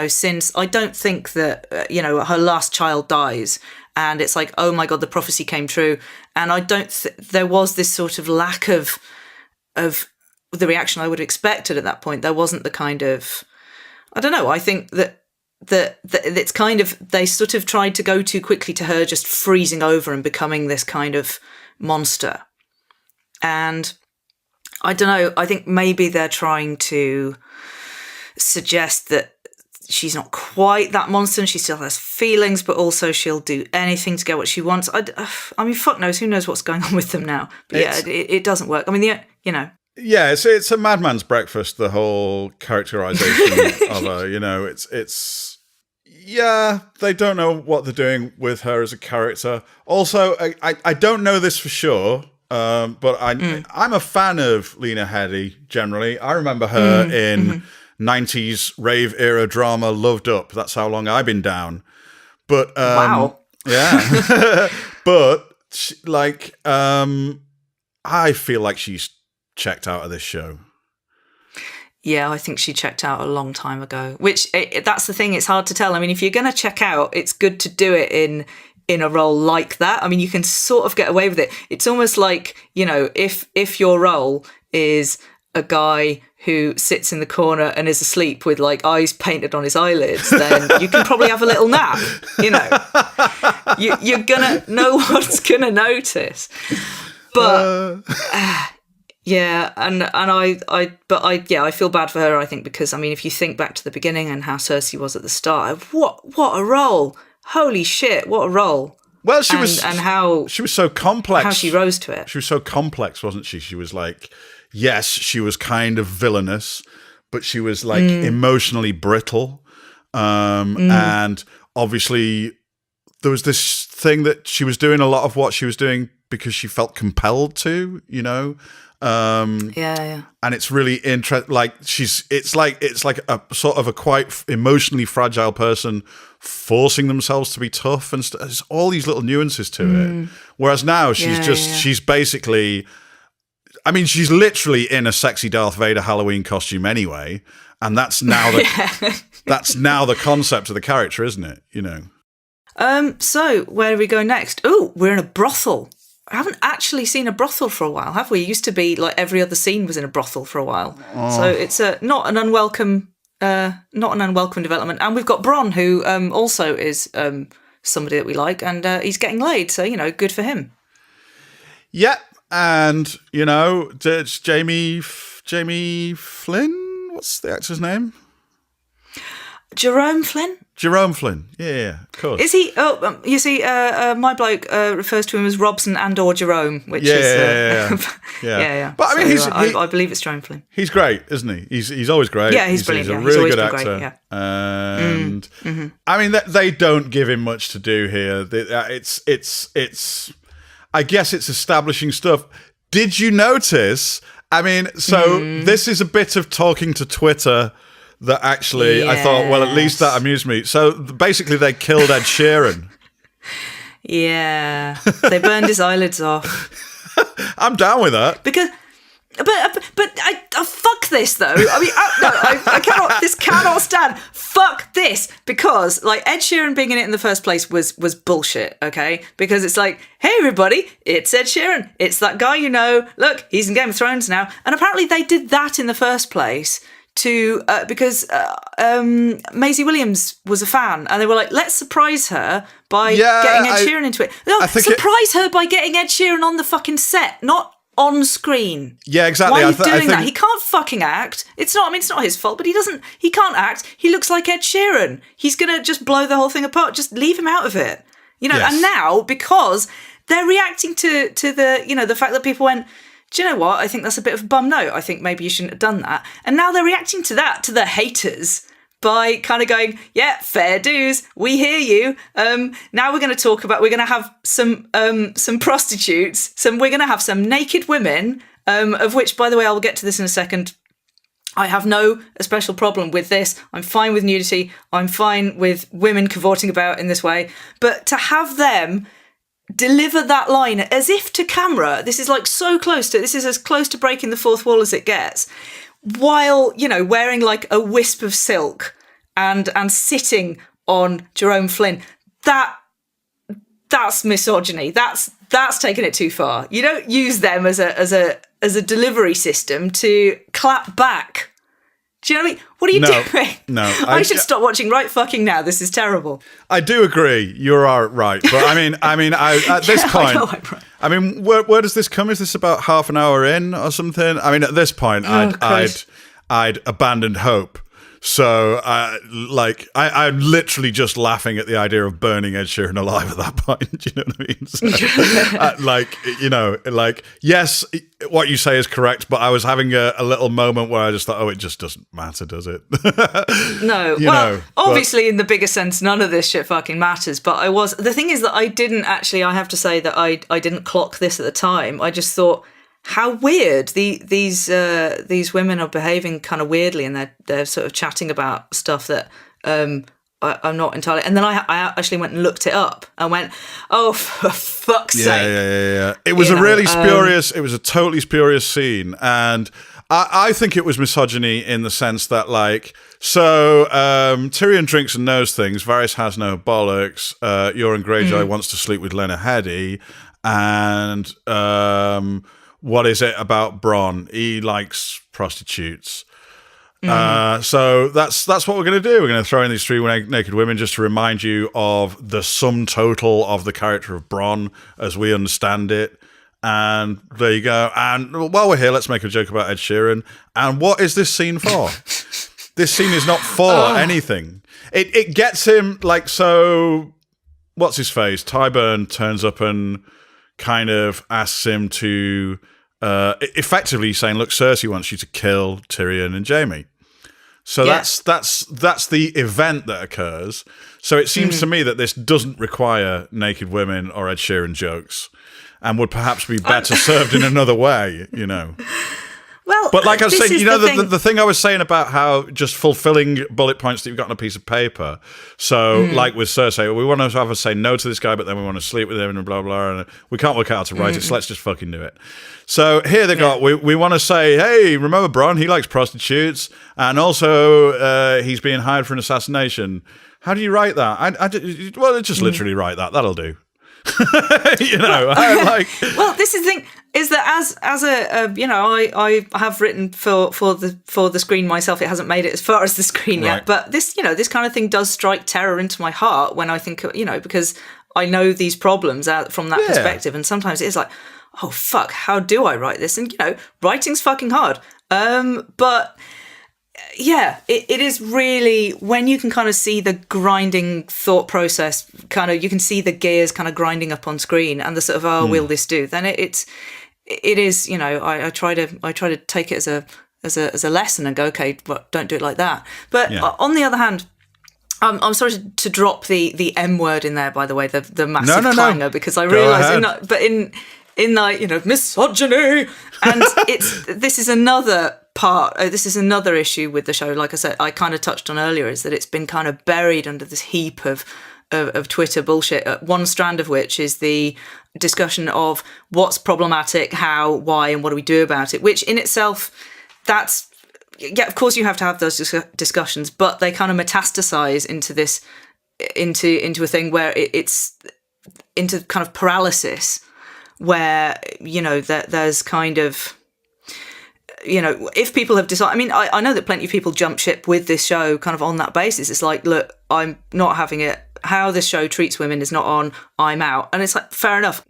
since I don't think that, her last child dies. And it's like, oh my God, the prophecy came true. And I don't there was this sort of lack of the reaction I would have expected at that point. There wasn't the kind of, I don't know, I think that it's kind of, they sort of tried to go too quickly to her just freezing over and becoming this kind of monster. And I don't know, I think maybe they're trying to suggest that she's not quite that monster and she still has feelings, but also she'll do anything to get what she wants. I mean, fuck knows. Who knows what's going on with them now? But it doesn't work. I mean, Yeah, it's a madman's breakfast, the whole characterization of her. It's they don't know what they're doing with her as a character. Also, I don't know this for sure, but I'm a fan of Lena Headey generally. I remember her in 90s rave era drama Loved Up. That's how long I've been down. But wow. Yeah. But I feel like she's checked out of this show. Yeah, I think she checked out a long time ago. Which that's the thing; it's hard to tell. I mean, if you're going to check out, it's good to do it in a role like that. I mean, you can sort of get away with it. It's almost like, if your role is a guy who sits in the corner and is asleep with like eyes painted on his eyelids, then you can probably have a little nap. You're gonna, no one's gonna notice. But yeah, and I feel bad for her. I think because if you think back to the beginning and how Cersei was at the start, what a role! Holy shit, what a role! Well, she was so complex. How she rose to it. She was so complex, wasn't she? She was like, yes, she was kind of villainous, but she was like emotionally brittle, and obviously there was this thing that she was doing a lot of what she was doing because she felt compelled to, Yeah. And it's really interesting. Like it's like a sort of a quite emotionally fragile person forcing themselves to be tough, and there's all these little nuances to it. Whereas now she's basically, she's literally in a sexy Darth Vader Halloween costume anyway, and that's now the concept of the character, isn't it? So where do we go next? Oh, we're in a brothel. I haven't actually seen a brothel for a while, have we? It used to be like every other scene was in a brothel for a while. So it's not an unwelcome development. And we've got Bronn, who also is somebody that we like, and he's getting laid. So good for him. Yeah, and it's Jamie Flynn. What's the actor's name? Jerome Flynn? Jerome Flynn, yeah, of course. Is he? Oh, you see, my bloke refers to him as Robson and/or Jerome, which is yeah. But I believe it's Jerome Flynn. He's great, isn't he? He's always great. Yeah, he's brilliant. He's a really good actor. actor. Great, yeah. And they don't give him much to do here. It's. I guess it's establishing stuff. Did you notice? This is a bit of talking to Twitter. That actually, I thought, well, at least that amused me. So basically, they killed Ed Sheeran. Yeah, they burned his eyelids off. I'm down with that. But I fuck this though. I cannot. This cannot stand. Fuck this, because like Ed Sheeran being in it in the first place was bullshit. Okay, because it's like, hey everybody, it's Ed Sheeran. It's that guy Look, he's in Game of Thrones now, and apparently they did that in the first place. Because Maisie Williams was a fan, and they were like, let's surprise her by getting Ed Sheeran into it. No, surprise her by getting Ed Sheeran on the fucking set, not on screen. Yeah, exactly. Why are you doing that? He can't fucking act. It's not his fault, but he can't act. He looks like Ed Sheeran. He's going to just blow the whole thing apart. Just leave him out of it. Yes. And now, because they're reacting to the, the fact that people went, do you know what? I think that's a bit of a bum note. I think maybe you shouldn't have done that. And now they're reacting to that, to the haters, by kind of going, yeah, fair dues, we hear you. Now we're going to have some prostitutes, we're going to have some naked women, of which, by the way, I'll get to this in a second. I have no special problem with this. I'm fine with nudity. I'm fine with women cavorting about in this way. But to have them deliver that line as if to camera, this is as close to breaking the fourth wall as it gets, while wearing like a wisp of silk and sitting on Jerome Flynn. That's misogyny. That's taking it too far. You don't use them as a delivery system to clap back. Do you know what I mean? What are you doing? No, I should stop watching right fucking now. This is terrible. I do agree. You're right, but at this point, where does this come? Is this about half an hour in or something? At this point, I'd abandoned hope. So, I'm literally just laughing at the idea of burning Ed Sheeran alive at that point. Do you know what I mean? So, yes, what you say is correct, but I was having a little moment where I just thought, it just doesn't matter, does it? No. Obviously, in the bigger sense, none of this shit fucking matters. But the thing is that I didn't actually, I have to say that I didn't clock this at the time. I just thought, how weird these women are behaving kind of weirdly, and they're sort of chatting about stuff that I'm not entirely. And then I actually went and looked it up. I went, oh, for fuck's sake! Yeah. It was really spurious. It was a totally spurious scene, and I think it was misogyny in the sense that, like, so Tyrion drinks and knows things. Varys has no bollocks. Euron Greyjoy wants to sleep with Lena Headey, and what is it about Bronn? He likes prostitutes. So that's what we're going to do. We're going to throw in these three naked women just to remind you of the sum total of the character of Bronn as we understand it. And there you go. And while we're here, let's make a joke about Ed Sheeran. And what is this scene for? This scene is not for anything. It gets him, like, so what's his face? Tyburn turns up and kind of asks him to effectively saying, look, Cersei wants you to kill Tyrion and Jaime. So that's the event that occurs. So it seems to me that this doesn't require naked women or Ed Sheeran jokes, and would perhaps be better served in another way, you know. Well, but like I was saying, you know, the thing I was saying about how just fulfilling bullet points that you've got on a piece of paper. So, like with Cersei, we want to have her say no to this guy, but then we want to sleep with him and blah, blah, and we can't work out how to write it, so let's just fucking do it. So here they got, we want to say, hey, remember Bronn? He likes prostitutes, and also he's being hired for an assassination. How do you write that? Well, just literally write that. That'll do. You know, Well, this is the thing, is that as a you know, I have written for the screen myself. It hasn't made it as far as the screen yet, but this, you know, this kind of thing does strike terror into my heart when I think, you know, because I know these problems out from that perspective, and sometimes it is like, oh fuck, how do I write this? And you know, writing's fucking hard. But yeah, it is really, when you can kind of see the grinding thought process, kind of, you can see the gears kind of grinding up on screen, and the sort of, will this do? Then it is, you know, I try to take it as a lesson and go, okay, well, don't do it like that. But on the other hand, I'm sorry to drop the M word in there, by the way, the massive clanger, because I realise, but in like, you know, misogyny, and this is another part. This is another issue with the show. Like I said, I kind of touched on earlier, is that it's been kind of buried under this heap of Twitter bullshit. One strand of which is the discussion of what's problematic, how, why, and what do we do about it. Which in itself, that's, yeah, of course you have to have those discussions, but they kind of metastasize into this, into a thing where it's into kind of paralysis, where, you know, there's kind of, you know, if people have decided, I mean, I know that plenty of people jump ship with this show kind of on that basis. It's like, look, I'm not having it. How this show treats women is not on, I'm out. And it's like, fair enough.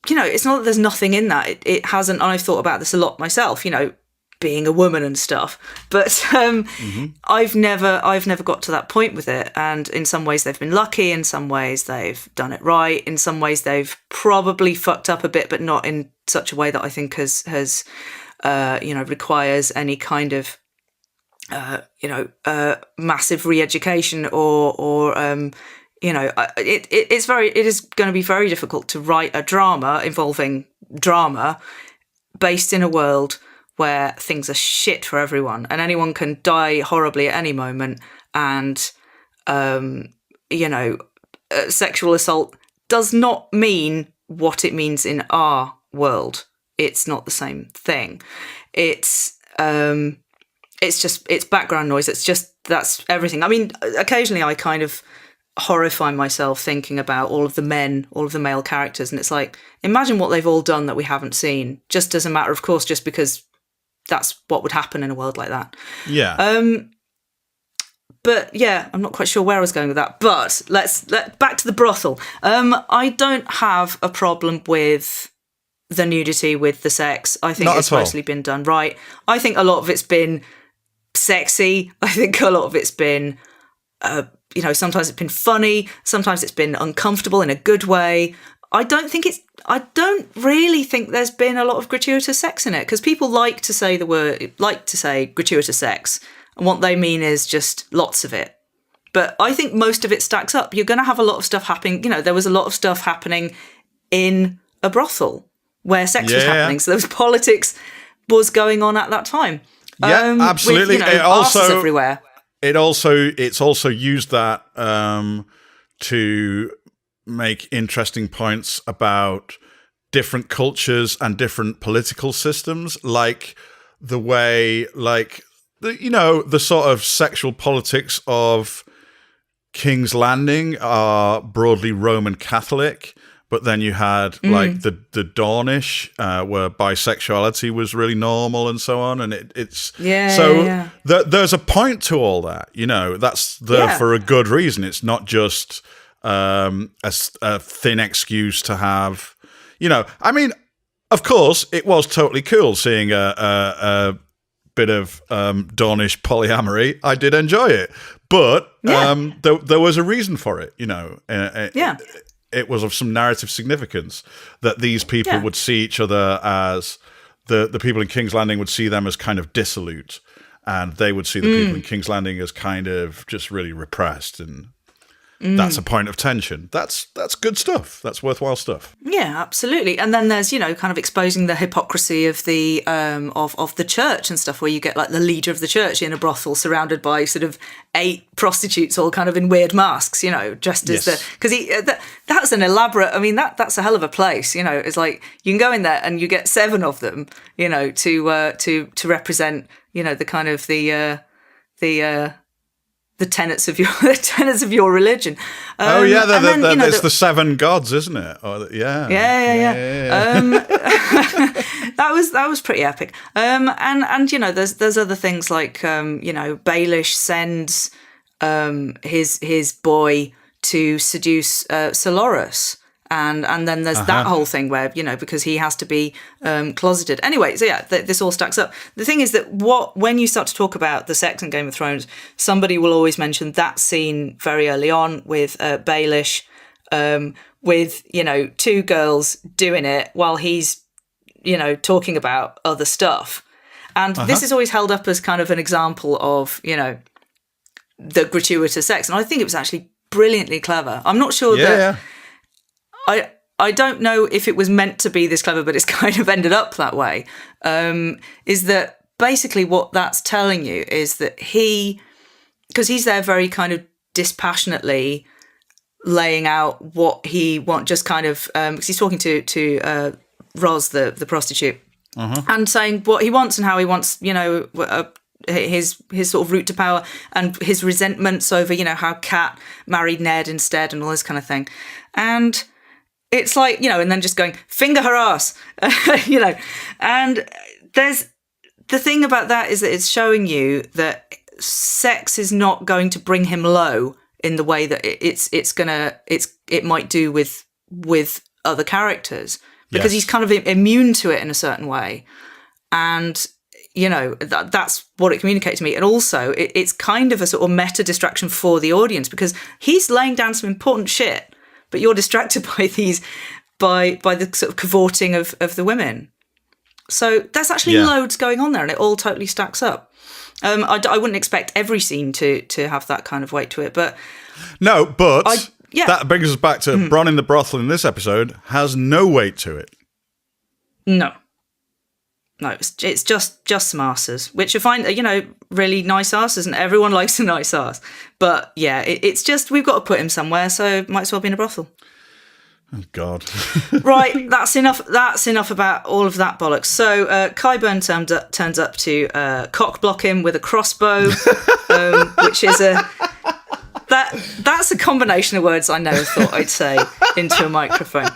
You know, it's not that there's nothing in that. It hasn't, and I've thought about this a lot myself, you know, being a woman and stuff. But I've never got to that point with it. And in some ways they've been lucky, in some ways they've done it right, in some ways they've probably fucked up a bit, but not in such a way that I think has you know, requires any kind of you know, massive re-education or you know, it is going to be very difficult to write a drama involving drama based in a world where things are shit for everyone and anyone can die horribly at any moment, and you know, sexual assault does not mean what it means in our world. It's not the same thing. It's background noise. It's just, that's everything. I mean, occasionally I kind of horrify myself thinking about all of the male characters, and it's like, imagine what they've all done that we haven't seen, just as a matter of course, just because that's what would happen in a world like that. Yeah. But yeah, I'm not quite sure where I was going with that. But let's back to the brothel. I don't have a problem with the nudity, with the sex. I think it's mostly been done right. I think a lot of it's been sexy. I think a lot of it's been, you know, sometimes it's been funny. Sometimes it's been uncomfortable in a good way. I don't really think there's been a lot of gratuitous sex in it, because people like to say gratuitous sex, and what they mean is just lots of it. But I think most of it stacks up. You're going to have a lot of stuff happening. You know, there was a lot of stuff happening in a brothel where sex was happening. So there was politics was going on at that time. Yeah, absolutely. With, you know, it also asses everywhere. it's also used that to make interesting points about different cultures and different political systems, like the way, like the sort of sexual politics of King's Landing are broadly Roman Catholic, but then you had like the Dornish, where bisexuality was really normal and so on, and there's a point to all that. That's there for a good reason. It's not just a thin excuse to have. I mean, of course, it was totally cool seeing a bit of Dornish polyamory. I did enjoy it, but there was a reason for it. It was of some narrative significance that these people would see each other as the people in King's Landing would see them as kind of dissolute, and they would see the people in King's Landing as kind of just really repressed, and that's a point of tension. That's good stuff. That's worthwhile stuff. Yeah, absolutely. And then there's kind of exposing the hypocrisy of the of the church and stuff, where you get like the leader of the church in a brothel surrounded by sort of 8 prostitutes, all kind of in weird masks, dressed as that's an elaborate. I mean, that's a hell of a place. It's like you can go in there and you get 7 of them, to represent the kind of the tenets of your religion. It's the 7 gods, isn't it? Yeah. That was pretty epic. And there's other things like Baelish sends his boy to seduce Soloris. And then there's that whole thing where, because he has to be closeted. Anyway, so this all stacks up. The thing is that when you start to talk about the sex in Game of Thrones, somebody will always mention that scene very early on with Baelish, with, 2 girls doing it while he's, talking about other stuff. And this is always held up as kind of an example of, the gratuitous sex. And I think it was actually brilliantly clever. I'm not sure that... I don't know if it was meant to be this clever, but it's kind of ended up that way, is that basically what that's telling you is that because he's there very kind of dispassionately laying out what he wants, just kind of, because he's talking to Ros, the prostitute, and saying what he wants and how he wants, his sort of route to power and his resentments over, how Kat married Ned instead and all this kind of thing. And it's like, and then just going, finger her ass, and there's the thing about that is that it's showing you that sex is not going to bring him low in the way that it might do with other characters, because he's kind of immune to it in a certain way. And, that's what it communicates to me. And also it's kind of a sort of meta distraction for the audience, because he's laying down some important shit, but you're distracted by the sort of cavorting of the women. So there's actually loads going on there, and it all totally stacks up. I wouldn't expect every scene to have that kind of weight to it, but no. But that brings us back to Bronn in the brothel in this episode has no weight to it. No, it's just some arses, which I find really nice arses, and everyone likes a nice arse. But yeah, it's just we've got to put him somewhere, so might as well be in a brothel. Oh God! Right, that's enough. That's enough about all of that bollocks. So Qyburn turns up to cockblock him with a crossbow, which is that's a combination of words I never thought I'd say into a microphone.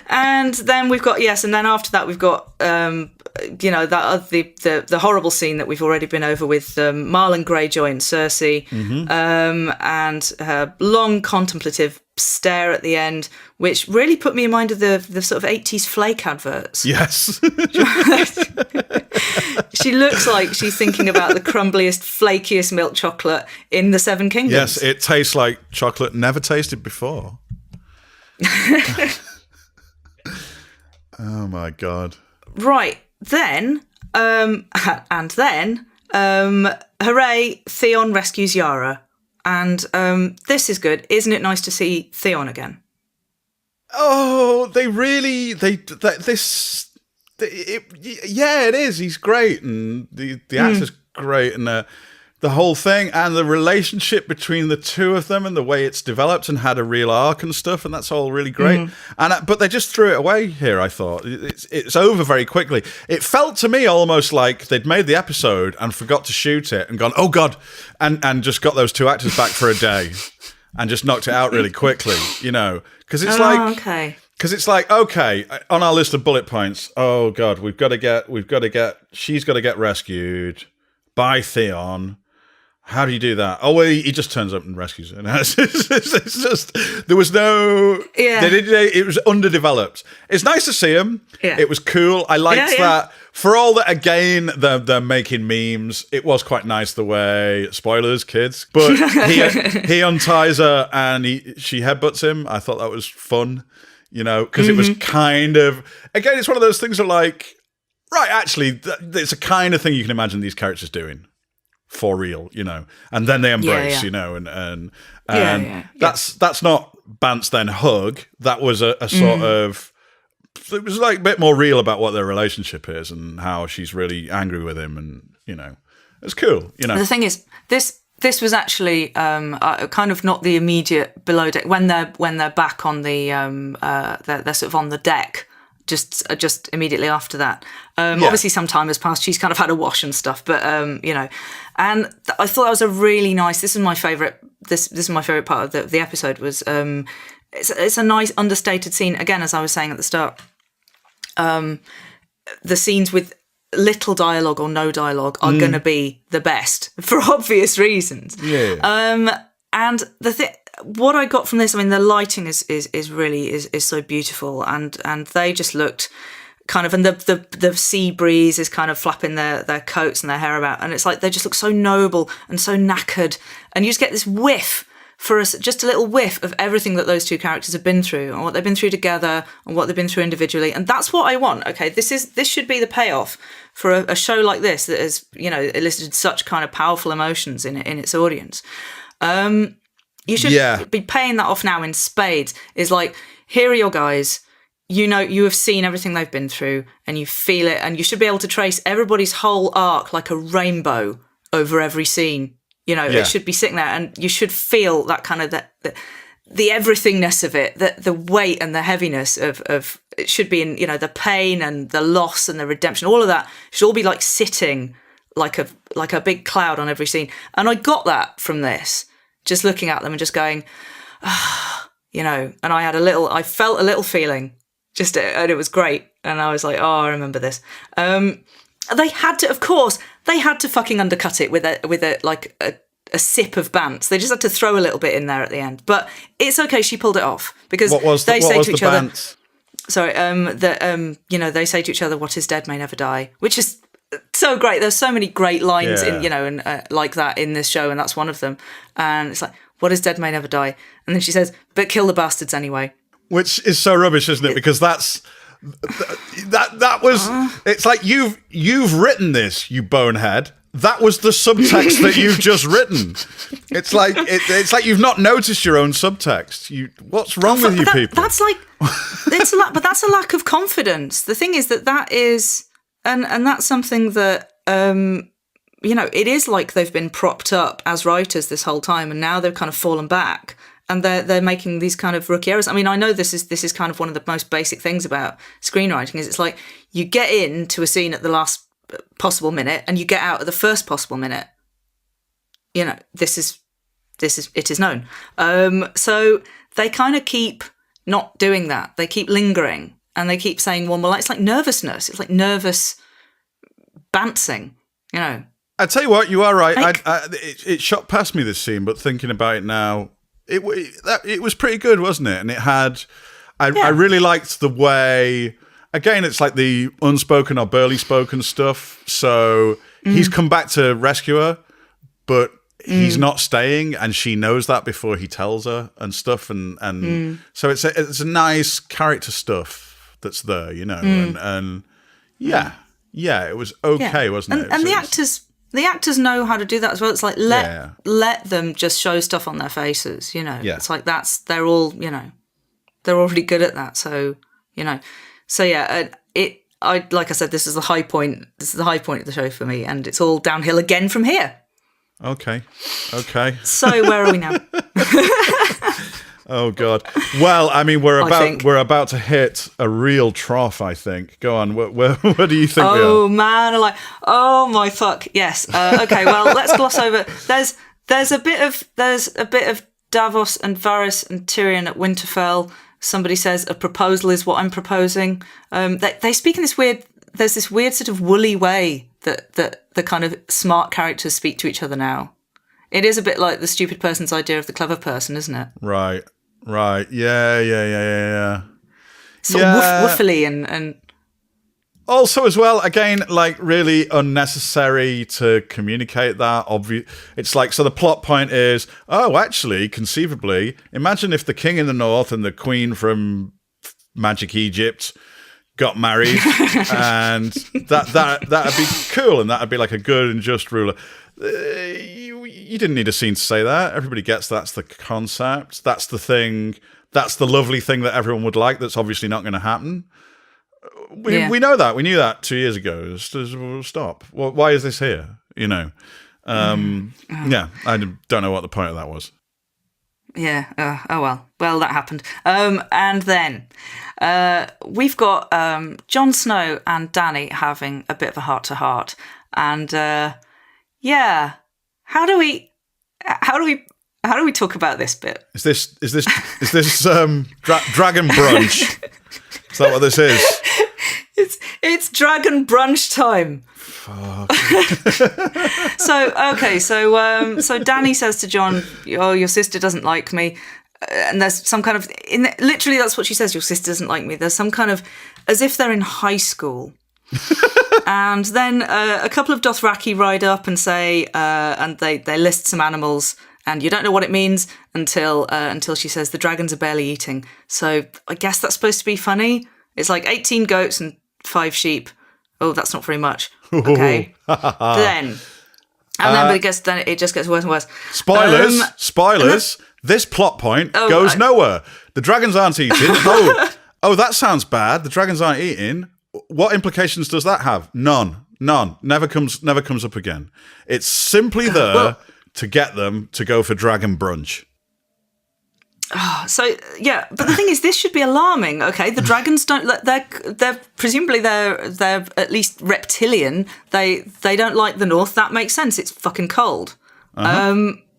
And then we've got and then after that we've got the horrible scene that we've already been over with Marlon Greyjoy and Cersei, and her long contemplative stare at the end, which really put me in mind of the sort of 80s flake adverts. Yes. She looks like she's thinking about the crumbliest, flakiest milk chocolate in the Seven Kingdoms. Yes, it tastes like chocolate never tasted before. Oh my God. Right, then, hooray, Theon rescues Yara. And this is good. Isn't it nice to see Theon again? Oh, it is. He's great, and the actor's great, and the whole thing and the relationship between the two of them and the way it's developed and had a real arc and stuff, and that's all really great. But they just threw it away here. I thought it's over very quickly. It felt to me almost like they'd made the episode and forgot to shoot it and gone, oh god, and just got those two actors back for a day and just knocked it out really quickly, because it's Because it's like, okay, on our list of bullet points, oh god, she's got to get rescued by Theon. How do you do that? Oh, well, he just turns up and rescues her. It's just, there was no, it was underdeveloped. It's nice to see him. Yeah. It was cool. I liked that. For all that, again, they're making memes. It was quite nice the way, spoilers, kids, but he unties her and she headbutts him. I thought that was fun, because it was kind of, again, it's one of those things that like, right, actually, it's a kind of thing you can imagine these characters doing. For real, and then they embrace, and that's not Bantz then hug. That was a sort of, it was like a bit more real about what their relationship is and how she's really angry with him, and it's cool. The thing is, this was actually kind of not the immediate below deck when they're back on the they're sort of on the deck. Just immediately after that. Obviously some time has passed. She's kind of had a wash and stuff, but and I thought that was a really nice. This is my favorite. This is my favorite part of the episode. Was it's a nice understated scene. Again, as I was saying at the start, the scenes with little dialogue or no dialogue are going to be the best for obvious reasons. Yeah. And the thing. What I got from this, I mean, the lighting is really so beautiful, and they just looked kind of, and the sea breeze is kind of flapping their coats and their hair about, and it's like they just look so noble and so knackered, and you just get this whiff for us, just a little whiff of everything that those two characters have been through and what they've been through together and what they've been through individually, and that's what I want. Okay, this should be the payoff for a show like this that has elicited such kind of powerful emotions in its audience. You should be paying that off now in spades. Is like, here are your guys. You have seen everything they've been through, and you feel it, and you should be able to trace everybody's whole arc like a rainbow over every scene. It should be sitting there, and you should feel that kind of the everythingness of it, the weight and the heaviness of it should be in the pain and the loss and the redemption. All of that should all be like sitting like a big cloud on every scene, and I got that from this. Just looking at them and just going, and I felt a little feeling, and it was great. And I was like, oh, I remember this. They had to fucking undercut it with a sip of Bantz. They just had to throw a little bit in there at the end. But it's okay, she pulled it off. Because they say to each other, they say to each other, what is dead may never die, which is so great. There's so many great lines like that in this show, and that's one of them. And it's like, what is dead may never die, and then she says, but kill the bastards anyway, which is so rubbish, isn't it? Because that was it's like you've written this, you bonehead. That was the subtext that you've just written. It's like you've not noticed your own subtext. What's wrong with you people? That's like but that's a lack of confidence. The thing is that is. And that's something that, it is like they've been propped up as writers this whole time, and now they've kind of fallen back, and they're making these kind of rookie errors. I mean, I know this is kind of one of the most basic things about screenwriting is it's like you get into a scene at the last possible minute and you get out at the first possible minute. It is known. So they kind of keep not doing that. They keep lingering. And they keep saying, well, it's like nervousness. It's like nervous bantzing, I tell you what, you are right. It shot past me, this scene, but thinking about it now, it was pretty good, wasn't it? And it had, I really liked the way, again, it's like the unspoken or barely spoken stuff. So he's come back to rescue her, but he's not staying, and she knows that before he tells her and stuff. And so it's a nice character stuff that's there, and it was okay, wasn't it? And the actors know how to do that as well. It's like let them just show stuff on their faces, It's like they're all they're already good at that. So like I said, this is the high point. This is the high point of the show for me, and it's all downhill again from here. Okay. So where are we now? Oh God. Well, I mean, we're about to hit a real trough. I think. Go on. Where do you think we are? Oh man, oh my fuck. Yes. Okay. Well, let's gloss over. There's a bit of Davos and Varys and Tyrion at Winterfell. Somebody says a proposal is what I'm proposing. They speak in this weird. There's this weird sort of woolly way that the kind of smart characters speak to each other now. It is a bit like the stupid person's idea of the clever person, isn't it? Right. Yeah. Sort of woofily and also as well, again, like really unnecessary to communicate that. Obvious. It's like, so the plot point is, oh, actually, conceivably, imagine if the king in the north and the queen from Magic Egypt got married, and that'd be cool, and that'd be like a good and just ruler. You didn't need a scene to say that. Everybody gets that's the concept. That's the thing. That's the lovely thing that everyone would like. That's obviously not going to happen. We know that. We knew that 2 years ago. Stop. Why is this here? You know. Yeah, I don't know what the point of that was. Yeah. Oh well. Well, that happened. And then we've got Jon Snow and Dany having a bit of a heart-to-heart, and yeah, how do we talk about this bit? Is this dragon brunch? Is that what this is? It's dragon brunch time. Fuck. So Dany says to Jon, "Oh, your sister doesn't like me," and there's some kind of literally that's what she says. Your sister doesn't like me. There's some kind of as if they're in high school. And then a couple of Dothraki ride up and say, and they list some animals, and you don't know what it means until she says the dragons are barely eating. So I guess that's supposed to be funny. It's like 18 goats and 5 sheep. Oh, that's not very much. Okay. But it just gets worse and worse. Spoilers. This plot point goes nowhere. The dragons aren't eating. Oh, that sounds bad. The dragons aren't eating. What implications does that have? None. Never comes up again. It's simply there to get them to go for dragon brunch. So yeah, but the thing is, this should be alarming. Okay, the dragons don't. They're presumably they're at least reptilian. They don't like the north. That makes sense. It's fucking cold.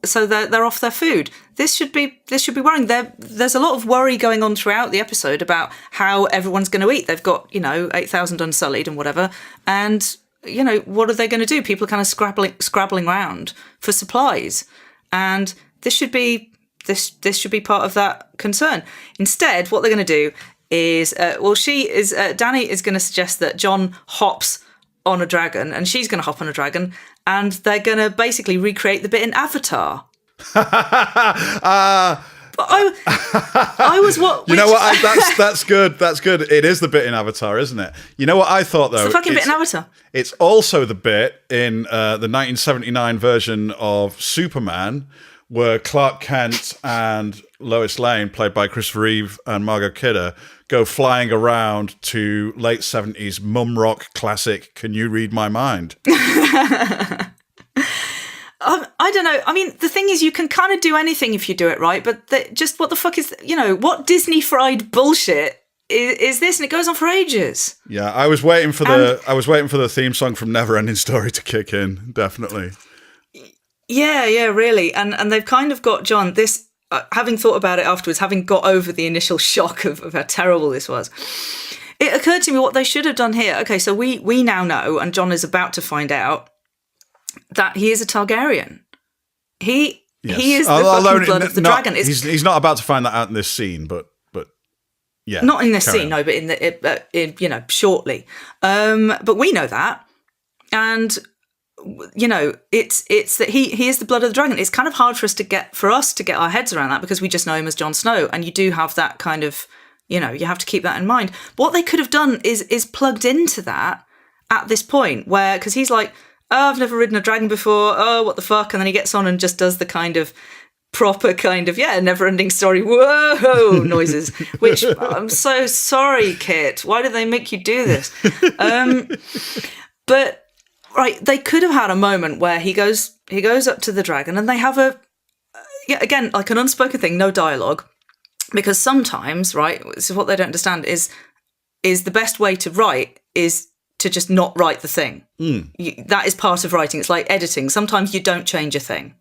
So they're off their food. This should be worrying. There's a lot of worry going on throughout the episode about how everyone's going to eat. They've got 8,000 unsullied and whatever, and what are they going to do? People are kind of scrabbling around for supplies, and this should be part of that concern. Instead, what they're going to do is, Dany is going to suggest that Jon hops on a dragon, and she's going to hop on a dragon, and they're going to basically recreate the bit in Avatar. I was what? You know what? That's good. That's good. It is the bit in Avatar, isn't it? You know what I thought though? It's the fucking bit in Avatar. It's also the bit in the 1979 version of Superman, where Clark Kent and Lois Lane, played by Christopher Reeve and Margot Kidder, go flying around to late 70s mum rock classic Can You Read My Mind? I don't know. I mean, the thing is, you can kind of do anything if you do it right, but just what the fuck is, what Disney fried bullshit is this? And it goes on for ages. Yeah, I was waiting for the theme song from Neverending Story to kick in, definitely. Yeah, really. And they've kind of got Jon, this, having thought about it afterwards, having got over the initial shock of how terrible this was, it occurred to me what they should have done here. Okay, so we now know, and Jon is about to find out, that he is a Targaryen. He is the fucking blood of the dragon. He's not about to find that out in this scene, but yeah. Not in this scene, no, but in shortly. But we know that. And it's that he is the blood of the dragon. It's kind of hard for us to get our heads around that because we just know him as Jon Snow, and you do have that kind of, you have to keep that in mind. But what they could have done is plugged into that at this point, where, because he's like, oh, I've never ridden a dragon before, oh, what the fuck, and then he gets on and just does the kind of proper kind of, never-ending story, whoa noises, which I'm so sorry, Kit, why did they make you do this? But right, they could have had a moment where he goes up to the dragon and they have again, like an unspoken thing, no dialogue. Because sometimes, right, this is what they don't understand is the best way to write is to just not write the thing. That is part of writing. It's like editing. Sometimes you don't change a thing.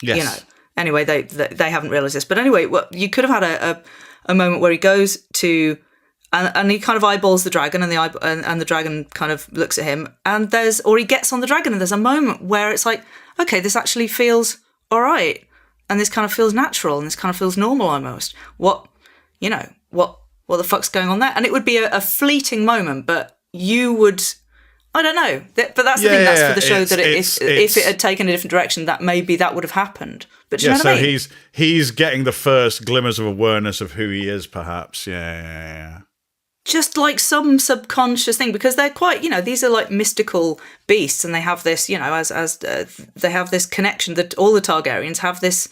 Yes. You know. Anyway, they haven't realised this. But anyway, you could have had a moment where he goes to and he kind of eyeballs the dragon, and the dragon kind of looks at him, and he gets on the dragon, and there's a moment where it's like, okay, this actually feels all right. And this kind of feels natural, and this kind of feels normal almost. What the fuck's going on there? And it would be a fleeting moment, but you would, I don't know. But that's the thing. That's for the show that if it had taken a different direction, that maybe that would have happened. But you know what I mean? he's getting the first glimmers of awareness of who he is, perhaps. Yeah. Just like some subconscious thing, because they're quite, these are like mystical beasts, and they have this, as they have this connection that all the Targaryens have this.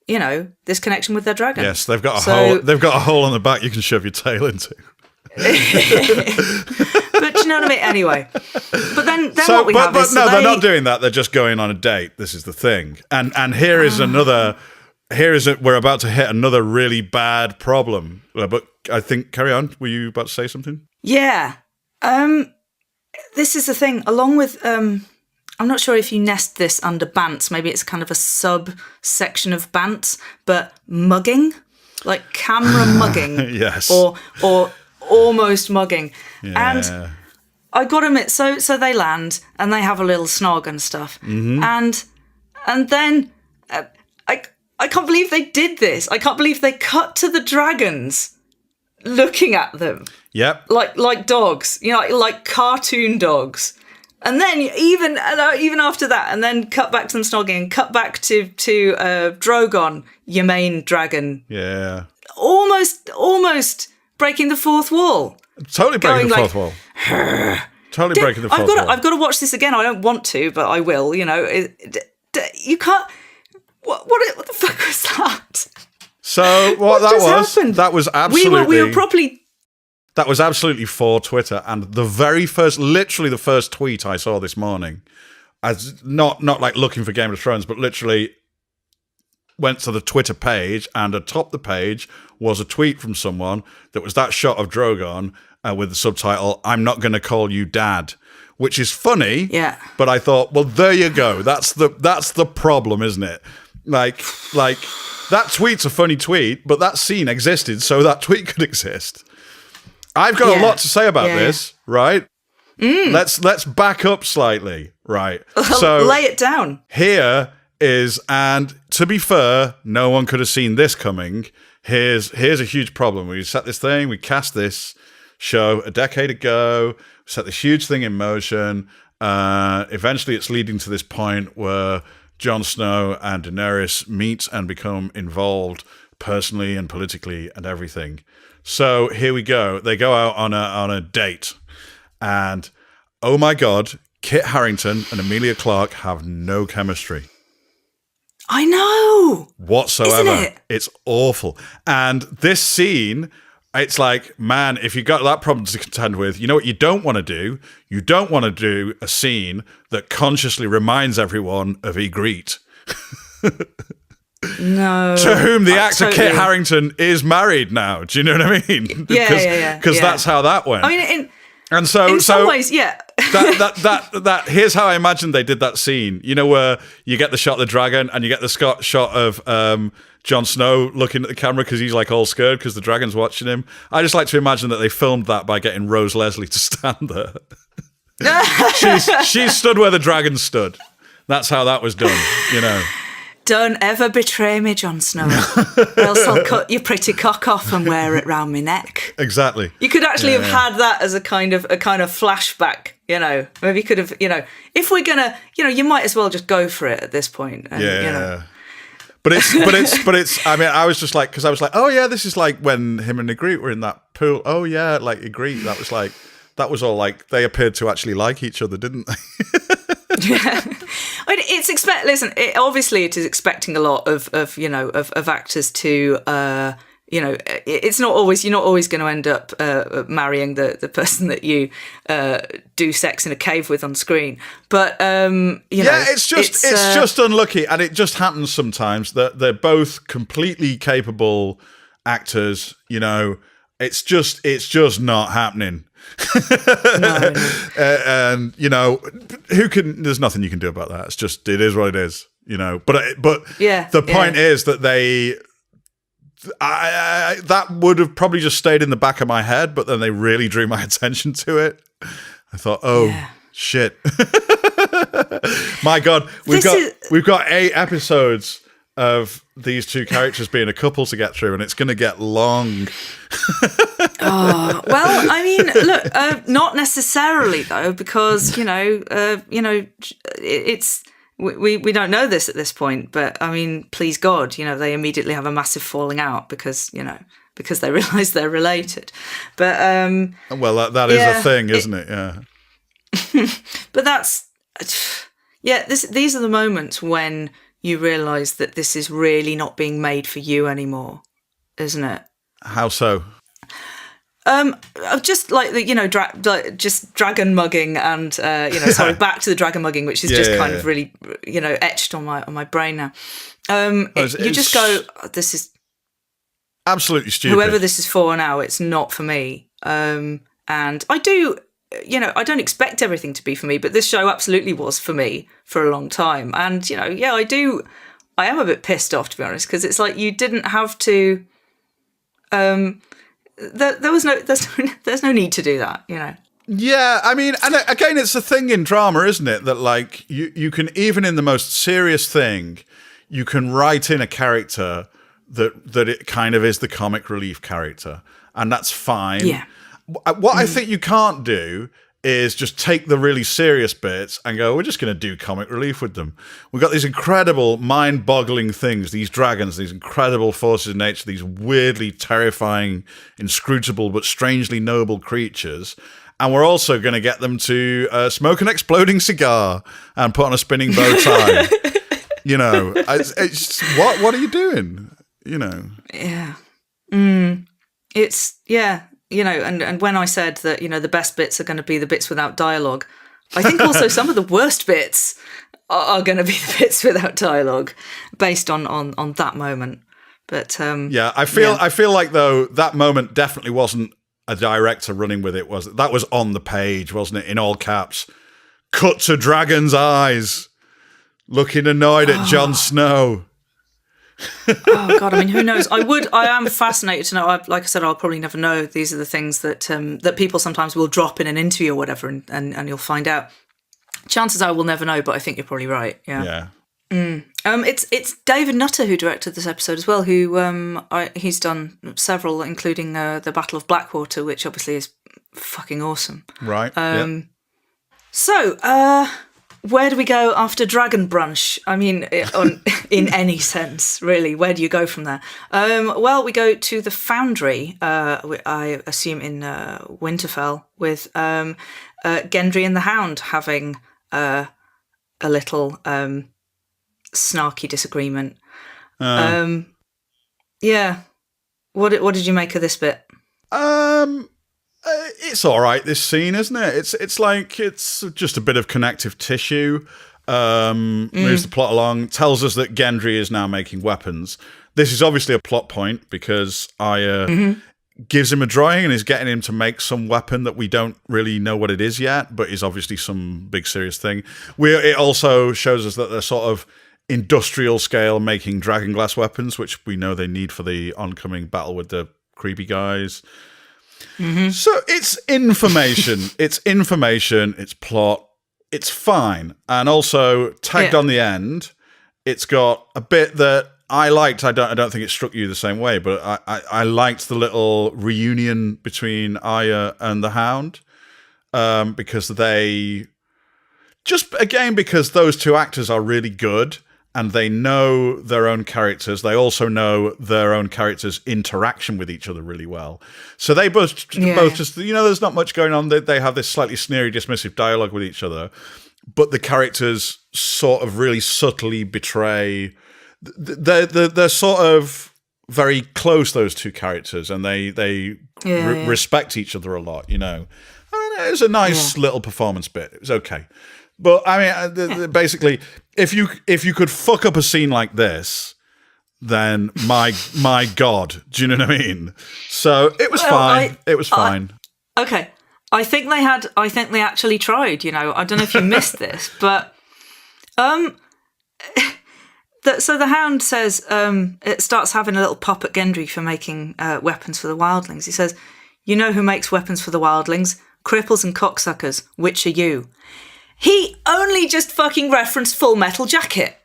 This connection with their dragon. Yes, they've got a hole. They've got a hole on the back you can shove your tail into. But you know what I mean. Anyway, but then what we have is they're not doing that. They're just going on a date. This is the thing. And here is another. We're about to hit another really bad problem. But I think carry on. Were you about to say something? Yeah. This is the thing. Along with I'm not sure if you nest this under Bantz. Maybe it's kind of a subsection of Bantz, but mugging, like camera mugging, yes, or almost mugging. Yeah. And I got to admit, so they land and they have a little snog and stuff, and then I can't believe they did this. I can't believe they cut to the dragons looking at them. Yep, like dogs, like cartoon dogs. And then even after that, and then cut back to them snogging, cut back to Drogon, your main dragon. Yeah. Almost breaking the fourth wall. Totally breaking the fourth wall. Totally breaking the fourth wall. I've got to watch this again. I don't want to, but I will. You can't. What the fuck was that? So what that was? Happened? That was absolutely. We were properly. That was absolutely for Twitter, and literally the first tweet I saw this morning, as not like looking for Game of Thrones, but literally went to the Twitter page, and atop the page was a tweet from someone that was that shot of Drogon with the subtitle, "I'm not going to call you Dad," which is funny. Yeah. But I thought, well, there you go. That's the problem, isn't it? Like that tweet's a funny tweet, but that scene existed, so that tweet could exist. I've got a lot to say about this, right? Let's back up slightly, right? So lay it down. Here is, and to be fair, no one could have seen this coming. Here's a huge problem. We set this thing, we cast this show a decade ago, set this huge thing in motion. Eventually it's leading to this point where Jon Snow and Daenerys meet and become involved personally and politically and everything. So here we go. They go out on a date, and oh my God, Kit Harington and Emilia Clarke have no chemistry. I know. Whatsoever. Isn't it? It's awful. And this scene, it's like, man, if you've got that problem to contend with, you know what you don't want to do? You don't want to do a scene that consciously reminds everyone of Ygritte. No. To whom the actor Kit Harington is married now. Do you know what I mean? Yeah. Because that's how that went. I mean, in some ways, yeah. that here's how I imagine they did that scene. You know, where you get the shot of the dragon and you get the shot of Jon Snow looking at the camera because he's like all scared because the dragon's watching him. I just like to imagine that they filmed that by getting Rose Leslie to stand there. she stood where the dragon stood. That's how that was done, you know. Don't ever betray me, Jon Snow, or else I'll cut your pretty cock off and wear it round my neck. Exactly. You could actually have had that as a kind of flashback, you know. Maybe you could have, you know, if we're gonna, you know, you might as well just go for it at this point. And, you know. But it's. I mean, I was just like, because I was like, oh yeah, this is like when him and Ygritte were in that pool. Oh yeah, like Ygritte. That was all like they appeared to actually like each other, didn't they? Yeah. I mean, obviously it is expecting a lot of actors to it's not always, you're not always going to end up marrying the person that you do sex in a cave with on screen. But it's just unlucky, and it just happens sometimes that they're both completely capable actors. It's just not happening. No. And there's nothing you can do about that. It is what it is. But the point is that that would have probably just stayed in the back of my head, but then they really drew my attention to it. I thought, shit. My God, we've got 8 episodes of these two characters being a couple to get through, and it's going to get long. Well, I mean, look, not necessarily though, because it's. We don't know this at this point, but I mean, please God, they immediately have a massive falling out because they realise they're related. But well, that is a thing, isn't it? Yeah. But that's these are the moments when you realise that this is really not being made for you anymore, isn't it? How so? Just like just dragon mugging, and back to the dragon mugging, which is kind of really etched on my brain now. You just go, this is absolutely stupid. Whoever this is for now, it's not for me. And I do, I don't expect everything to be for me, but this show absolutely was for me for a long time. And I am a bit pissed off, to be honest, because it's like you didn't have to. There's no need to do that, Yeah, I mean, and again, it's a thing in drama, isn't it? That like you can, even in the most serious thing, you can write in a character that it kind of is the comic relief character, and that's fine. Yeah. What I think you can't do is just take the really serious bits and go, we're just going to do comic relief with them. We've got these incredible, mind-boggling things, these dragons, these incredible forces of nature, these weirdly terrifying, inscrutable, but strangely noble creatures. And we're also going to get them to smoke an exploding cigar and put on a spinning bow tie. It's what are you doing? Yeah. And when I said that, the best bits are going to be the bits without dialogue, I think also some of the worst bits are going to be the bits without dialogue based on that moment. But I feel like though that moment definitely wasn't a director running with it, was it? That was on the page, wasn't it? In all caps. Cut to Dragon's eyes, looking annoyed at Jon Snow. Oh God! I mean, who knows? I am fascinated to know. Like I said, I'll probably never know. These are the things that that people sometimes will drop in an interview or whatever, and you'll find out. Chances are we'll never know, but I think you're probably right. Yeah. It's David Nutter who directed this episode as well. Who he's done several, including the Battle of Blackwater, which obviously is fucking awesome. Right. So, where do we go after Dragon Brunch? I mean, in any sense, really. Where do you go from there? Well, we go to the Foundry, I assume in Winterfell, with Gendry and the Hound having a little snarky disagreement. Yeah. What did you make of this bit? It's all right, this scene, isn't it? It's like it's just a bit of connective tissue. Moves the plot along, tells us that Gendry is now making weapons. This is obviously a plot point because Arya gives him a drawing and is getting him to make some weapon that we don't really know what it is yet, but is obviously some big serious thing. It also shows us that they're sort of industrial scale making dragonglass weapons, which we know they need for the oncoming battle with the creepy guys. So it's information. It's plot. It's fine. And also tagged on the end, it's got a bit that I liked. I don't think it struck you the same way, but I liked the little reunion between Arya and the Hound, because because those two actors are really good. And they know their own characters. They also know their own characters' interaction with each other really well. So they both just, there's not much going on. They have this slightly sneery, dismissive dialogue with each other. But the characters sort of really subtly betray. They're sort of very close, those two characters, and they respect each other a lot, you know. And it was a nice little performance bit. It was okay. But I mean, basically, if you could fuck up a scene like this, then my God, do you know what I mean? So it was fine. It was fine. Okay, I think they actually tried. You know, I don't know if you missed this, but so the Hound says it starts having a little pop at Gendry for making weapons for the wildlings. He says, "You know who makes weapons for the wildlings? Cripples and cocksuckers. Which are you?" He only just fucking referenced Full Metal Jacket.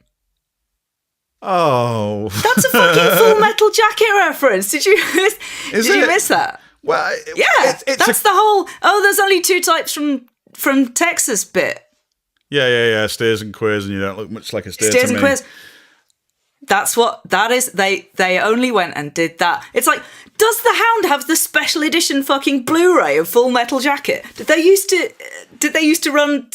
Oh, that's a fucking Full Metal Jacket reference. Did you miss that? Well, yeah, that's the whole. Oh, there's only two types from Texas bit. Yeah. Steers and queers, and you don't look much like a steer. Steers to and me. queers. That's what that is. They only went and did that. It's like, does the Hound have the special edition fucking Blu-ray of Full Metal Jacket? Did they used to run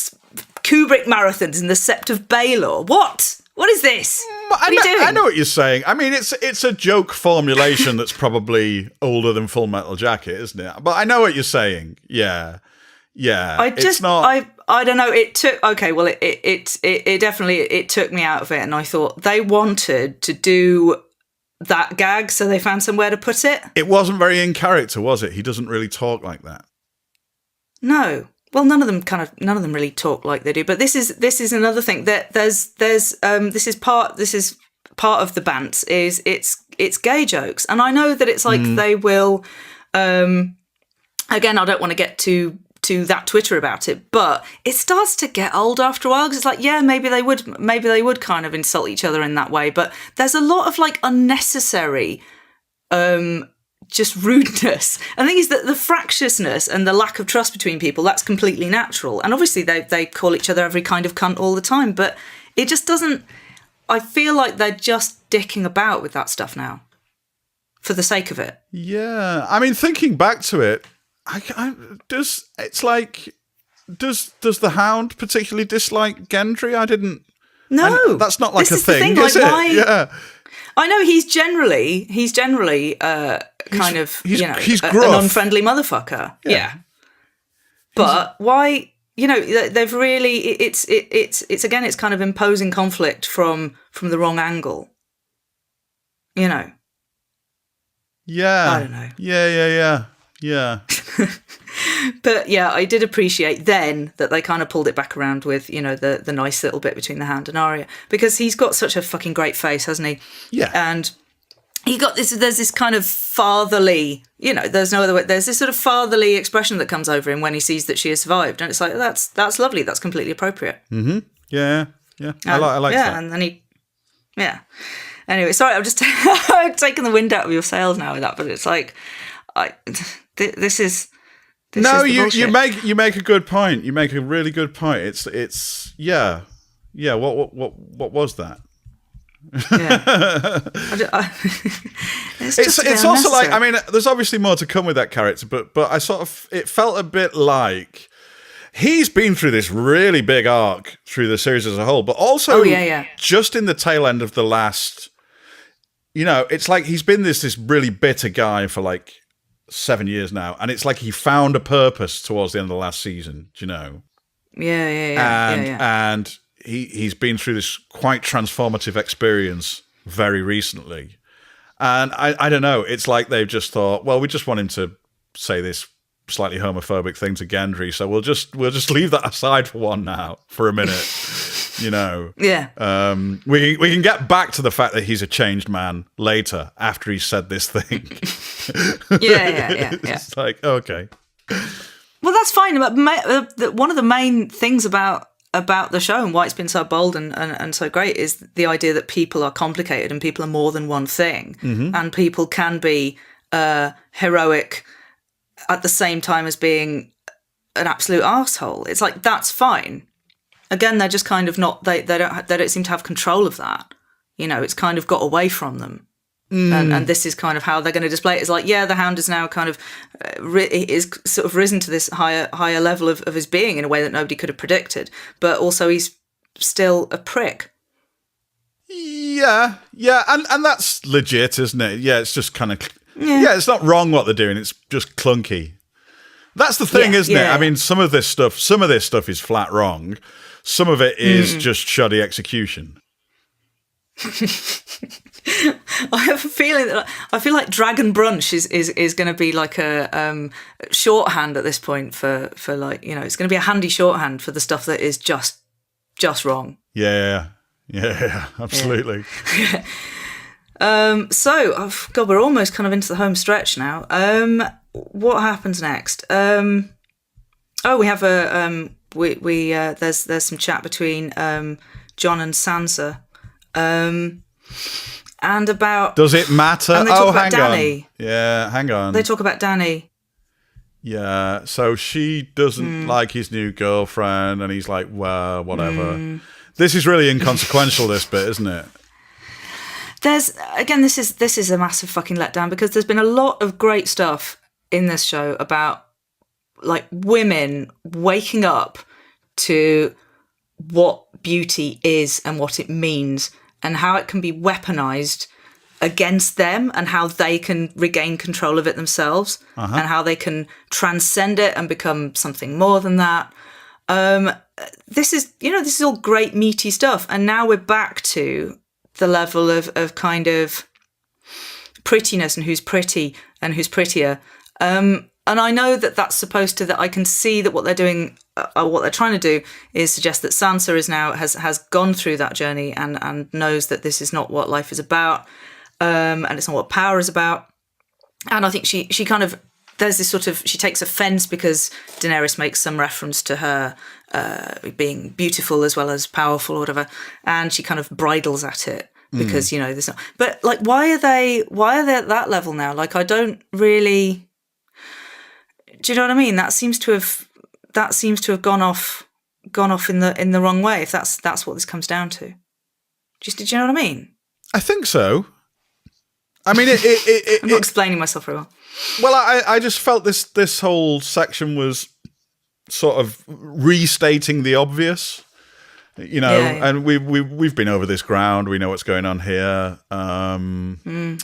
Kubrick marathons in the Sept of Baelor? What? What is this? What are you doing? I know what you're saying. I mean, it's a joke formulation that's probably older than Full Metal Jacket, isn't it? But I know what you're saying. Yeah. I don't know. It took it definitely took me out of it, and I thought they wanted to do that gag, so they found somewhere to put it. It wasn't very in character, was it? He doesn't really talk like that. No. Well, none of them really talk like they do. But this is another thing that this is part of the Bantz is it's gay jokes, and I know that it's like they will. Again, I don't want to get to that Twitter about it, but it starts to get old after a while, because it's like, yeah, maybe they would kind of insult each other in that way, but there's a lot of like unnecessary just rudeness. And the thing is that the fractiousness and the lack of trust between people, that's completely natural. And obviously they call each other every kind of cunt all the time, but it just doesn't. I feel like they're just dicking about with that stuff now for the sake of it. Yeah, I mean, thinking back to it, does the Hound particularly dislike Gendry? I didn't. No, that's not like this a thing, is like, it? why, yeah. I know he's generally kind of he's an gruff, unfriendly motherfucker. Yeah. But why? You know, they've really it's again, it's kind of imposing conflict from the wrong angle. You know. Yeah. I don't know. Yeah. But yeah, I did appreciate then that they kind of pulled it back around with, you know, the nice little bit between the Hound and Arya, because he's got such a fucking great face, hasn't he? Yeah. And there's this kind of fatherly, you know, there's no other way, there's this sort of fatherly expression that comes over him when he sees that she has survived, and it's like, that's lovely, that's completely appropriate. Mm-hmm. Yeah. I like that. And then anyway, sorry, I'm just taking the wind out of your sails now with that, but it's like, this is you make a good point. You make a really good point. It's yeah. What was that? Yeah. It's also like, I mean, there's obviously more to come with that character, but I sort of, it felt a bit like he's been through this really big arc through the series as a whole, but also just in the tail end of the last, you know, it's like he's been this really bitter guy for like 7 years now, and it's like he found a purpose towards the end of the last season, do you know? And he's been through this quite transformative experience very recently, and I don't know, it's like they've just thought, well, we just want him to say this slightly homophobic thing to Gendry, so we'll just leave that aside for a minute. You know, we can get back to the fact that he's a changed man later after he said this thing. It's like, okay, well, that's fine. But one of the main things about the show and why it's been so bold and so great is the idea that people are complicated and people are more than one thing, and people can be heroic at the same time as being an absolute arsehole. It's like, that's fine. Again, they're just kind of not, they don't seem to have control of that. You know, it's kind of got away from them. And this is kind of how they're going to display it. It's like, yeah, the Hound is now kind of is sort of risen to this higher level of his being in a way that nobody could have predicted. But also he's still a prick. Yeah, and that's legit, isn't it? Yeah, it's just kind of... Yeah. It's not wrong what they're doing, it's just clunky. That's the thing, isn't it? I mean, some of this stuff is flat wrong. Some of it is just shoddy execution. I have a feeling that I feel like Dragon Brunch is going to be like a shorthand at this point for like, you know, it's going to be a handy shorthand for the stuff that is just wrong. Yeah, absolutely. Yeah. So, oh, God, we're almost kind of into the home stretch now. What happens next? We have there's some chat between John and Sansa. And about... Does it matter? And they talk about Dany. On. Yeah, hang on. They talk about Dany. Yeah, so she doesn't like his new girlfriend, and he's like, well, whatever. This is really inconsequential, this bit, isn't it? This is a massive fucking letdown, because there's been a lot of great stuff in this show about, like, women waking up to what beauty is and what it means, and how it can be weaponized against them, and how they can regain control of it themselves, and how they can transcend it and become something more than that. This is all great meaty stuff, and now we're back to the level of kind of prettiness and who's pretty and who's prettier. And I know that's supposed to, that I can see that what they're doing, what they're trying to do is suggest that Sansa is now has gone through that journey and knows that this is not what life is about, and it's not what power is about. And I think she kind of, there's this sort of, she takes offence because Daenerys makes some reference to her being beautiful as well as powerful or whatever, and she kind of bridles at it because, you know, there's not. But like, why are they at that level now? Like, I don't really. Do you know what I mean? That seems to have gone off in the wrong way. If that's what this comes down to. Did you know what I mean? I think so. I mean, I'm not explaining myself very well. Well, I just felt this whole section was sort of restating the obvious, you know. Yeah. And we've been over this ground. We know what's going on here. And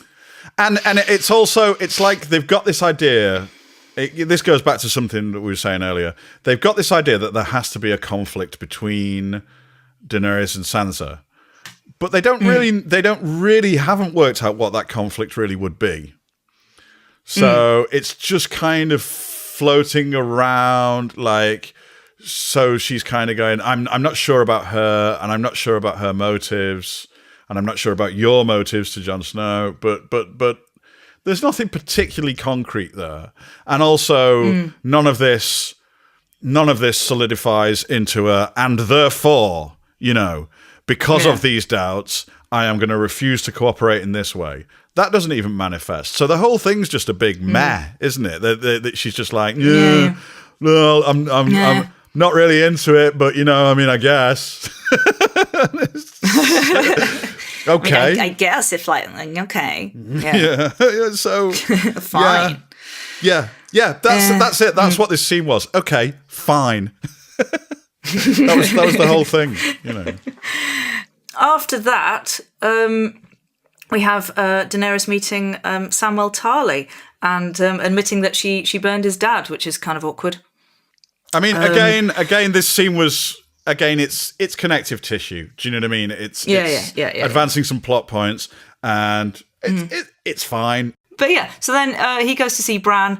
it's also, it's like they've got this idea. This goes back to something that we were saying earlier. They've got this idea that there has to be a conflict between Daenerys and Sansa, but they don't really haven't worked out what that conflict really would be. So it's just kind of floating around, like, so she's kind of going, I'm not sure about her, and I'm not sure about her motives, and I'm not sure about your motives to Jon Snow, but there's nothing particularly concrete there. And also none of this solidifies into and therefore, you know, because of these doubts, I am going to refuse to cooperate in this way. That doesn't even manifest. So the whole thing's just a big meh, isn't it? That she's just like, no, I'm not really into it, but, you know, I mean, I guess. Okay. I guess if like okay. Yeah. So fine. Yeah. That's it. That's what this scene was. Okay, fine. that was the whole thing, you know. After that, we have Daenerys meeting Samwell Tarly and admitting that she burned his dad, which is kind of awkward. I mean, again, this scene was. Again, it's connective tissue. Do you know what I mean? It's advancing some plot points, and it's fine. But yeah, so then he goes to see Bran.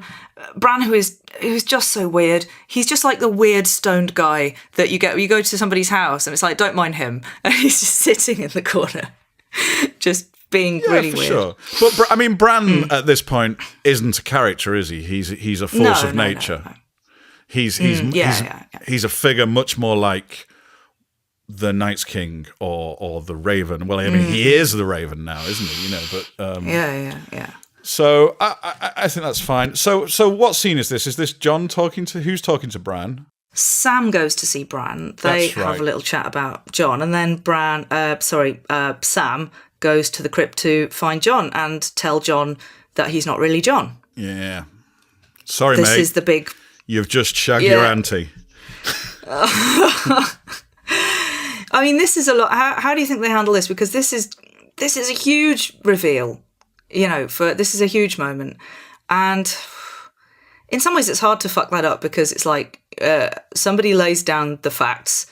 Bran, who is just so weird. He's just like the weird stoned guy that you go to somebody's house, and it's like, don't mind him, and he's just sitting in the corner, just being really weird. Sure. But I mean, Bran at this point isn't a character, is he? He's a force of nature. No. He's a figure much more like the Night's King or the Raven. Well, I mean, he is the Raven now, isn't he? You know, but yeah. So I think that's fine. So what scene is this? Is this Jon who's talking to Bran? Sam goes to see Bran. They have a little chat about Jon, and then Sam goes to the crypt to find Jon and tell Jon that he's not really Jon. Yeah. Sorry, mate. This is the big. You've just shagged your auntie. I mean, this is a lot. How do you think they handle this? Because this is a huge reveal. This is a huge moment, and in some ways, it's hard to fuck that up because it's like somebody lays down the facts,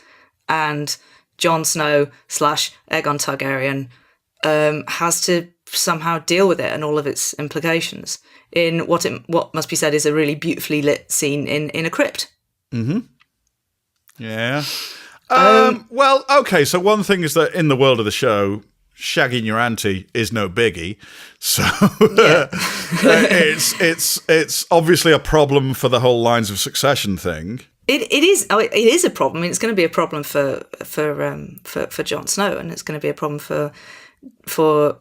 and Jon Snow / Aegon Targaryen has to somehow deal with it and all of its implications in what must be said is a really beautifully lit scene in a crypt. Mm-hmm. Yeah. Well, okay. So one thing is that in the world of the show, shagging your auntie is no biggie. So it's obviously a problem for the whole lines of succession thing. It is a problem. It's going to be a problem for Jon Snow, and it's going to be a problem for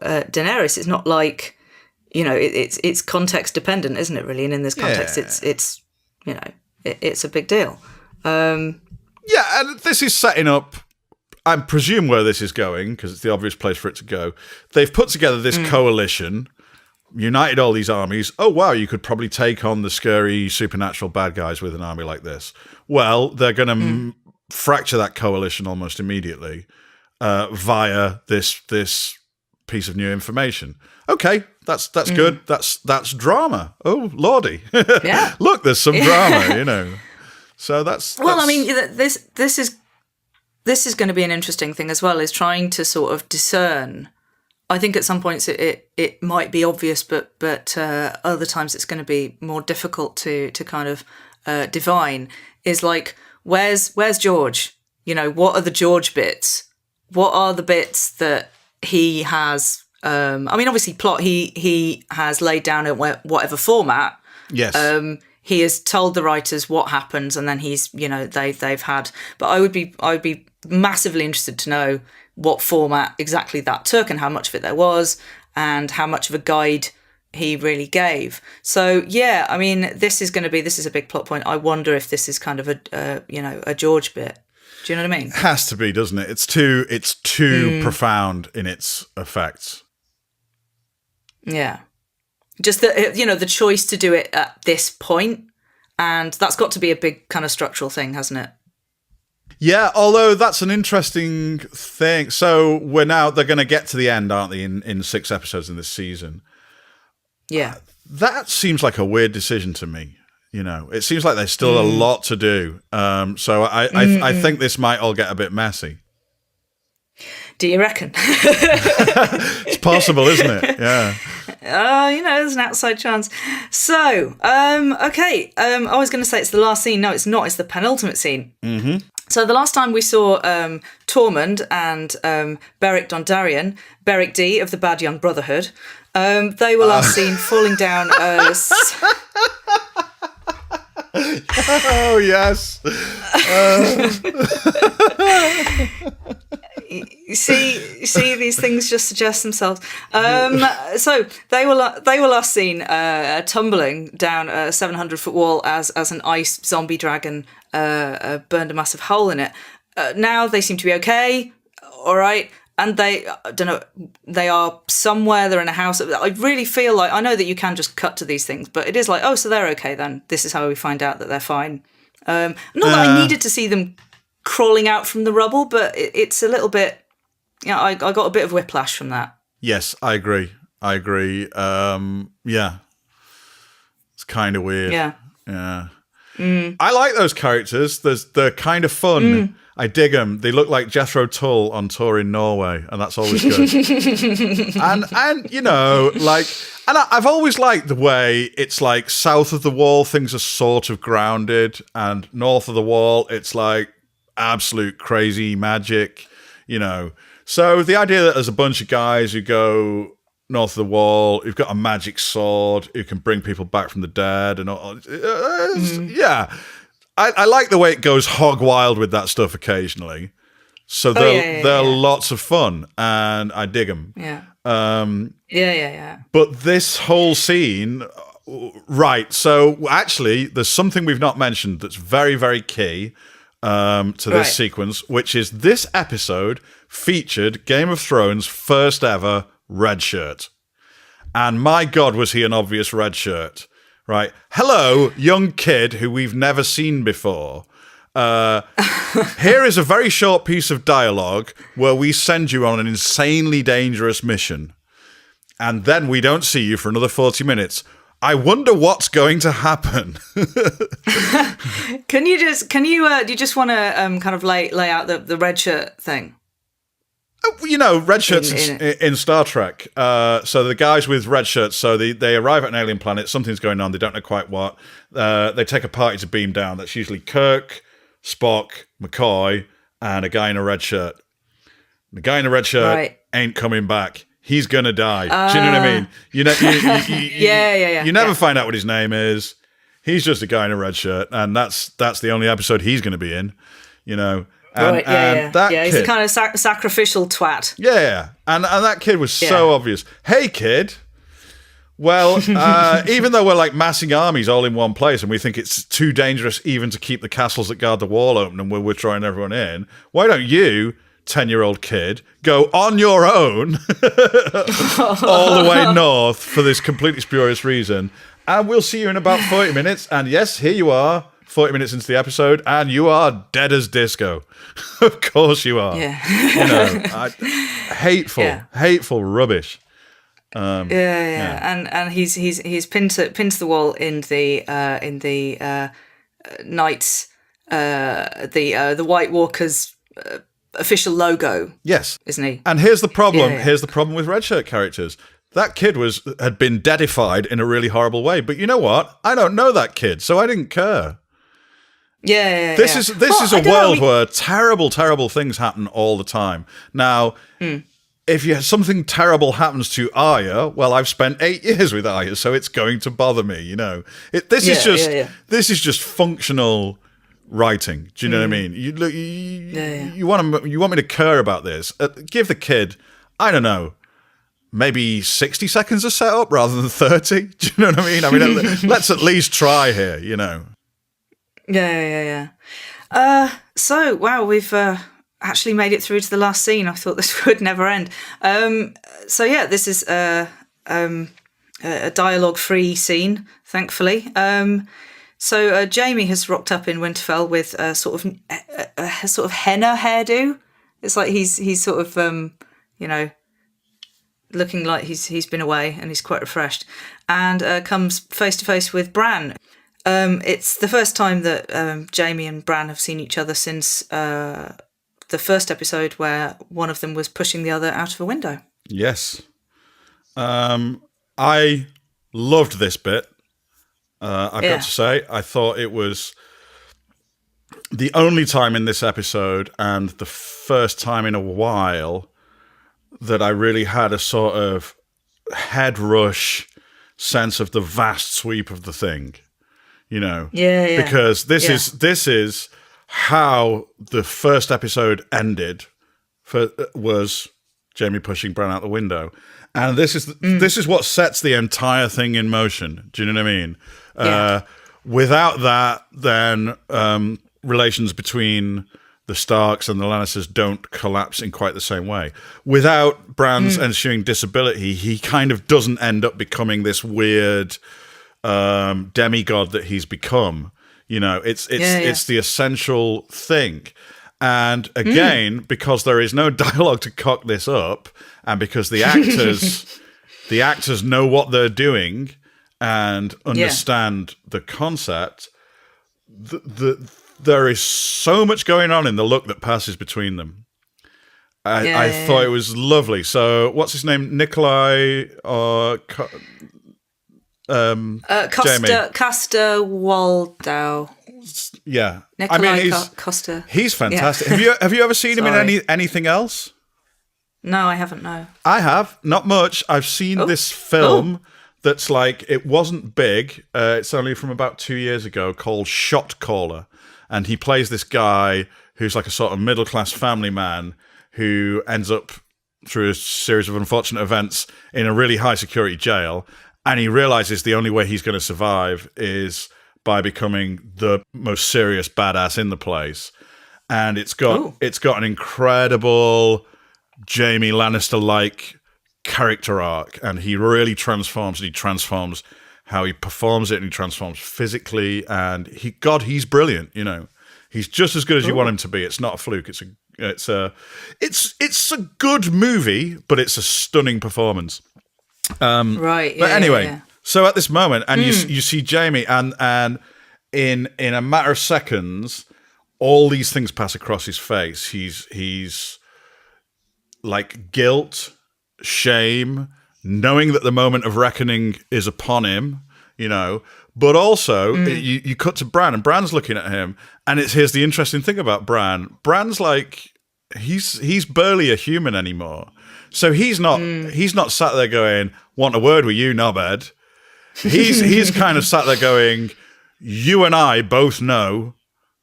Daenerys. It's not like, it's context dependent, isn't it? Really, and in this context, it's it's a big deal. Yeah, and this is setting up, I presume, where this is going, because it's the obvious place for it to go. They've put together this coalition, united all these armies. Oh, wow, you could probably take on the scary supernatural bad guys with an army like this. Well, they're going to fracture that coalition almost immediately via this piece of new information. Okay, that's good. That's drama. Oh, lordy. Yeah. Look, there's some drama, So that's well. I mean, this is going to be an interesting thing as well. Is trying to sort of discern. I think at some points it might be obvious, but other times it's going to be more difficult to kind of divine. Is like where's George? What are the George bits? What are the bits that he has? I mean, obviously, plot. He has laid down in whatever format. Yes. He has told the writers what happens, and then he's, they've had. But I would be massively interested to know what format exactly that took, and how much of it there was, and how much of a guide he really gave. So yeah, I mean, this is a big plot point. I wonder if this is kind of a George bit. Do you know what I mean? It has to be, doesn't it? It's too profound in its effects. Yeah. Just the choice to do it at this point, and that's got to be a big kind of structural thing, hasn't it? Yeah, although that's an interesting thing. So they're going to get to the end, aren't they, in 6 episodes in this season? Yeah. That seems like a weird decision to me. It seems like there's still a lot to do. So I think this might all get a bit messy. Do you reckon? It's possible, isn't it? Yeah. There's an outside chance. So, okay. I was going to say it's the last scene. No, it's not. It's the penultimate scene. Mm-hmm. So the last time we saw Tormund and Beric Dondarrion, Beric D of the Bad Young Brotherhood, they were last seen falling down. Oh, yes. You see, these things just suggest themselves. So they were last seen tumbling down a 700-foot wall as an ice zombie dragon burned a massive hole in it. Now they seem to be okay, all right, and they are somewhere. They're in a house. I really feel like, I know that you can just cut to these things, but it is like, oh, so they're okay then. This is how we find out that they're fine. Not that I needed to see them crawling out from the rubble, but it's a little bit, I got a bit of whiplash from that. Yes, I agree. Yeah. It's kind of weird. Yeah. I like those characters. They're kind of fun. I dig them. They look like Jethro Tull on tour in Norway, and that's always good. and I've always liked the way it's like south of the wall, things are sort of grounded, and north of the wall, it's like absolute crazy magic, So the idea that there's a bunch of guys who go north of the wall, who've got a magic sword, who can bring people back from the dead, and all, yeah. I like the way it goes hog wild with that stuff occasionally. So they're lots of fun, and I dig them. Yeah. Yeah. But this whole scene, right, so actually there's something we've not mentioned that's very, very key to this sequence, which is this episode featured Game of Thrones' first ever red shirt. And my God, was he an obvious red shirt. Right. Hello, young kid who we've never seen before. Here is a very short piece of dialogue where we send you on an insanely dangerous mission, and then we don't see you for another 40 minutes. I wonder what's going to happen. Do you just want to kind of lay out the red shirt thing? Red shirts in Star Trek. So the guys with red shirts, so they arrive at an alien planet, something's going on, they don't know quite what. They take a party to beam down. That's usually Kirk, Spock, McCoy, and a guy in a red shirt. The guy in a red shirt ain't coming back. He's gonna die. Do you know what I mean? You never find out what his name is. He's just a guy in a red shirt, and that's the only episode he's going to be in. And he's a kind of sacrificial twat. Yeah, and that kid was so obvious. Hey, kid. Well, even though we're like massing armies all in one place, and we think it's too dangerous even to keep the castles that guard the wall open, and we're withdrawing everyone in, why don't you, 10-year-old kid, go on your own all the way north for this completely spurious reason, and we'll see you in about 40 minutes. And yes, here you are, 40 minutes into the episode, and you are dead as disco. Of course you are. Yeah. Hateful rubbish. And he's pinned to the wall in the Knights, the White Walkers official logo. Yes, isn't he? And here's the problem. Here's the problem with red shirt characters. That kid had been deadified in a really horrible way. But you know what? I don't know that kid, so I didn't care. This is a world where terrible, terrible things happen all the time. Now, if something terrible happens to Arya, well, I've spent 8 years with Arya, so it's going to bother me. This is just functional writing. Do you know what I mean? You want me to care about this? Give the kid, I don't know, maybe 60 seconds of setup rather than 30. Do you know what I mean? Let's at least try here. Yeah. So wow, we've actually made it through to the last scene. I thought this would never end. This is a dialogue-free scene, thankfully. So Jamie has rocked up in Winterfell with a sort of henna hairdo. It's like he's sort of looking like he's been away and he's quite refreshed, and comes face to face with Bran. It's the first time that Jamie and Bran have seen each other since the first episode, where one of them was pushing the other out of a window. Yes, I loved this bit. I've got to say, I thought it was the only time in this episode and the first time in a while that I really had a sort of head rush sense of the vast sweep of the thing, because this is how the first episode ended. Was Jamie pushing Bran out the window, and this is what sets the entire thing in motion. Do you know what I mean? Without that, then relations between the Starks and the Lannisters don't collapse in quite the same way. Without Bran's ensuing disability, he kind of doesn't end up becoming this weird demigod that he's become. It's the essential thing. And again, because there is no dialogue to cock this up, and because the actors know what they're doing and understand the concept, there is so much going on in the look that passes between them. I thought it was lovely. So, what's his name? Nikolai or Jamie? Costa Waldau. Yeah, Nikolai Costa. He's fantastic. Yeah. Have you ever seen him in anything else? No, I haven't. No, I have not much. I've seen this film that's like, it wasn't big. It's only from about 2 years ago, called Shot Caller, and he plays this guy who's like a sort of middle class family man who ends up through a series of unfortunate events in a really high security jail, and he realizes the only way he's going to survive is by becoming the most serious badass in the place. And it's got an incredible Jamie Lannister-like character arc, and he really transforms, and he transforms how he performs it, and he transforms physically, and he's brilliant. He's just as good as you want him to be. It's not a fluke. It's a good movie, but it's a stunning performance. Right. But anyway, so at this moment, and you see Jamie, and in a matter of seconds, all these things pass across his face. He's like guilt, shame, knowing that the moment of reckoning is upon him, but also you cut to Bran, and Bran's looking at him, and here's the interesting thing about Bran. Bran's like, he's barely a human anymore. So he's not sat there going, want a word with you, knobhead. He's kind of sat there going, you and I both know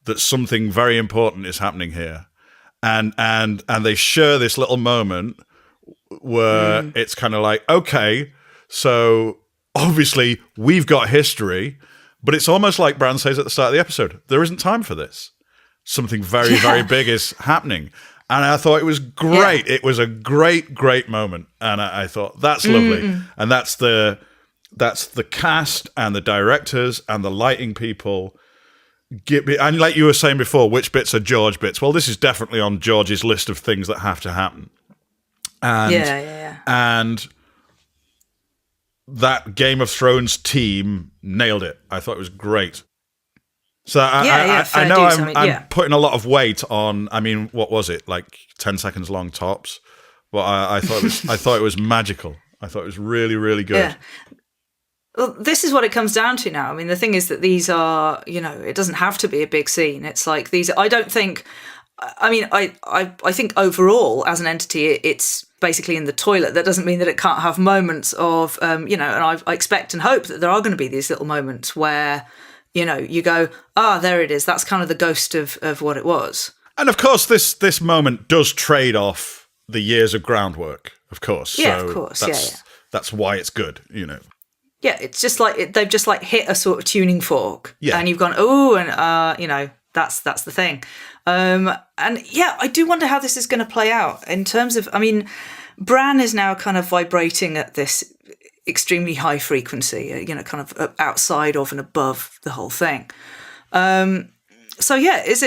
that something very important is happening here. And they share this little moment where it's kind of like, okay, so obviously we've got history, but it's almost like Bran says at the start of the episode, there isn't time for this. Something very, very big is happening. And I thought it was great. Yeah. It was a great, great moment. And I thought, that's lovely. And that's the cast and the directors and the lighting people. And like you were saying before, which bits are George bits? Well, this is definitely on George's list of things that have to happen. And, and that Game of Thrones team nailed it. I thought it was great. So I know I'm putting a lot of weight on. I mean, what was it, like 10 seconds long tops? But I thought it was magical. I thought it was really, really good. Yeah. Well, this is what it comes down to now. I mean, the thing is that these are, it doesn't have to be a big scene. It's like these. I don't think. I mean, I think overall as an entity, it's basically in the toilet. That doesn't mean that it can't have moments of, and I expect and hope that there are going to be these little moments where. You go, there it is. That's kind of the ghost of what it was. And of course, this moment does trade off the years of groundwork, of course. Yeah, so of course. That's why it's good, Yeah, it's just like they've just like hit a sort of tuning fork. Yeah. And you've gone, that's the thing. I do wonder how this is going to play out in terms of, Bran is now kind of vibrating at this extremely high frequency, kind of outside of and above the whole thing. Is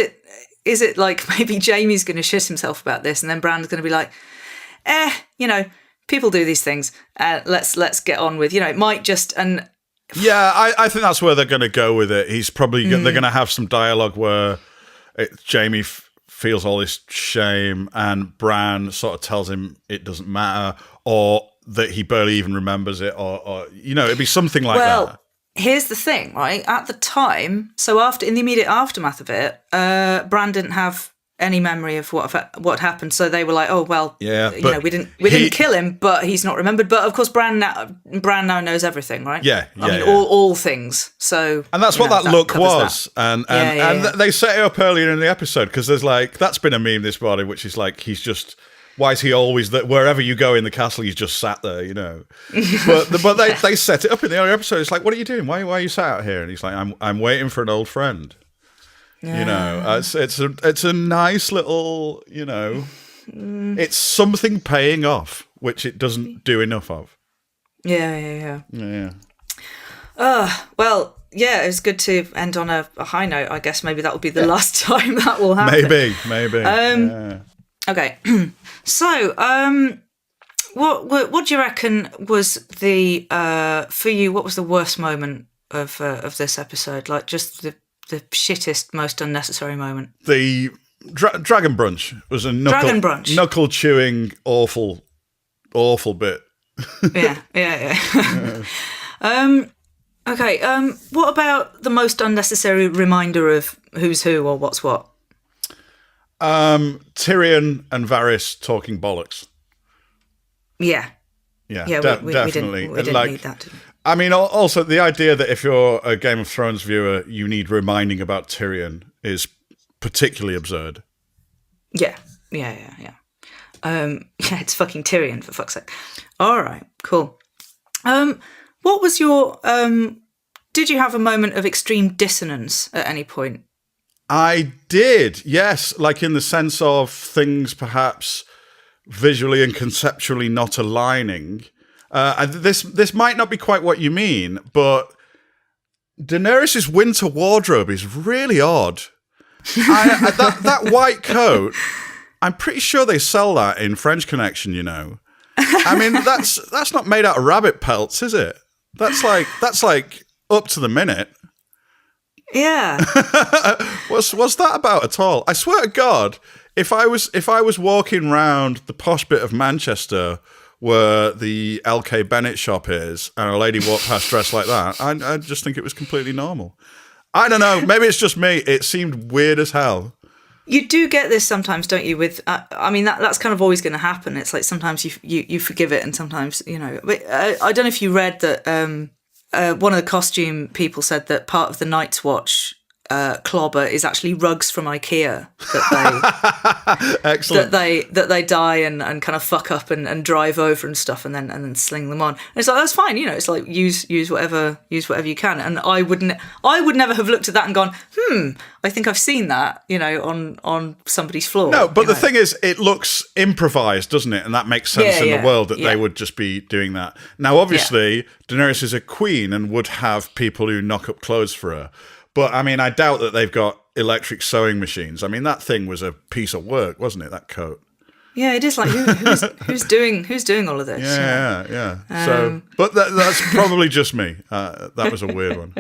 it like maybe Jamie's going to shit himself about this, and then Bran's going to be like, people do these things. Let's get on with, it might just Yeah, I think that's where they're going to go with it. He's probably they're going to have some dialogue where Jamie feels all this shame, and Bran sort of tells him it doesn't matter, or that he barely even remembers it, or it'd be something like that. Well, here's the thing, right? At the time, so in the immediate aftermath of it, Bran didn't have any memory of what happened. So they were like, oh well, yeah, we didn't kill him, but he's not remembered. But of course, Bran now knows everything, right? Yeah, all things. So and that's what that look was, and they set it up earlier in the episode because there's like that's been a meme this morning, which is like he's just. Why is he always that? Wherever you go in the castle, he's just sat there, But they set it up in the earlier episode. It's like, what are you doing? Why are you sat out here? And he's like, I'm waiting for an old friend. Yeah. It's a nice little, it's something paying off, which it doesn't do enough of. Yeah. Well, yeah, it was good to end on a high note. I guess maybe that will be the last time that will happen. Maybe. Okay. So, what do you reckon was the for you? What was the worst moment of this episode? Like, just the shittest, most unnecessary moment. The dragon brunch was a knuckle chewing, awful bit. Yeah. Okay. What about the most unnecessary reminder of who's who or what's what? Tyrion and Varys talking bollocks. Yeah, definitely. We didn't need that. I mean, also the idea that if you're a Game of Thrones viewer, you need reminding about Tyrion is particularly absurd. Yeah. It's fucking Tyrion, for fuck's sake. All right, cool. What was your? Did you have a moment of extreme dissonance at any point? I did, yes. Like in the sense of things perhaps visually and conceptually not aligning. This might not be quite what you mean, but Daenerys' winter wardrobe is really odd. That white coat, I'm pretty sure they sell that in French Connection, you know. I mean, that's not made out of rabbit pelts, is it? That's like up to the minute. Yeah. What's that about at all? I swear to God, if I was walking round the posh bit of Manchester where the LK Bennett shop is, and a lady walked past dressed like that, I just think it was completely normal. I don't know. Maybe it's just me. It seemed weird as hell. You do get this sometimes, don't you? With I mean, that's kind of always going to happen. It's like sometimes you forgive it, and sometimes, you know. But, I don't know if you read that one of the costume people said that part of the Night's Watch clobber is actually rugs from IKEA Excellent. that they dye and kind of fuck up and drive over and stuff and then sling them on. And it's like, that's fine, you know. It's like use whatever you can. And I would never have looked at that and gone, I think I've seen that, you know, on somebody's floor. No, but the thing is, it looks improvised, doesn't it? And that makes sense in the world that they would just be doing that. Now, obviously, Daenerys is a queen and would have people who knock up clothes for her. But, I mean, I doubt that they've got electric sewing machines. I mean, that thing was a piece of work, wasn't it, that coat? Yeah, it is like, who's doing all of this? Yeah. So, but that's probably just me. That was a weird one.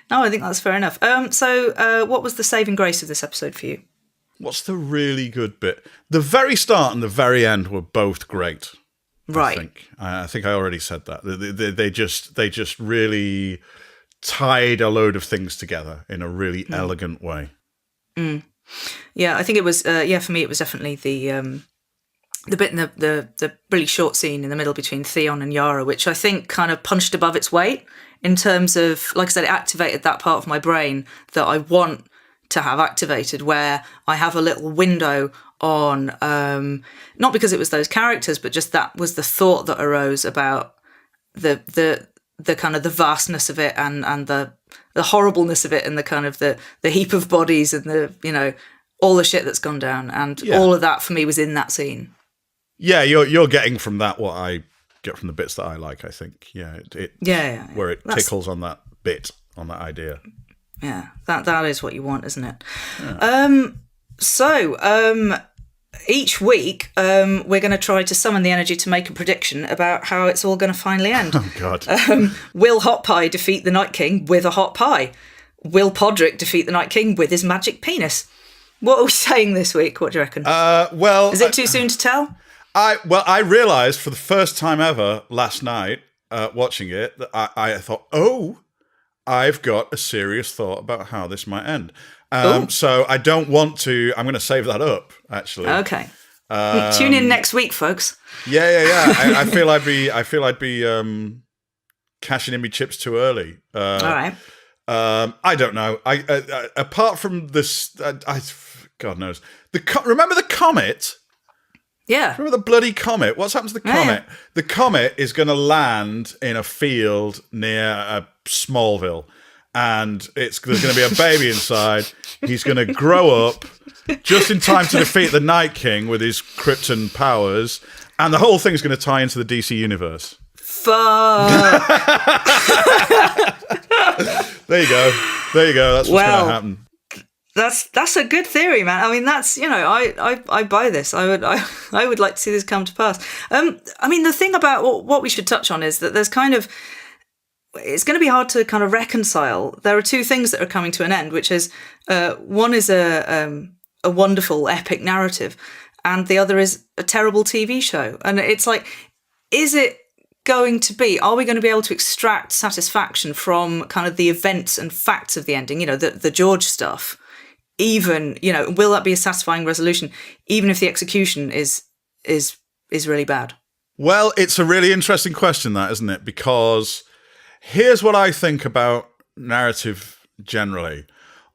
No, I think that's fair enough. So what was the saving grace of this episode for you? What's the really good bit? The very start and the very end were both great. Right. I think I already said that. They just really tied a load of things together in a really elegant way. Yeah, I think it was. For me, it was definitely the bit in the really short scene in the middle between Theon and Yara, which I think kind of punched above its weight in terms of, like I said, it activated that part of my brain that I want to have activated, where I have a little window on, not because it was those characters, but just that was the thought that arose about the kind of the vastness of it and the horribleness of it and the kind of the heap of bodies and the, you know, all the shit that's gone down, and all of that for me was in that scene. Yeah, you're getting from that what I get from the bits that I like, I think. Yeah, where it tickles on that bit, on that idea. Yeah, that is what you want, isn't it? Yeah. Each week, we're going to try to summon the energy to make a prediction about how it's all going to finally end. Oh, God. Will Hot Pie defeat the Night King with a hot pie? Will Podrick defeat the Night King with his magic penis? What are we saying this week? What do you reckon? Is it too soon to tell? I realised for the first time ever last night, watching it, that I thought, I've got a serious thought about how this might end. So I don't want to. I'm going to save that up, actually. Okay. Tune in next week, folks. Yeah. I feel I'd be cashing in my chips too early. All right. I don't know. Apart from this, God knows. Remember the comet? Yeah. Remember the bloody comet? What's happened to the comet? Yeah. The comet is going to land in a field near Smallville. And there's going to be a baby inside. He's going to grow up just in time to defeat the Night King with his Krypton powers. And the whole thing's going to tie into the DC universe. Fuck. There you go. That's what's going to happen. That's a good theory, man. I mean, that's, you know, I buy this. I would like to see this come to pass. I mean, the thing about what we should touch on is that there's kind of, it's going to be hard to kind of reconcile. There are two things that are coming to an end, which is one is a wonderful epic narrative, and the other is a terrible TV show. And it's like, are we going to be able to extract satisfaction from kind of the events and facts of the ending? You know, the George stuff. Even, you know, will that be a satisfying resolution, even if the execution is really bad? Well, it's a really interesting question, that, isn't it? Because here's what I think about narrative generally.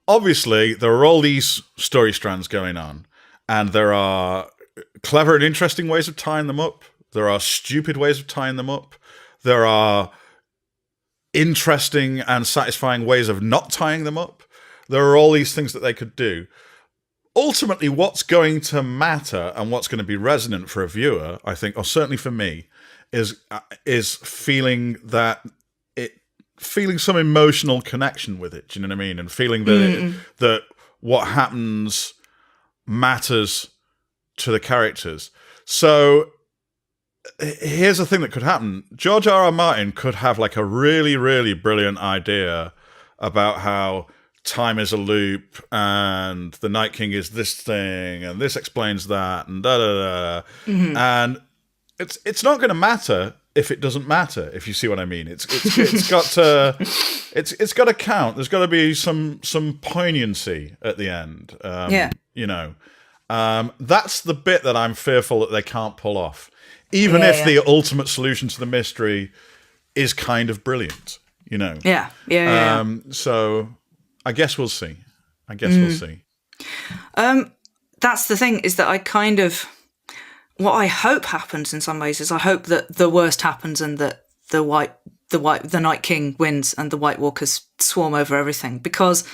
Obviously, there are all these story strands going on, and there are clever and interesting ways of tying them up. There are stupid ways of tying them up. There are interesting and satisfying ways of not tying them up. There are all these things that they could do. Ultimately, what's going to matter and what's going to be resonant for a viewer, I think, or certainly for me, is feeling feeling some emotional connection with it. Do you know what I mean? And feeling that what happens matters to the characters. So here's the thing that could happen. George R.R. Martin could have like a really, really brilliant idea about how time is a loop and the Night King is this thing and this explains that and da da da. And it's not going to matter if it doesn't matter, if you see what I mean. It's got to count. There's got to be some poignancy at the end. You know, that's the bit that I'm fearful that they can't pull off, even if the ultimate solution to the mystery is kind of brilliant. You know. So I guess we'll see. We'll see. That's the thing, is that I kind of, what I hope happens in some ways is I hope that the worst happens and that the Night King wins and the White Walkers swarm over everything, because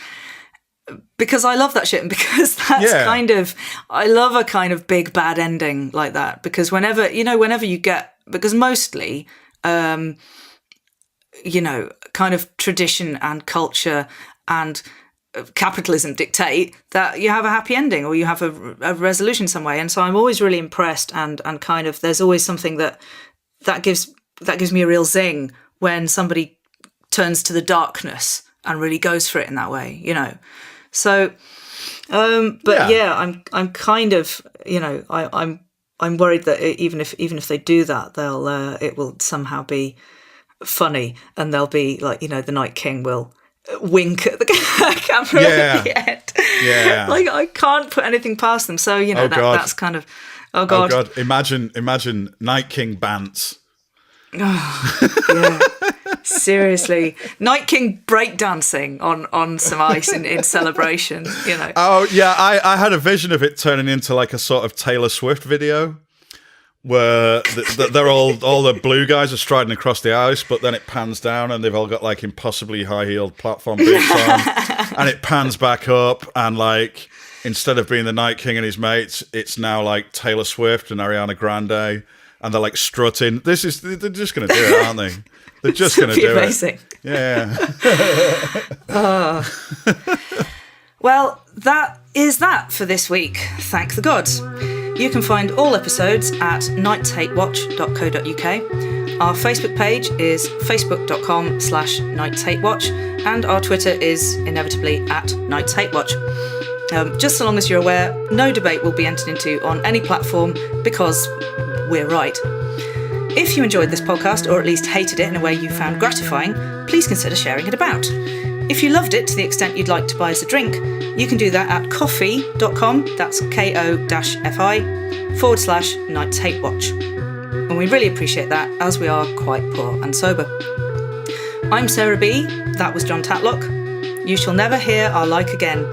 I love that shit, and because that's kind of, I love a kind of big bad ending like that, because whenever you get, because mostly, you know, kind of tradition and culture and capitalism dictate that you have a happy ending or you have a resolution some way. And so I'm always really impressed and kind of, there's always something that gives me a real zing when somebody turns to the darkness and really goes for it in that way, you know. So, I'm kind of, you know, I'm worried that even if they do that, it will somehow be funny, and they'll be like, you know, the Night King will wink at the camera at the end. Yeah. Like, I can't put anything past them. So, you know, that's kind of, oh God. Imagine Night King Bantz. Yeah. Seriously. Night King breakdancing on some ice in celebration, you know. Oh, yeah. I had a vision of it turning into like a sort of Taylor Swift video, where they're all the blue guys are striding across the ice, but then it pans down and they've all got like impossibly high-heeled platform boots on, and it pans back up, and like, instead of being the Night King and his mates, it's now like Taylor Swift and Ariana Grande, and they're like strutting. They're just going to do it, aren't they? They're just going to do amazing. It. Yeah. Well, that is that for this week. Thank the gods. You can find all episodes at nightshatewatch.co.uk. Our Facebook page is facebook.com/nightshatewatch, and our Twitter is inevitably @nightshatewatch. Just so long as you're aware, no debate will be entered into on any platform, because we're right. If you enjoyed this podcast, or at least hated it in a way you found gratifying, please consider sharing it about. If you loved it to the extent you'd like to buy us a drink, you can do that at ko-fi.com, that's ko-fi/nightshatewatch. And we really appreciate that, as we are quite poor and sober. I'm Sarah B, that was John Tatlock. You shall never hear our like again.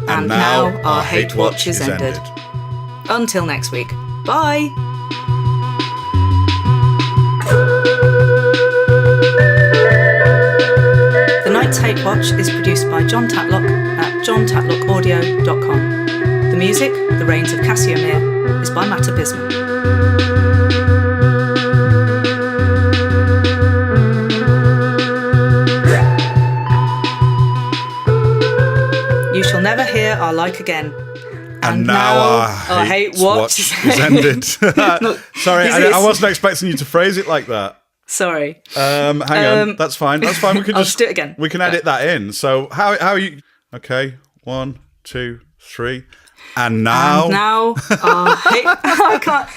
And now our hate watch is ended. Until next week. Bye! The Night's Hate Watch is produced by John Tatlock at johntatlockaudio.com. The music, The Reigns of Cassiomere, is by Matt Abysmal. You shall never hear our like again. And now our hate watch is ended. Sorry, I wasn't expecting you to phrase it like that. Sorry. Hang on. That's fine. We can I'll just do it again. We can edit that in. So how are you? Okay, 1, 2, 3, and now. And now our hate. I can't.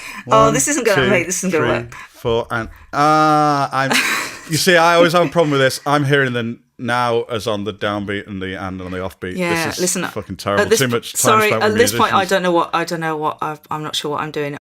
This isn't going to make. This isn't going to work. 4 and I'm. You see, I always have a problem with this. I'm hearing the now as on the downbeat and the and on the offbeat. Yeah, this is listen. Fucking terrible. Too much time sorry, spent with at this point, musicians. I'm not sure what I'm doing.